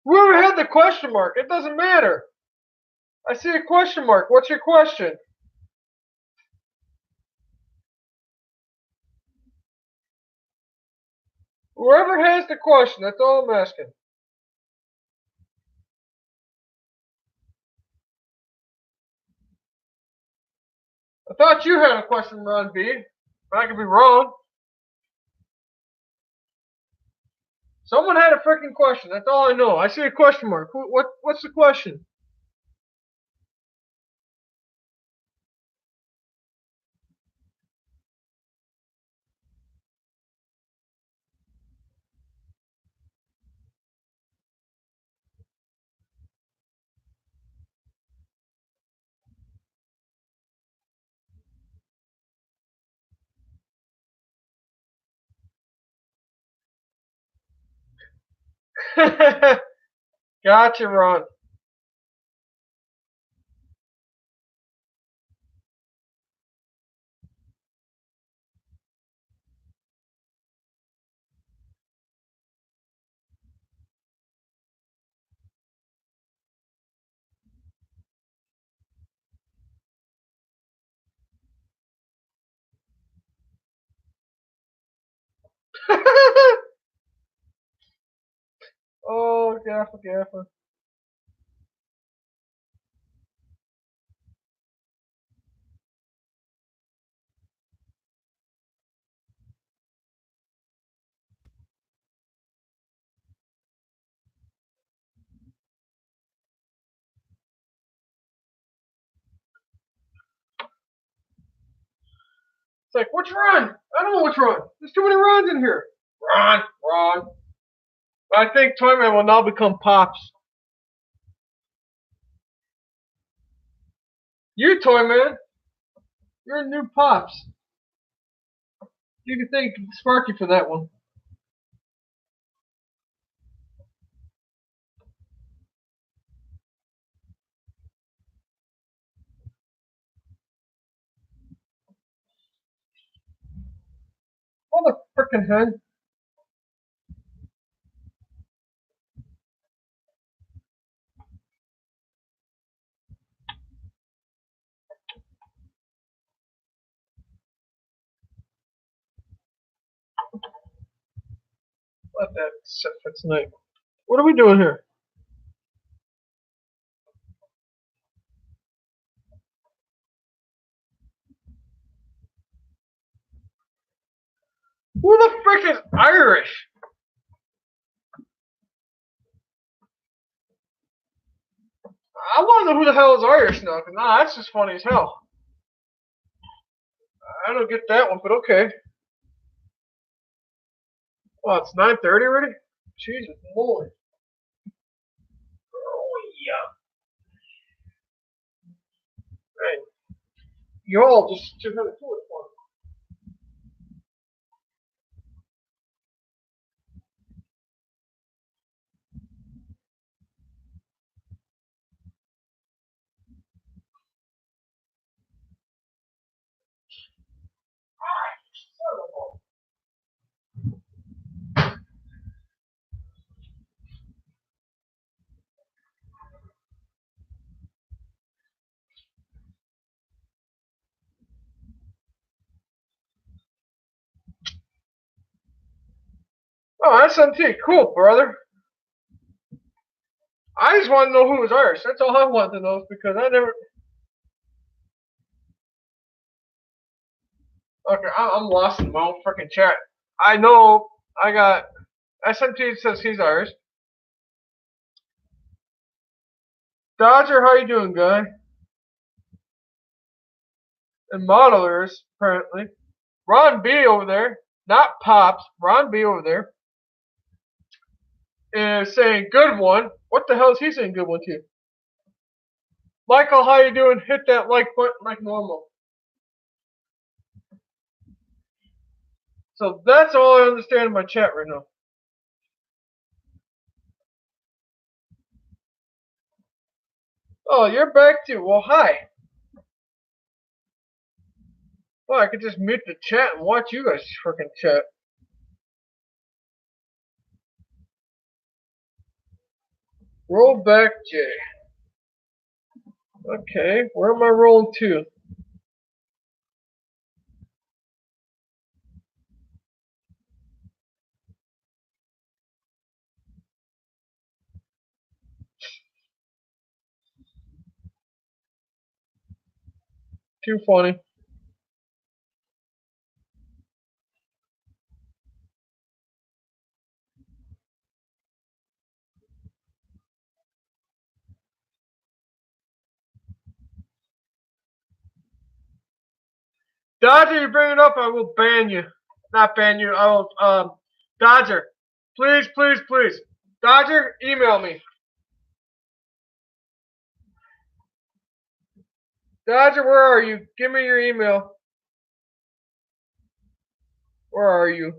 Whoever had the question mark, it doesn't matter. I see a question mark. What's your question? Whoever has the question, that's all I'm asking. I thought you had a question, Ron B. I could be wrong. Someone had a freaking question. That's all I know. I see a question mark. What's the question? Gotcha, Ron. Oh, Gaffer, Gaffer. It's like, which Ron? I don't know which Ron. There's too many Rons in here. Ron. I think Toyman will now become Pops. You, Toyman. You're a new Pops. You can thank Sparky for that one. Oh, the frickin' hen. Let that sit for tonight. What are we doing here? Who the frick is Irish? I want to know who the hell is Irish now, because that's just funny as hell. I don't get that one, but okay. Well, it's 9:30 already? Jesus moly. Oh, yeah. Hey, you all just took another tour for me. Oh, SMT. Cool, brother. I just want to know who was Irish. That's all I want to know because I never. Okay, I'm lost in my own freaking chat. I know I got SMT says he's Irish. Dodger, how you doing, guy? And modelers, apparently. Ron B over there, not Pops. Ron B over there is saying good one. What the hell is he saying good one to? Michael, how you doing? Hit that like button like normal. So that's all I understand in my chat right now. Oh, you're back too. Well, hi. Well, I could just mute the chat and watch you guys freaking chat. Roll back J. Okay, where am I rolling to? Too funny. Dodger, you bring it up, I will ban you. Not ban you, I will, Dodger, please, please, please. Dodger, email me. Dodger, where are you? Give me your email. Where are you?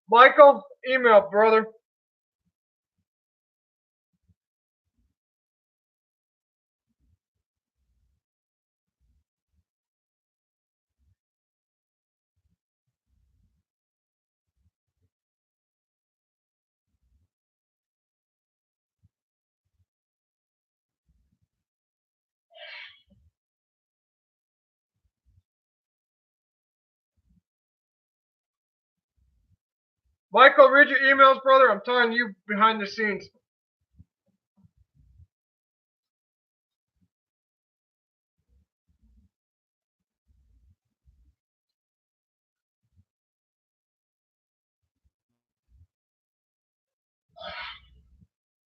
Michael, email, brother. Michael, read your emails, brother. I'm telling you behind the scenes.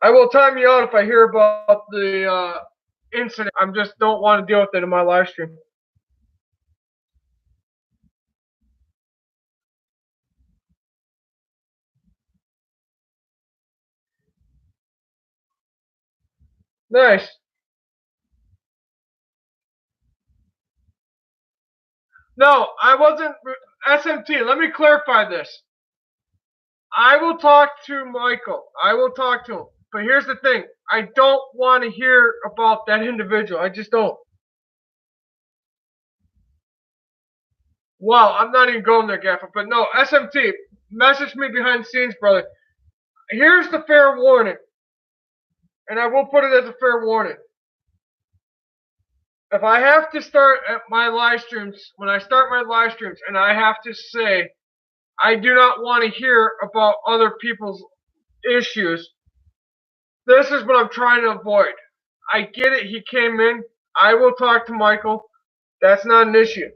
I will time you out if I hear about the incident. I just don't want to deal with it in my live stream. Nice. No, I wasn't. SMT, let me clarify this. I will talk to Michael. I will talk to him. But here's the thing. I don't want to hear about that individual. I just don't. Wow, I'm not even going there, Gaffer. But no, SMT, message me behind the scenes, brother. Here's the fair warning. And I will put it as a fair warning. If I have to start at my live streams, when I start my live streams, and I have to say, I do not want to hear about other people's issues. This is what I'm trying to avoid. I get it. He came in. I will talk to Michael. That's not an issue.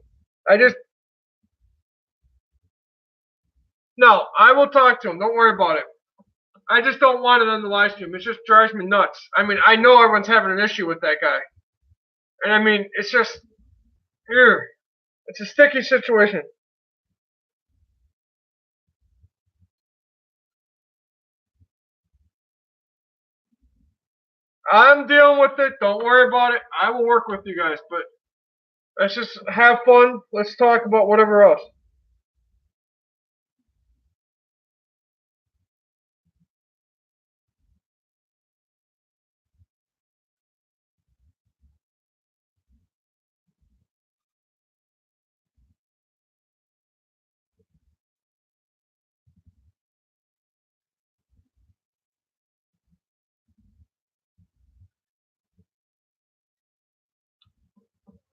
No, I will talk to him. Don't worry about it. I just don't want it on the live stream. It just drives me nuts. I mean, I know everyone's having an issue with that guy. And I mean, it's just, it's a sticky situation. I'm dealing with it. Don't worry about it. I will work with you guys. But let's just have fun. Let's talk about whatever else.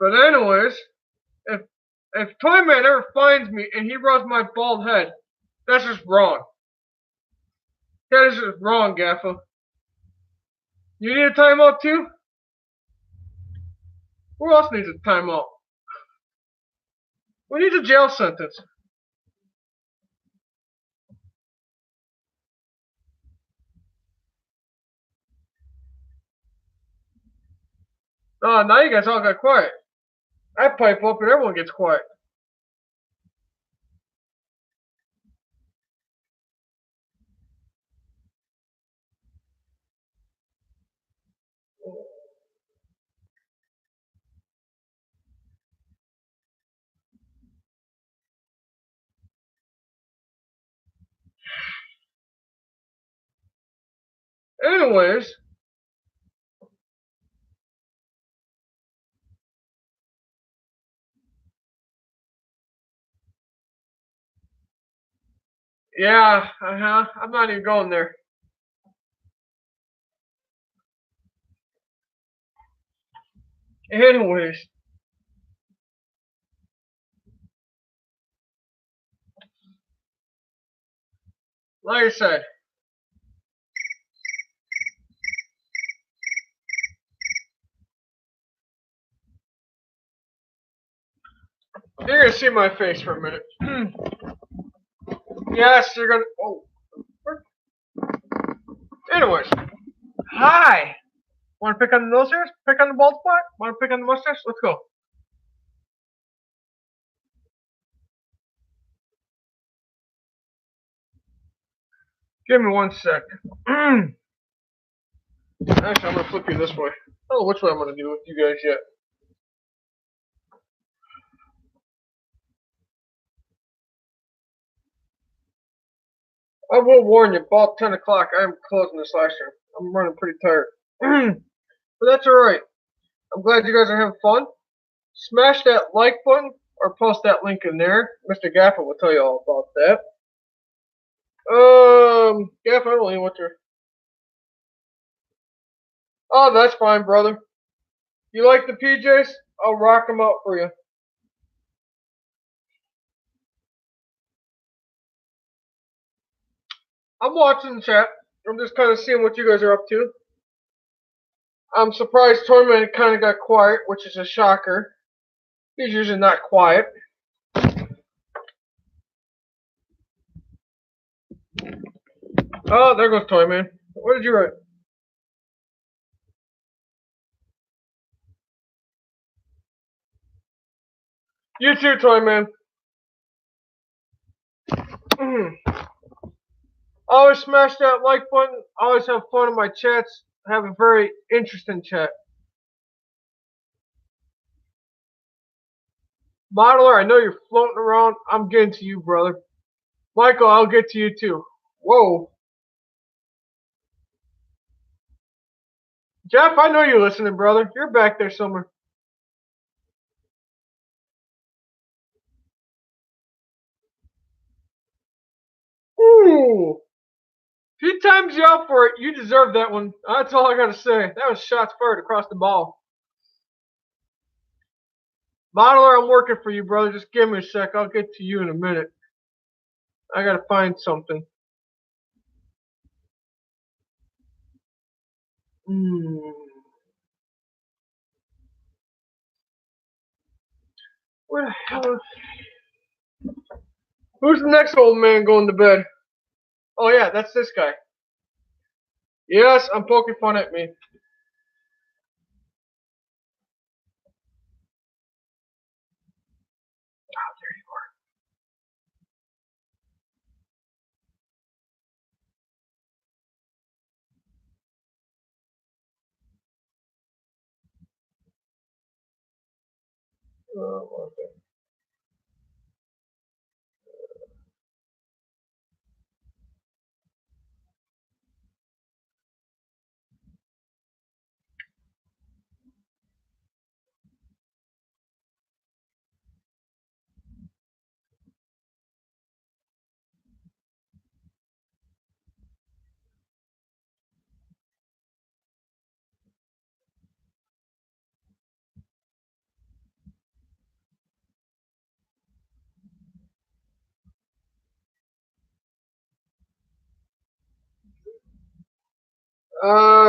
But anyways, if Toyman ever finds me and he rubs my bald head, that's just wrong. That is just wrong, Gaffa. You need a timeout too? Who else needs a timeout? Who needs a jail sentence? Oh, now you guys all got quiet. I pipe up and everyone gets quiet. Anyways, yeah, I'm not even going there. Anyways, like I said, you're gonna see my face for a minute. Yes, you're gonna. Oh. Anyways, hi. Want to pick on the nose hairs? Pick on the bald spot? Want to pick on the mustache? Let's go. Give me 1 sec. Actually, I'm gonna flip you this way. I don't know which way I'm gonna do with you guys yet. I will warn you, about 10 o'clock, I am closing this live stream. I'm running pretty tired. But that's alright. I'm glad you guys are having fun. Smash that like button or post that link in there. Mr. Gaffa will tell you all about that. Gaffa, I don't know what you're. Oh, that's fine, brother. You like the PJs? I'll rock them out for you. I'm watching the chat. I'm just kind of seeing what you guys are up to. I'm surprised Toyman kind of got quiet, which is a shocker. He's usually not quiet. Oh, there goes Toyman. What did you write? You too, Toyman. Always smash that like button. Always have fun in my chats. Have a very interesting chat. Modeler, I know you're floating around. I'm getting to you, brother. Michael, I'll get to you too. Whoa. Jeff, I know you're listening, brother. You're back there somewhere. Ooh. If he times you out for it, you deserve that one. That's all I gotta say. That was shots fired across the ball. Modeler, I'm working for you, brother. Just give me a sec. I'll get to you in a minute. I gotta find something. Where the hell is... Who's the next old man going to bed? Oh yeah, that's this guy. Yes, I'm poking fun at me. Oh, there you are. Okay.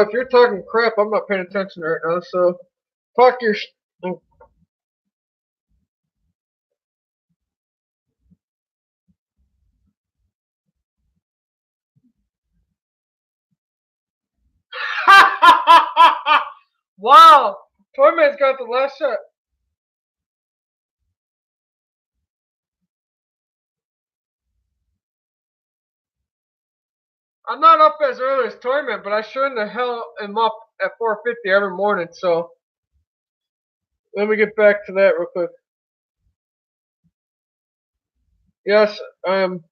If you're talking crap, I'm not paying attention right now. So, talk your. Wow, Toyman's got the last shot. I'm not up as early as Toyman, but I sure in the hell am up at 4:50 every morning. So let me get back to that real quick. Yes, I am.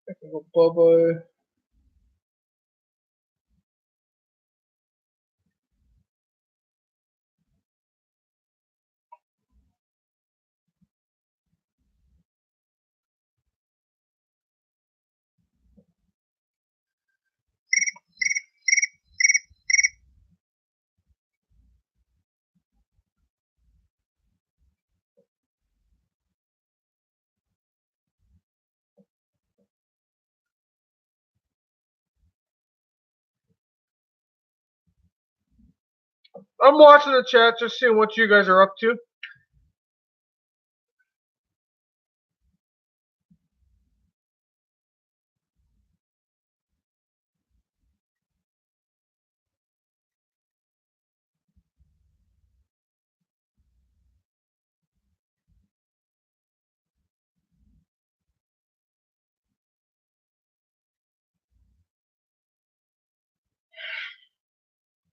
I can go Bubba. I'm watching the chat, just seeing what you guys are up to.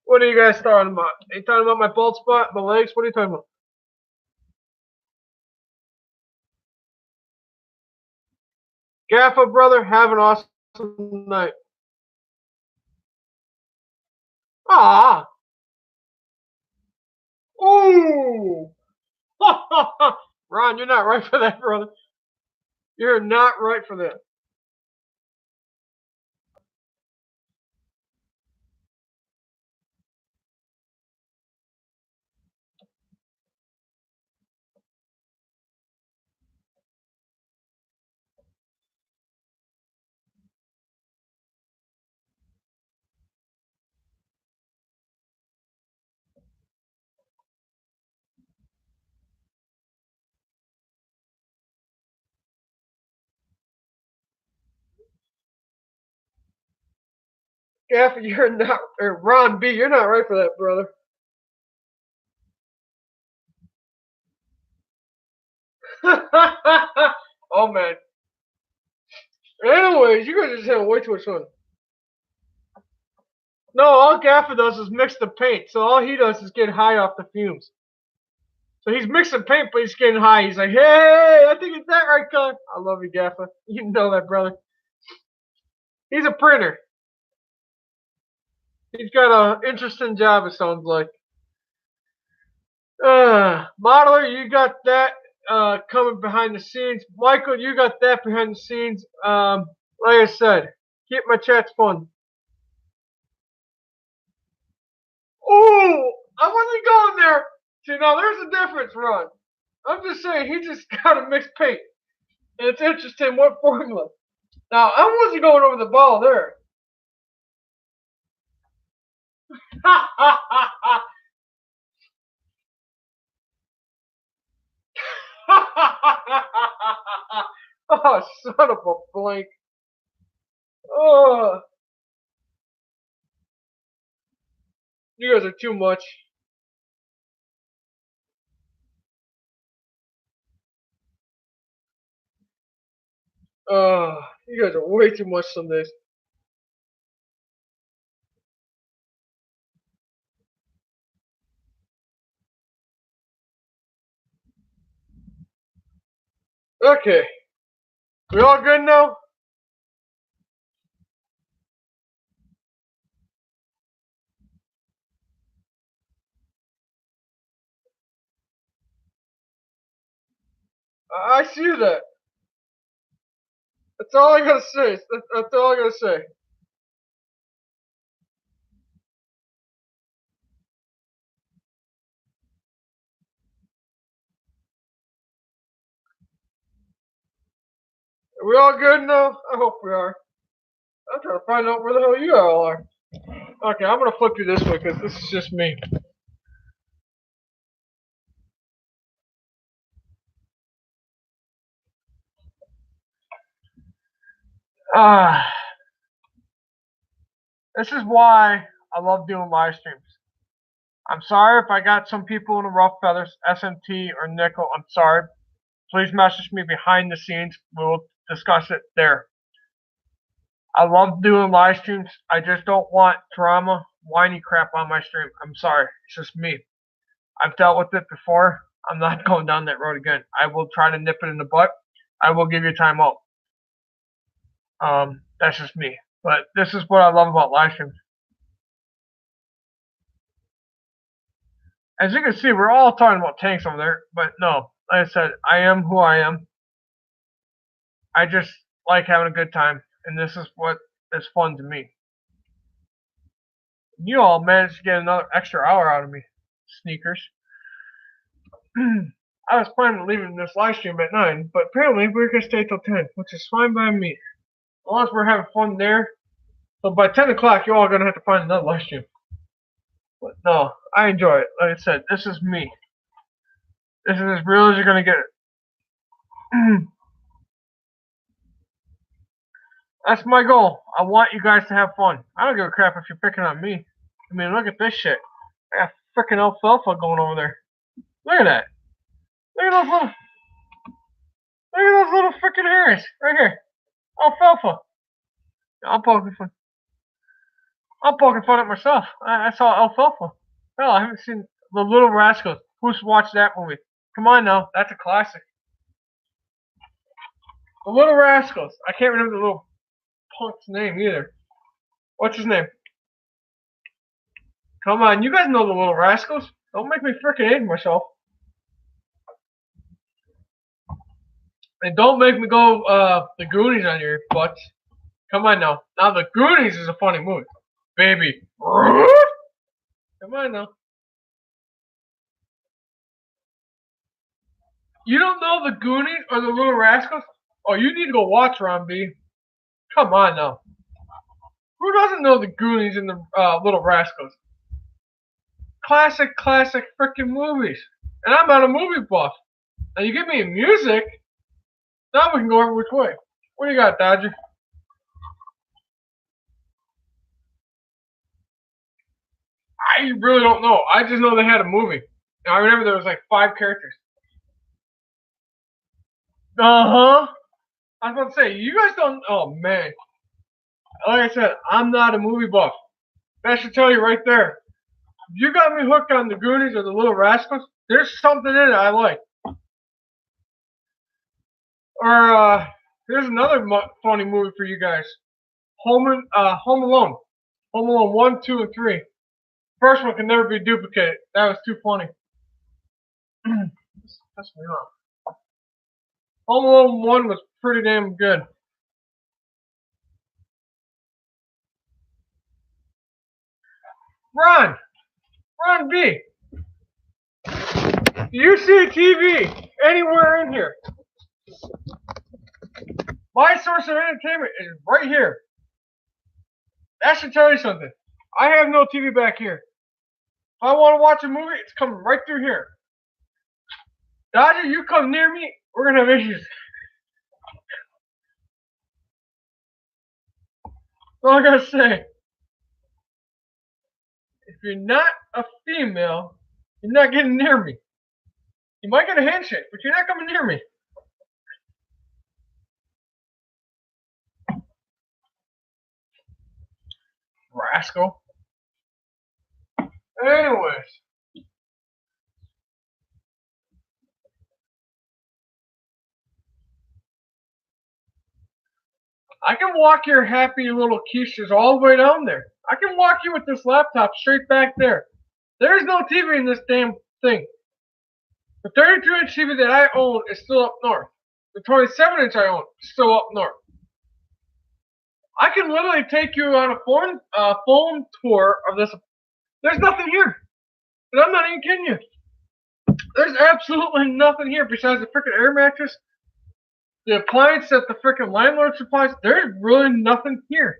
What are you guys talking about? Are you talking about my bald spot, my legs? What are you talking about? Gaffa, brother, have an awesome night. Ah. Ooh. Ron, you're not right for that, brother. You're not right for that. Gaffa, you're not. Or Ron B, you're not right for that, brother. Oh man. Anyways, you guys just having way too much fun. No, all Gaffa does is mix the paint. So all he does is get high off the fumes. So he's mixing paint, but he's getting high. He's like, hey, I think it's that right color. I love you, Gaffa. You know that, brother. He's a printer. He's got an interesting job, it sounds like. Modeler, you got that coming behind the scenes. Michael, you got that behind the scenes. Like I said, keep my chats fun. Oh, I wasn't going there. See, now there's a difference, Ron. I'm just saying, he just got a mixed paint. And it's interesting what formula. Now, I wasn't going over the ball there. Oh, son of a blank. Oh, you guys are too much. You guys are way too much some days. Okay. We all good now? I see that. That's all I gotta say. That's all I gotta say. Are we all good now? I hope we are. I'm trying to find out where the hell you all are. Okay, I'm gonna flip you this way because this is just me. Ah, this is why I love doing live streams. I'm sorry if I got some people in the rough feathers, SMT or Nickel. I'm sorry. Please message me behind the scenes. We will discuss it there. I love doing live streams. I just don't want drama, whiny crap on my stream. I'm sorry. It's just me. I've dealt with it before. I'm not going down that road again. I will try to nip it in the butt. I will give you time out. That's just me. But this is what I love about live streams. As you can see, we're all talking about tanks over there, but no. Like I said, I am who I am. I just like having a good time, and this is what is fun to me. You all managed to get another extra hour out of me, sneakers. I was planning on leaving this live stream at 9, but apparently we're going to stay till 10, which is fine by me. As long as we're having fun there. So by 10 o'clock, you all are going to have to find another live stream. But no, I enjoy it. Like I said, this is me. This is as real as you're going to get it. That's my goal. I want you guys to have fun. I don't give a crap if you're picking on me. I mean, look at this shit. I got freaking alfalfa going over there. Look at that. Look at those little freaking hairs right here. Alfalfa. I'm poking fun. I'm poking fun at myself. I saw alfalfa. Hell, I haven't seen The Little Rascals. Who's watched that movie? Come on now, that's a classic. The Little Rascals. I can't remember the little punk's name either. What's his name? Come on, you guys know The Little Rascals. Don't make me frickin' hate myself. And don't make me go The Goonies on your butts. Come on now. Now The Goonies is a funny movie. Baby. Come on now. You don't know The Goonies or The Little Rascals? Oh, you need to go watch Ron B. Come on now. Who doesn't know The Goonies and The Little Rascals? Classic freaking movies. And I'm not a movie buff. Now you give me music, now we can go over which way. What do you got, Dodger? I really don't know. I just know they had a movie. Now I remember there was like 5 characters. I was about to say, you guys don't. Oh man. Like I said, I'm not a movie buff. That should tell you right there. You got me hooked on The Goonies or The Little Rascals. There's something in it I like. Or here's another funny movie for you guys. Home Alone. Home Alone 1, 2, and 3. First one can never be duplicated. That was too funny. That's me off. Home Alone 1 was pretty damn good. Ron B. Do you see a TV anywhere in here? My source of entertainment is right here. That should tell you something. I have no TV back here. If I want to watch a movie, it's coming right through here. Dodger, you come near me, we're gonna have issues. That's all I gotta say. If you're not a female, you're not getting near me. You might get a handshake, but you're not coming near me. Rascal. Anyways. I can walk your happy little quiches all the way down there. I can walk you with this laptop straight back there. There's no TV in this damn thing. The 32-inch TV that I own is still up north. The 27-inch I own is still up north. I can literally take you on a phone tour of this. There's nothing here. And I'm not even kidding you. There's absolutely nothing here besides the freaking air mattress, the appliance that the freaking landlord supplies. There's really nothing here.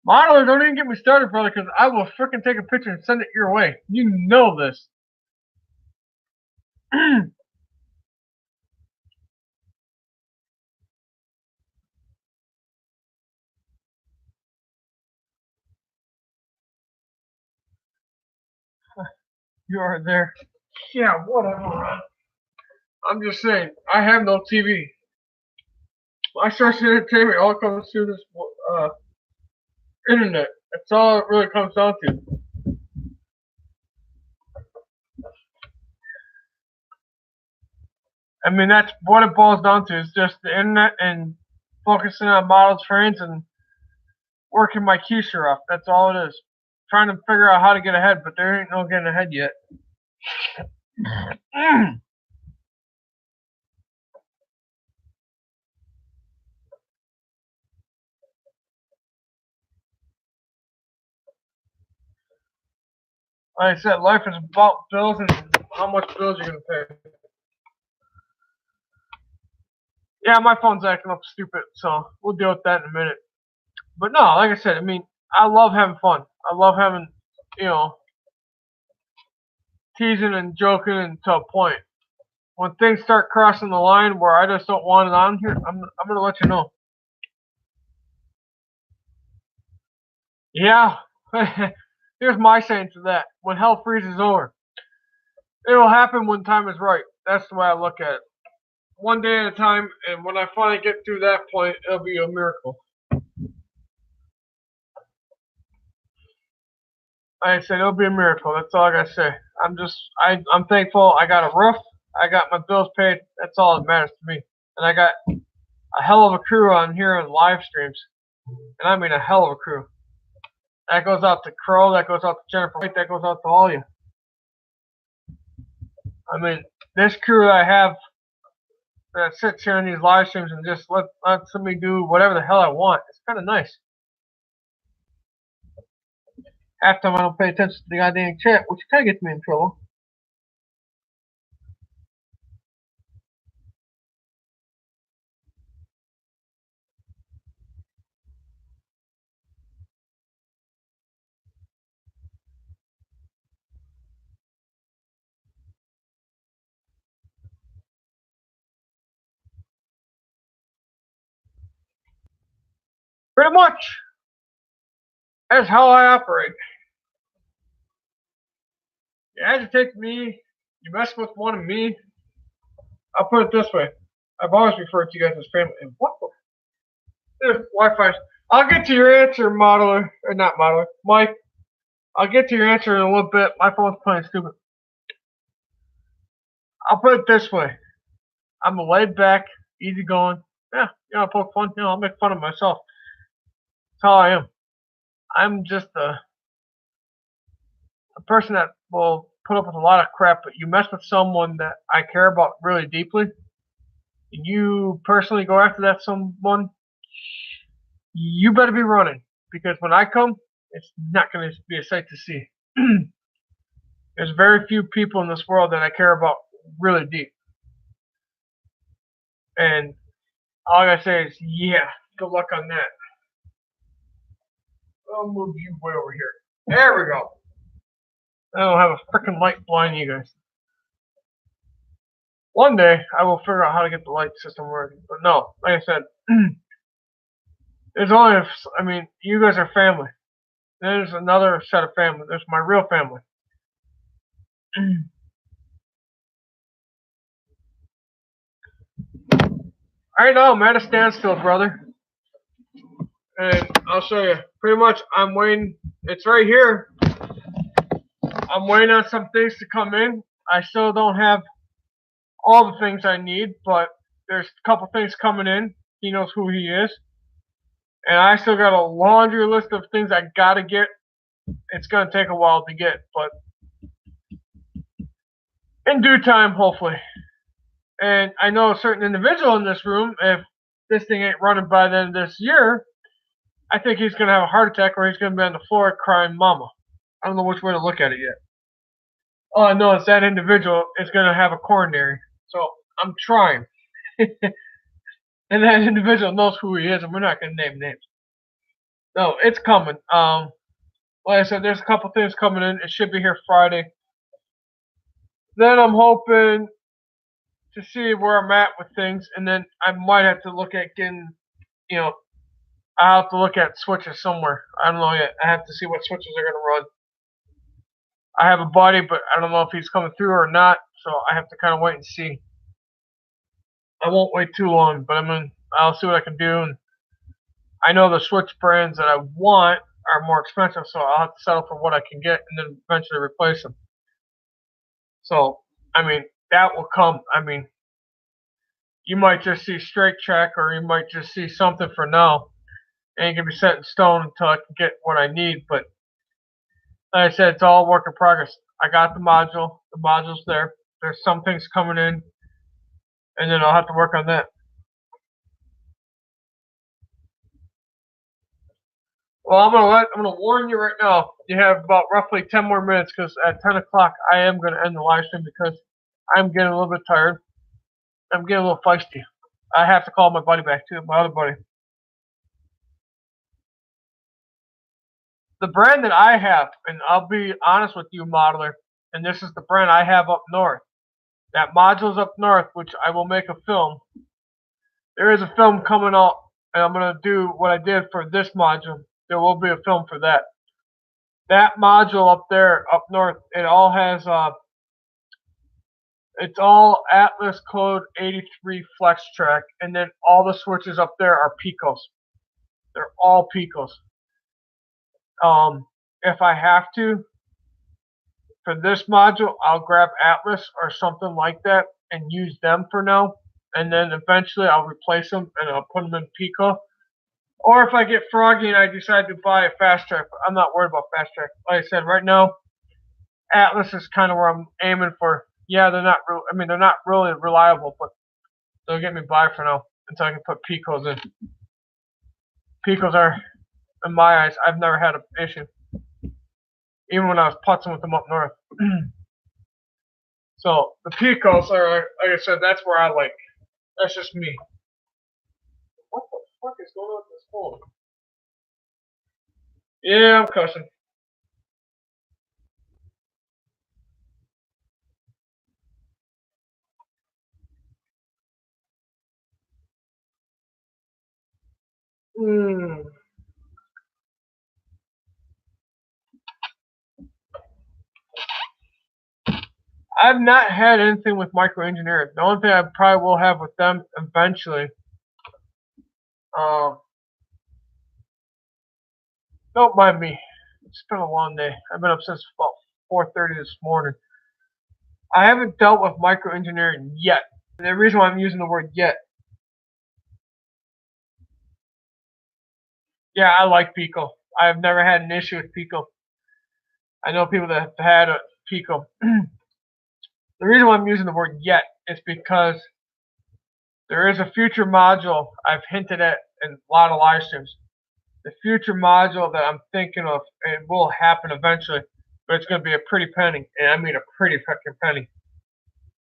Modeler, don't even get me started, brother, because I will freaking take a picture and send it your way. You know this. You are there. Yeah, whatever. I'm just saying, I have no TV. My source of entertainment all comes through this internet. That's all it really comes down to. I mean, that's what it boils down to. It's just the internet and focusing on models, friends, and working my keister off. That's all it is. Trying to figure out how to get ahead, but there ain't no getting ahead yet. Like I said, life is about bills and how much bills you're gonna pay. Yeah, my phone's acting up stupid, so we'll deal with that in a minute. But no, like I said, I mean, I love having fun. I love having, teasing and joking and to a point. When things start crossing the line where I just don't want it on here, I'm gonna let you know. Yeah. Here's my saying to that. When hell freezes over. It'll happen when time is right. That's the way I look at it. One day at a time, and when I finally get through that point, it'll be a miracle. Like I said, it'll be a miracle. That's all I gotta say. I'm thankful I got a roof. I got my bills paid. That's all that matters to me. And I got a hell of a crew on here on live streams. And I mean a hell of a crew. That goes out to Crow, that goes out to Jennifer White, that goes out to all you. I mean, this crew that I have that sits here in these live streams and just let somebody do whatever the hell I want. It's kind of nice. Half time I don't pay attention to the goddamn chat, which kind of gets me in trouble. Pretty much. That's how I operate. You agitate me, you mess with one of me. I'll put it this way. I've always referred to you guys as family. And what the Wi-Fi? I'll get to your answer, modeler. Or not modeler. Mike. I'll get to your answer in a little bit. My phone's playing stupid. I'll put it this way. I'm a laid back, easy going. Yeah, I poke fun. I'll make fun of myself. That's how I am. I'm just a person that will put up with a lot of crap, but you mess with someone that I care about really deeply, and you personally go after that someone, you better be running, because when I come, it's not going to be a sight to see. There's very few people in this world that I care about really deep. And all I gotta say is, yeah, good luck on that. I'll move you way over here. There we go. I don't have a freaking light blinding you guys. One day, I will figure out how to get the light system working. But no, like I said, there's only, I mean, you guys are family. There's another set of family. There's my real family. Right now, I'm at a standstill, brother. And I'll show you. Pretty much, I'm waiting. It's right here. I'm waiting on some things to come in. I still don't have all the things I need, but there's a couple things coming in. He knows who he is. And I still got a laundry list of things I gotta get. It's gonna take a while to get, but in due time, hopefully. And I know a certain individual in this room, if this thing ain't running by the end of this year, I think he's gonna have a heart attack or he's gonna be on the floor crying mama. I don't know which way to look at it yet. All I know is that individual is gonna have a coronary. So I'm trying. And that individual knows who he is, and we're not gonna name names. No, it's coming. Like I said, there's a couple things coming in. It should be here Friday. Then I'm hoping to see where I'm at with things, and then I might have to look at getting, you know, I have to look at switches somewhere. I don't know yet. I have to see what switches are gonna run. I have a buddy, but I don't know if he's coming through or not, so I have to kind of wait and see. I won't wait too long, but I'll see what I can do. And I know the switch brands that I want are more expensive, so I'll have to settle for what I can get and then eventually replace them. So, I mean, that will come. I mean, you might just see straight track or you might just see something for now. Ain't gonna be set in stone until I can get what I need, but like I said, it's all work in progress. I got the module's there. There's some things coming in, and then I'll have to work on that. Well, I'm gonna warn you right now. You have about roughly 10 more minutes because at 10 o'clock I am gonna end the live stream because I'm getting a little bit tired. I'm getting a little feisty. I have to call my buddy back too, my other buddy. The brand that I have, and I'll be honest with you, modeler, and this is the brand I have up north. That module's up north, which I will make a film. There is a film coming out, and I'm gonna do what I did for this module. There will be a film for that. That module up there, up north, it all has it's all Atlas Code 83 Flex Track, and then all the switches up there are Picos. They're all Picos. If I have to, for this module, I'll grab Atlas or something like that and use them for now, and then eventually I'll replace them and I'll put them in Pico. Or if I get froggy and I decide to buy a fast track, I'm not worried about fast track. Like I said, right now, Atlas is kind of where I'm aiming for. Yeah, they're not. They're not really reliable, but they'll get me by for now until I can put Picos in. Picos are, in my eyes, I've never had an issue, even when I was putzing with them up north. So the Picos are, like I said, that's where I like. That's just me. What the fuck is going on with this phone? Yeah, I'm cussing. I've not had anything with microengineering. The only thing I probably will have with them eventually. Don't mind me. It's been a long day. I've been up since about 4:30 this morning. I haven't dealt with microengineering yet. The reason why I'm using the word yet. Yeah, I like Pico. I've never had an issue with Pico. I know people that have had a Pico. The reason why I'm using the word yet is because there is a future module I've hinted at in a lot of live streams. The future module that I'm thinking of, and will happen eventually, but it's going to be a pretty penny, and I mean a pretty fucking penny,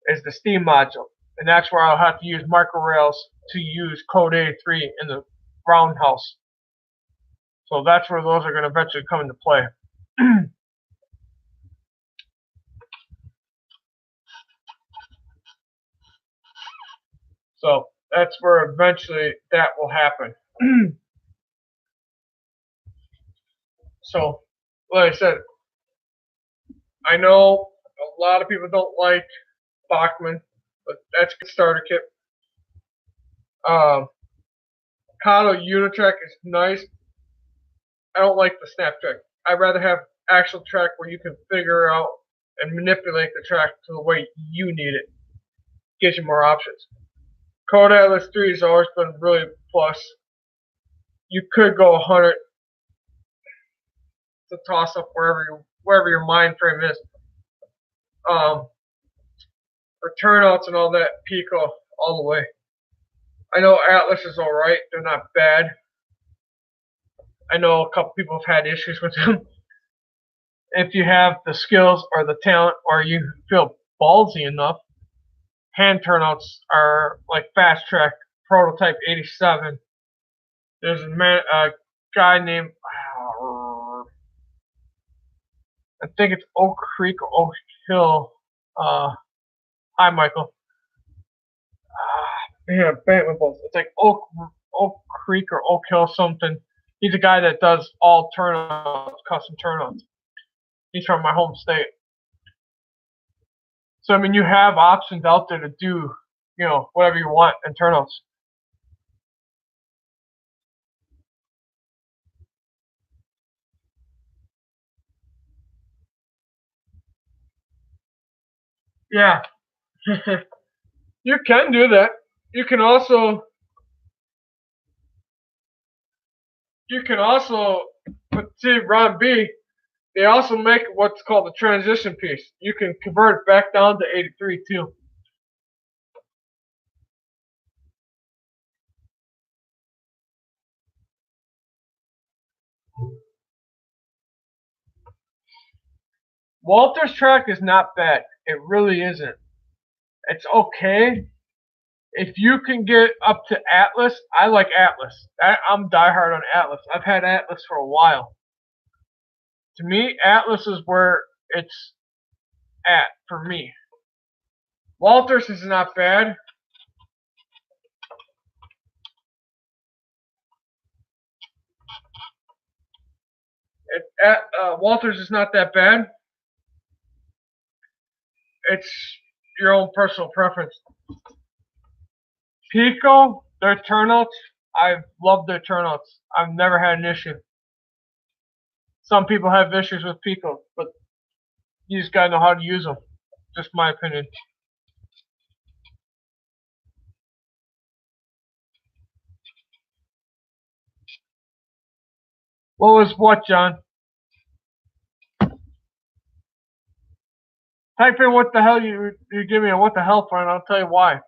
is the Steam module. And that's where I'll have to use microrails to use Code 83 in the roundhouse. So that's where those are going to eventually come into play. So that's where eventually that will happen. So, like I said, I know a lot of people don't like Bachmann, but that's a good starter kit. Kato Unitrack is nice. I don't like the snap track. I'd rather have actual track where you can figure out and manipulate the track to the way you need it. Gives you more options. Code Atlas 3 has always been really plus. You could go 100 to toss up wherever your mind frame is. For turnouts and all that, Pico all the way. I know Atlas is alright, they're not bad. I know a couple people have had issues with them. If you have the skills or the talent or you feel ballsy enough, hand turnouts are like Fast Track Prototype 87. There's a guy named, I think it's Oak Creek or Oak Hill. Hi, Michael. Yeah, both. It's like Oak Creek or Oak Hill something. He's a guy that does all turnouts, custom turnouts. He's from my home state. So, I mean, you have options out there to do, whatever you want in turnouts. Yeah. You can do that. You can also see Ron B. They also make what's called a transition piece. You can convert it back down to 83 too. Walter's track is not bad. It really isn't. It's okay. If you can get up to Atlas, I like Atlas. I'm diehard on Atlas. I've had Atlas for a while. To me, Atlas is where it's at for me. Walters is not bad. Walters is not that bad. It's your own personal preference. Pico, their turnouts, I've loved their turnouts. I've never had an issue. Some people have issues with Pico, but you just gotta know how to use them. Just my opinion. What was what, John? Type in what the hell you give me a what the hell for, and I'll tell you why.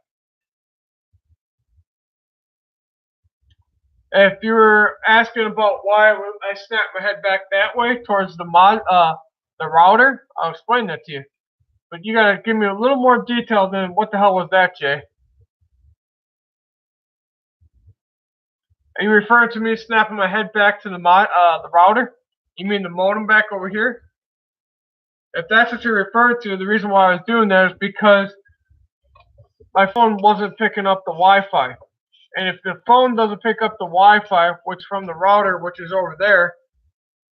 If you were asking about why I snapped my head back that way towards the router, I'll explain that to you. But you gotta give me a little more detail than what the hell was that, Jay? Are you referring to me snapping my head back to the router? You mean the modem back over here? If that's what you're referring to, the reason why I was doing that is because my phone wasn't picking up the Wi-Fi. And if the phone doesn't pick up the Wi-Fi, which from the router, which is over there,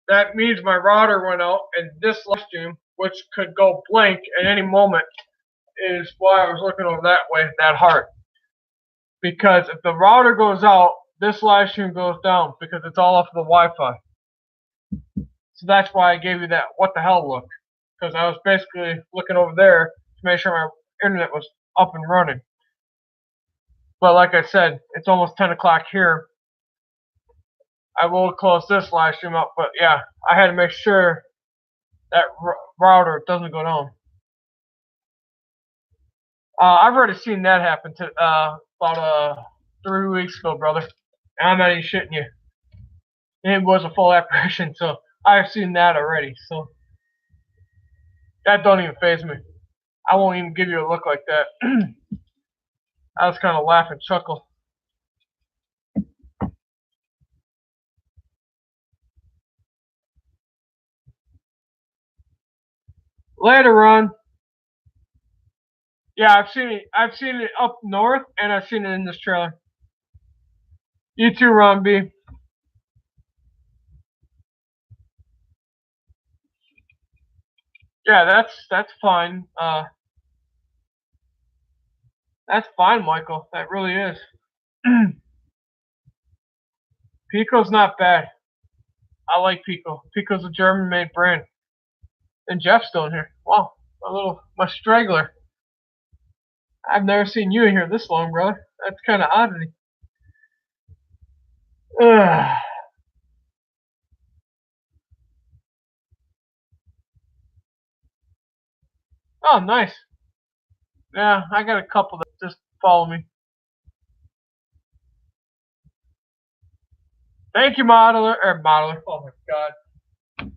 that means my router went out, and this live stream, which could go blank at any moment, is why I was looking over that way that hard. Because if the router goes out, this live stream goes down because it's all off the Wi-Fi. So that's why I gave you that what the hell look. Because I was basically looking over there to make sure my internet was up and running. But like I said, it's almost 10 o'clock here. I will close this live stream up, but yeah, I had to make sure that router doesn't go down. I've already seen that happen to about 3 weeks ago, brother. And I'm not even shitting you. It was a full apparition, so I've seen that already. So That don't even faze me. I won't even give you a look like that. I was kind of laugh and chuckle. Later, Ron. Yeah, I've seen it. I've seen it up north, and I've seen it in this trailer. You too, Ron B. Yeah, that's fine. That's fine, Michael. That really is. Pico's not bad. I like Pico. Pico's a German-made brand. And Jeff's still in here. Wow, my straggler. I've never seen you in here this long, brother. That's kind of oddity. Ugh. Oh, nice. Yeah, I got a couple that just follow me. Thank you, modeler. Oh my god.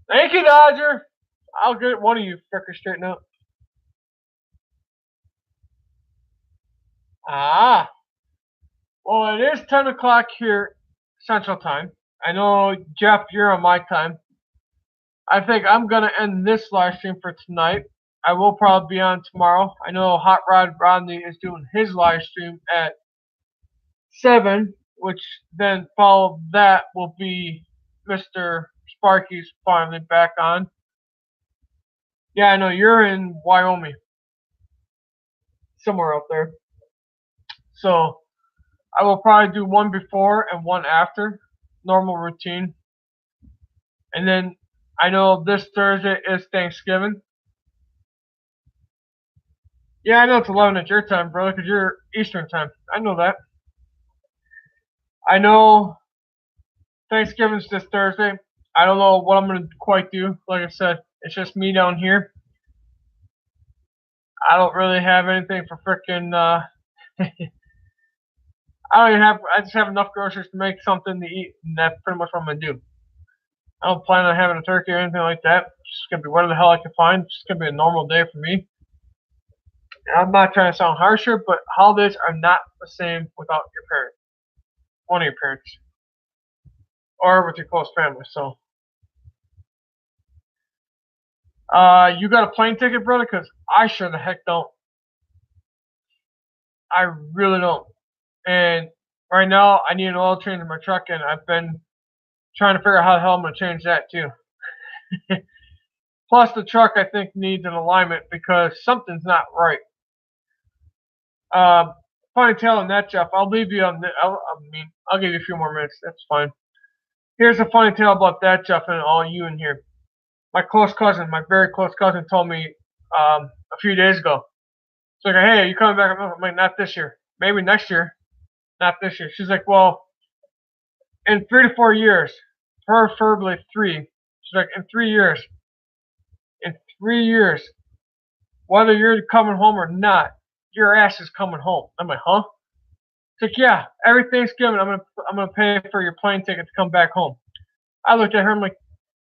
Thank you, Dodger. I'll get one of you frickers straightened out. Ah. Well, it is 10 o'clock here, Central Time. I know, Jeff, you're on my time. I think I'm going to end this live stream for tonight. I will probably be on tomorrow. I know Hot Rod Rodney is doing his live stream at 7, which then followed that will be Mr. Sparky's finally back on. Yeah, I know you're in Wyoming. Somewhere out there. So I will probably do one before and one after. Normal routine. And then I know this Thursday is Thanksgiving. Yeah, I know it's 11 at your time, brother, because you're Eastern time. I know that. I know Thanksgiving's this Thursday. I don't know what I'm going to quite do. Like I said, it's just me down here. I don't really have anything for frickin' I just have enough groceries to make something to eat, and that's pretty much what I'm going to do. I don't plan on having a turkey or anything like that. It's just going to be whatever the hell I can find. It's just going to be a normal day for me. And I'm not trying to sound harsher, but holidays are not the same without your parents. One of your parents. Or with your close family, so. You got a plane ticket, brother? Because I sure the heck don't. I really don't. And right now, I need an oil change in my truck, and I've been trying to figure out how the hell I'm going to change that, too. Plus, the truck, I think, needs an alignment because something's not right. Funny tale on that, Jeff. I'll leave you on I'll give you a few more minutes. That's fine. Here's a funny tale about that, Jeff, and all you in here. My very close cousin, told me a few days ago. She's like, hey, are you coming back? I'm like, not this year. Maybe next year. Not this year. She's like, well, in 3 to 4 years, preferably 3. She's like, in 3 years, whether you're coming home or not, your ass is coming home. I'm like, huh? She's like, yeah, every Thanksgiving, I'm gonna pay for your plane ticket to come back home. I looked at her, I'm like,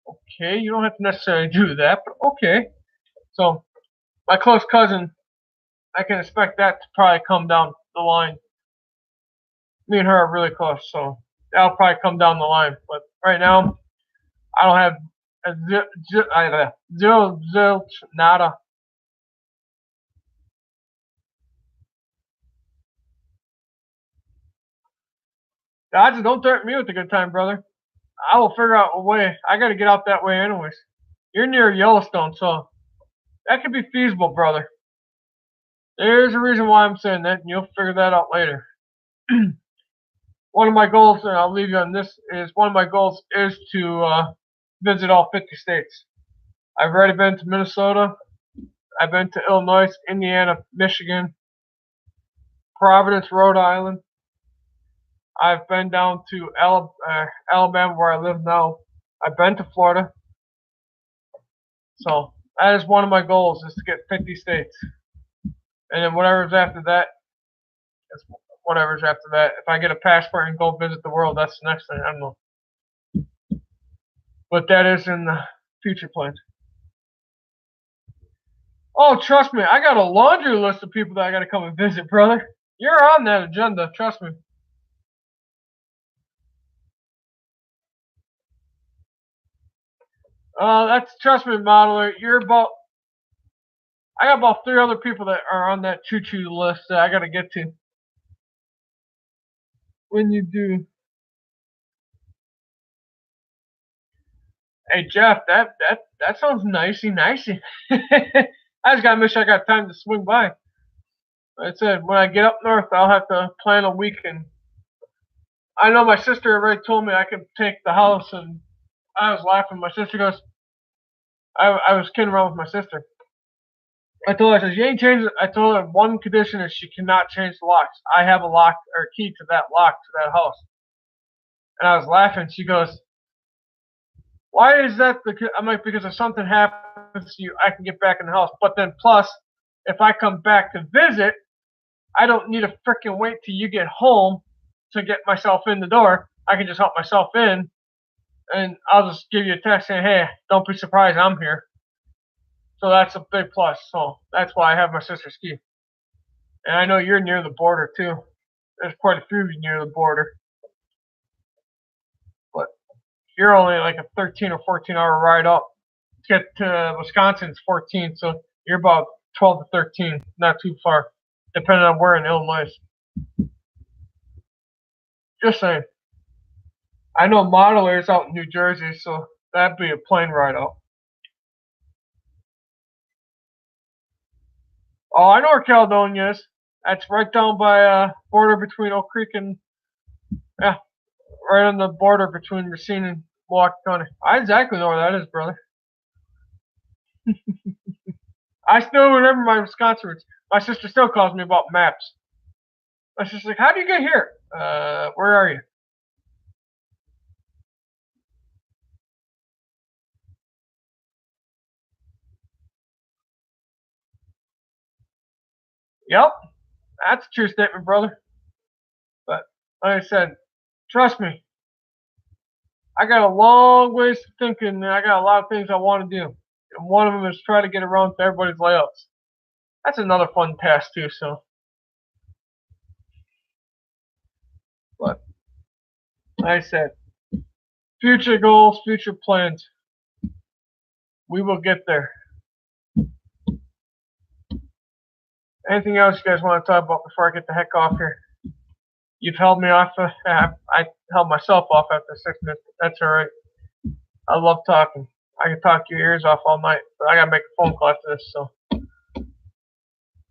okay, you don't have to necessarily do that, but okay. So, my close cousin, I can expect that to probably come down the line. Me and her are really close, so that'll probably come down the line. But right now, I don't have zilch, nada. Dodger, don't threaten me with a good time, brother. I will figure out a way. I got to get out that way anyways. You're near Yellowstone, so that could be feasible, brother. There's a reason why I'm saying that, and you'll figure that out later. One of my goals, and I'll leave you on this, is one of my goals is to visit all 50 states. I've already been to Minnesota. I've been to Illinois, Indiana, Michigan, Providence, Rhode Island. I've been down to Alabama, where I live now. I've been to Florida. So that is one of my goals, is to get 50 states. And then whatever's after that, whatever's after that. If I get a passport and go visit the world, that's the next thing. I don't know. But that is in the future plans. Oh, trust me, I got a laundry list of people that I got to come and visit, brother. You're on that agenda, trust me. That's trust me, modeler. I got about 3 other people that are on that choo-choo list that I got to get to. When you do. Hey Jeff, that sounds nicey. I just gotta make sure I got time to swing by. Like I said, when I get up north, I'll have to plan a weekend. I know my sister already told me I could take the house, and I was laughing. My sister goes, I was kidding around with my sister. I told her, I said, you ain't changing. I told her one condition is she cannot change the locks. I have a lock or key to that lock to that house. And I was laughing. She goes, why is that? I'm like, because if something happens to you, I can get back in the house. But then plus, if I come back to visit, I don't need to freaking wait till you get home to get myself in the door. I can just help myself in, and I'll just give you a text saying, hey, don't be surprised, I'm here. So that's a big plus. So that's why I have my sister's key. And I know you're near the border, too. There's quite a few near the border. But you're only like a 13 or 14-hour ride up. To get to Wisconsin, it's 14, so you're about 12 to 13, not too far, depending on where in Illinois. Just saying. I know Modeler's out in New Jersey, so that'd be a plane ride out. Oh, I know where Caledonia is. That's right down by border between Oak Creek and yeah, right on the border between Racine and Milwaukee County. I exactly know where that is, brother. I still remember my Wisconsin roots. My sister still calls me about maps. My sister's like, how do you get here? Where are you? Yep, that's a true statement, brother. But like I said, trust me, I got a long ways to thinking, and I got a lot of things I want to do. And one of them is try to get around to everybody's layouts. That's another fun task too. So, but like I said, future goals, future plans. We will get there. Anything else you guys want to talk about before I get the heck off here? You've held me off. I held myself off after 6 minutes. That's all right. I love talking. I can talk your ears off all night, but I gotta make a phone call after this. So,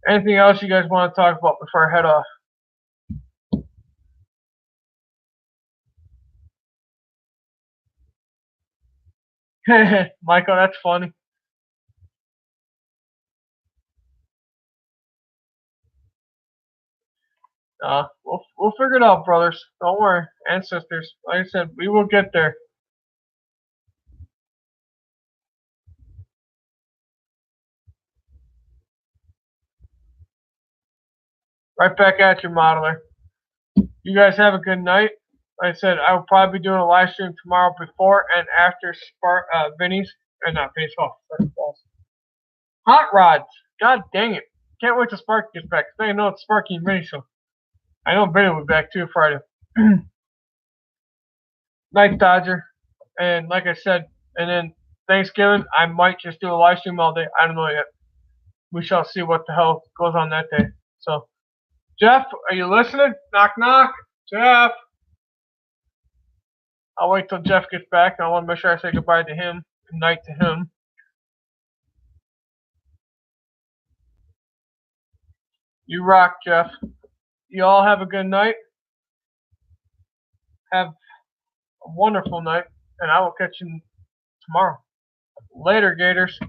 anything else you guys want to talk about before I head off? Michael, that's funny. We'll figure it out, brothers. Don't worry, and sisters. Like I said, we will get there. Right back at you, modeler. You guys have a good night. Like I said, I will probably be doing a live stream tomorrow before and after Vinny's, or not Vinny's, Hot Rods. God dang it. Can't wait till Sparky gets back. I know it's Sparky and Vinny, so I know Vinny will be back too Friday. Night Dodger. And like I said, and then Thanksgiving, I might just do a live stream all day. I don't know yet. We shall see what the hell goes on that day. So, Jeff, are you listening? Knock, knock. Jeff. I'll wait till Jeff gets back. I want to make sure I say goodbye to him. Good night to him. You rock, Jeff. You all have a good night. Have a wonderful night, and I will catch you tomorrow. Later, Gators.